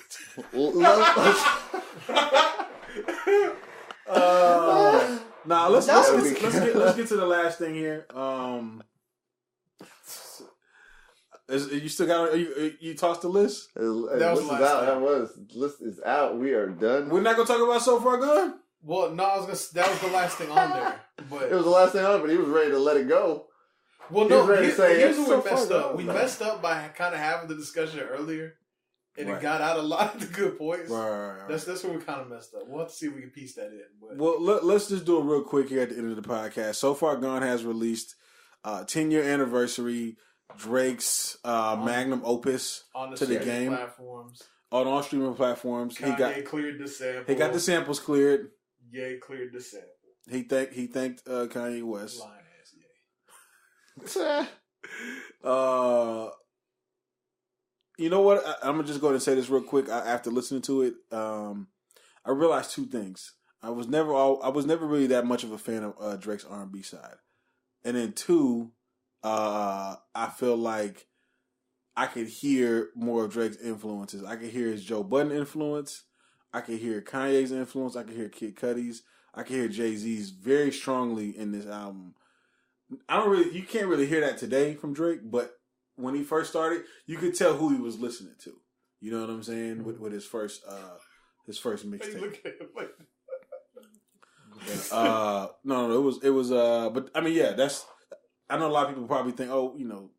Nah, let's get to the last thing here. You still got? You tossed the list? That was out. That was list is out. We are done. We're not gonna talk about So Far Gone. Well, no, that was the last thing on there. But it was the last thing on, but he was ready to let it go. Well, no, here's what we messed up. We messed up by kind of having the discussion earlier, and it got out a lot of the good points. Right. That's where we kind of messed up. We'll have to see if we can piece that in. But. Well, let's just do it real quick here at the end of the podcast. So Far Gone has released 10-year anniversary. Drake's magnum opus to the game platforms. On all streaming platforms. Kanye cleared the sample. He got the samples cleared. Ye cleared the sample. He thanked Kanye West. Lying ass Ye. You know what? I'm gonna just go ahead and say this real quick. After listening to it, I realized 2 things. I was never really that much of a fan of Drake's R&B side, and then 2. I feel like I could hear more of Drake's influences. I could hear his Joe Budden influence. I could hear Kanye's influence. I could hear Kid Cudi's. I could hear Jay-Z's very strongly in this album. You can't really hear that today from Drake, but when he first started, you could tell who he was listening to. You know what I'm saying? With his first mixtape. No, it was but I mean, yeah, I know a lot of people probably think, oh, you know,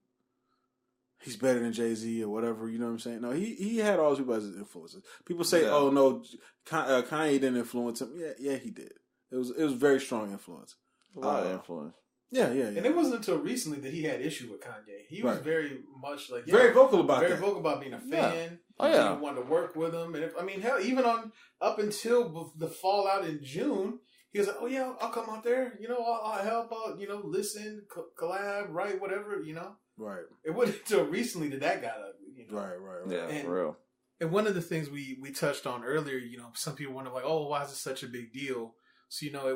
he's better than Jay-Z or whatever, you know what I'm saying? No, he had all those people as his influences. People say, oh no, Kanye didn't influence him. Yeah, he did. It was very strong influence. A lot of influence. Yeah. And it wasn't until recently that he had issue with Kanye. He was very much like very vocal about being a fan. Oh yeah, he wanted to work with him, and hell, even up until the fallout in June, he was like, "Oh yeah, I'll come out there. You know, I'll help out. You know, listen, collab, write, whatever. You know." Right. It wasn't until recently that got ugly. You know? Right. Yeah, for real. And one of the things we touched on earlier, you know, some people wonder like, "Oh, why is it such a big deal?" So you know,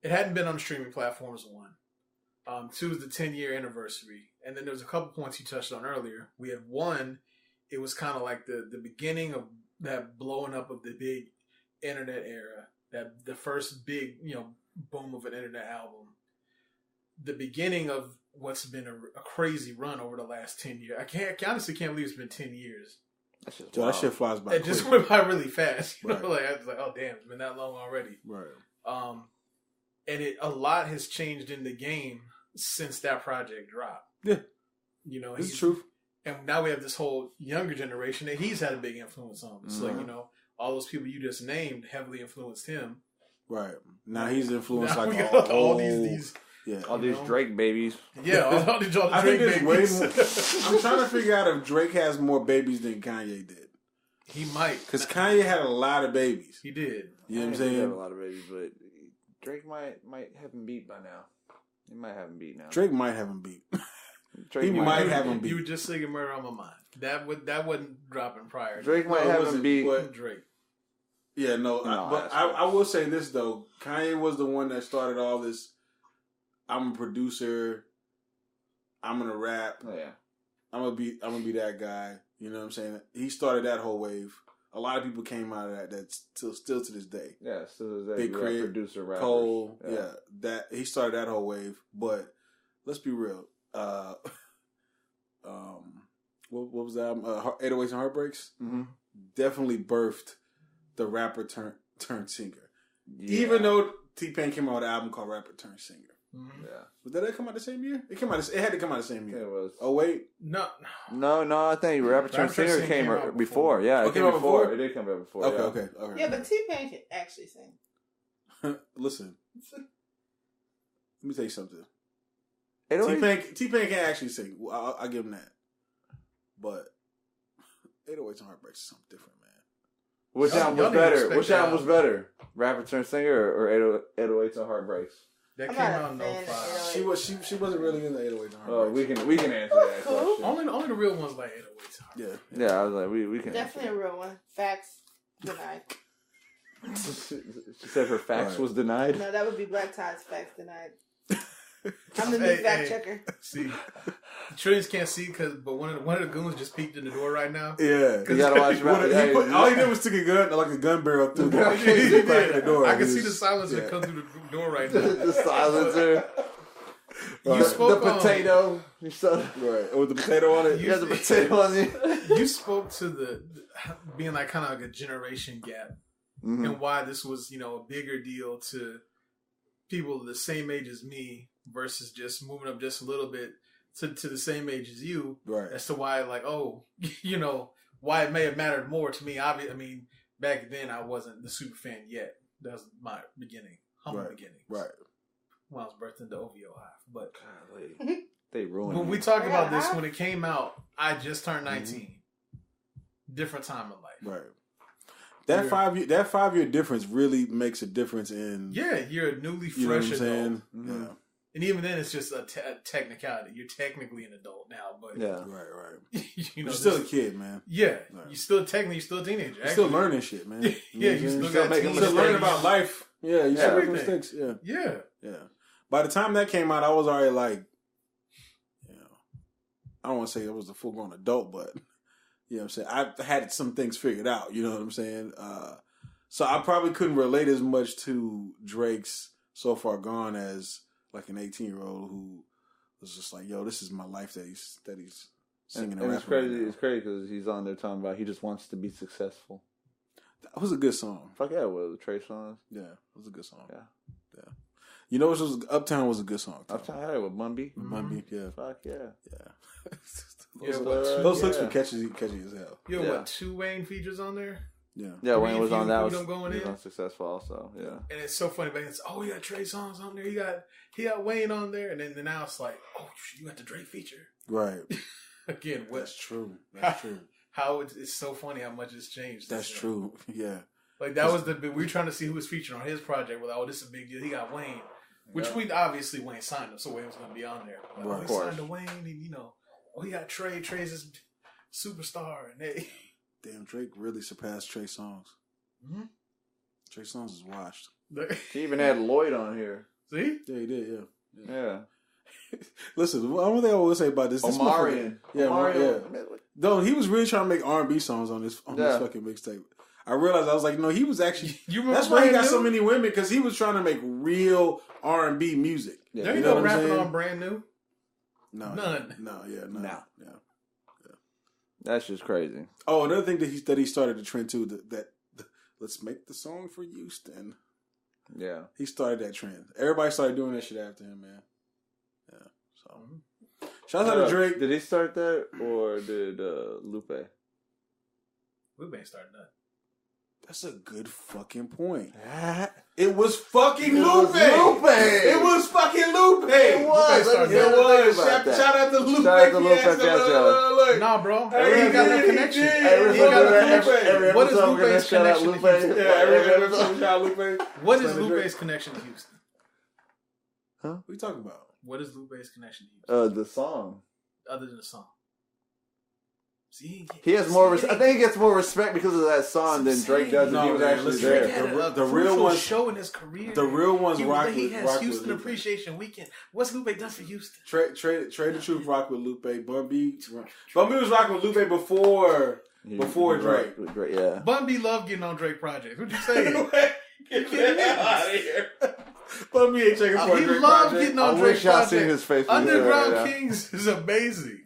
it hadn't been on the streaming platforms. 1, 2 is the 10-year anniversary, and then there was a couple points you touched on earlier. We had 1. It was kind of like the beginning of that blowing up of the big internet era, that the first big, you know, boom of an internet album. The beginning of what's been a crazy run over the last 10 years. I honestly can't believe it's been 10 years. That shit flies by. It just went by really fast. You know, like I was like, oh damn, it's been that long already. Right. And a lot has changed in the game since that project dropped. Yeah. You know, it's true. And now we have this whole younger generation that he's had a big influence on. It's like, you know, all those people you just named heavily influenced him. Right. Now he's influenced like all these all these Drake babies. Yeah, all these Drake babies. I'm trying to figure out if Drake has more babies than Kanye did. He might. Because Kanye had a lot of babies. He did. You know what I'm saying? He had a lot of babies, but Drake might have him beat by now. He might have him beat now. Drake might have him beat. He might have him beat. You were just singing "Murder on My Mind." That wasn't dropping prior. Drake might have him beat Drake. Yeah, but I will say this though: Kanye was the one that started all this. I'm a producer. I'm gonna rap. Oh, yeah. I'm gonna be that guy. You know what I'm saying? He started that whole wave. A lot of people came out of that. That's still to this day. Yeah, still to this day. Big Crit, producer, rapper. Cole. Yeah, that he started that whole wave. But let's be real. What was that? 808s and Heartbreaks. Mm-hmm. Definitely birthed the rapper turned singer. Yeah. Even though T-Pain came out with an album called Rapper Turned Singer. Mm-hmm. Yeah. Did that come out the same year? It had to come out the same year. It was. Oh wait, no. I think Rapper Turned Singer came out before. Yeah, it came out before. It did come out before. Okay. Yeah, but T-Pain can actually sing. Listen, let me tell you something. T-Pain can actually sing. I'll give him that. But 808s and Heartbreaks is something different, man. Which album was better? Which album was better? Rapper Turned Singer or 808s and Heartbreaks? That came out in 05. She wasn't really into 808s and Heartbreaks. Oh, we can answer that question. Only the real ones like 808s and Heartbreaks. Yeah, I was like, we can. Definitely a real one. Facts denied. She said her facts was denied? No, that would be Black Tide's facts denied. I'm the new fact checker. See, Trillions can't see but one of the goons just peeked in the door right now. Yeah, you gotta watch. All he did was stick a gun barrel through the door. I can see the silencer come through the door right now. The silencer. You spoke the potato. Right, with the potato on it. You had the potato on it. You spoke to the being like kind of like a generation gap, and why this was a bigger deal to people the same age as me versus just moving up just a little bit to the same age as you. Right. As to why, why it may have mattered more to me. I mean, back then I wasn't the super fan yet. That was my beginning, humble beginning. Right. When I was birthed into OVO Hive. But they ruined when we talked about this, when it came out, I just turned 19. Different time in life. Right. That 5 year difference really makes a difference in. Yeah, you're a newly fresh you know what I'm adult. saying? Mm-hmm. Yeah. And even then, it's just a technicality. You're technically an adult now, but right. You're still a kid, man. Yeah, right. You're still a teenager. You're still learning shit, man. You still learning about life. Yeah, you still making mistakes. Yeah. By the time that came out, I was already like, I don't want to say I was a full grown adult, but. You know what I'm saying? I had some things figured out, you know what I'm saying? So I probably couldn't relate as much to Drake's So Far Gone as like an 18-year-old who was just like, yo, this is my life that he's singing and it's rapping. crazy. Right now. It's crazy because he's on there talking about he just wants to be successful. That was a good song. Fuck yeah, it was Trey Songz. Yeah, it was a good song. Yeah. You know, Uptown was a good song. Uptown had it with Bun B. Yeah. Fuck yeah. Those hooks were catchy as hell. Yo, what, 2 Wayne features on there? Yeah, Wayne was on that. Was unsuccessful also. Yeah. And it's so funny, but it's we got Trey Songz on there. He got Wayne on there, and then now it's like, oh, you got the Drake feature. Right. Again, that's true. That's true. How it's so funny how much it's changed. That's true. Yeah. Like that was we were trying to see who was featured on his project. We're like, this is a big deal. He got Wayne, which we obviously Wayne signed him, so Wayne was going to be on there. But right. He signed to Wayne, and he got Trey. Trey's this superstar, and they. Damn, Drake really surpassed Trey Songz. Mm-hmm. Trey Songz is washed. He even had Lloyd on here. See? Yeah, he did. Yeah. Listen, one thing I will say about this. Omarion. Yeah. No, he was really trying to make R&B songs on this fucking mixtape. I realized, I was like, no, he was actually. That's why he got so many women, because he was trying to make real R&B music. Yeah. There you know rapping on Brand New? No. None. No. Yeah. That's just crazy. Oh, another thing that he started the trend too, that let's make the song for Houston. Yeah. He started that trend. Everybody started doing that shit after him, man. Yeah. So shout out to Drake. Did he start that or did Lupe? Lupe ain't started that. That's a good fucking point. It was fucking Lupe. It was fucking Lupe. It was. Shout out to Lupe. Nah, bro. He got no connection. What is Lupe's connection to Houston? What is Lupe's connection to Houston? Huh? What are you talking about? What is Lupe's connection to Houston? The song. Other than the song. See, he has more. I think he gets more respect because of that song than Drake does. He was actually there. The real ones show in his career. The real ones rock. He has Houston Appreciation Weekend. What's Lupe done for Houston? Trade the Truth rock with Lupe. Bun B was rocking with Lupe before Drake. Yeah. Bun B loved getting on Drake projects. What you saying? Get out of here. Bun B ain't checking for a Drake project. He loved getting on Drake projects. Seen his face. Underground Kings is amazing.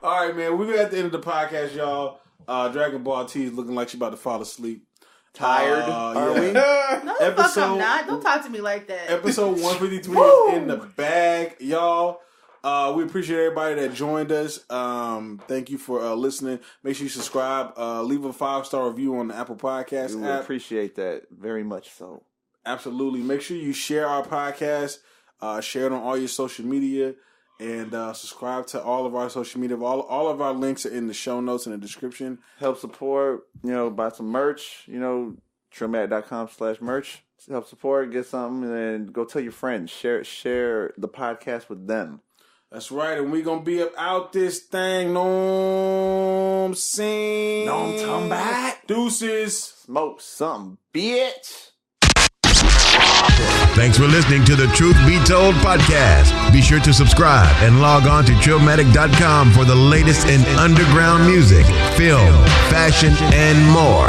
All right, man. We're at the end of the podcast, y'all. Dragon Ball T is looking like she's about to fall asleep. Tired? Are we? No, fuck, I'm not. Don't talk to me like that. Episode 153 is in the bag, y'all. We appreciate everybody that joined us. Thank you for listening. Make sure you subscribe. Leave a 5-star review on the Apple Podcast app. We appreciate that very much so. Absolutely. Make sure you share our podcast. Share it on all your social media. And subscribe to all of our social media. All of our links are in the show notes and the description. Help support, buy some merch, trillmatic.com/merch. Help support, get something, and then go tell your friends. Share the podcast with them. That's right, and we going to be up out this thing. No, I'm saying. No, come back. Deuces. Smoke something, bitch. Thanks for listening to the Truth Be Told podcast. Be sure to subscribe and log on to trillmatic.com for the latest in underground music, film, fashion, and more.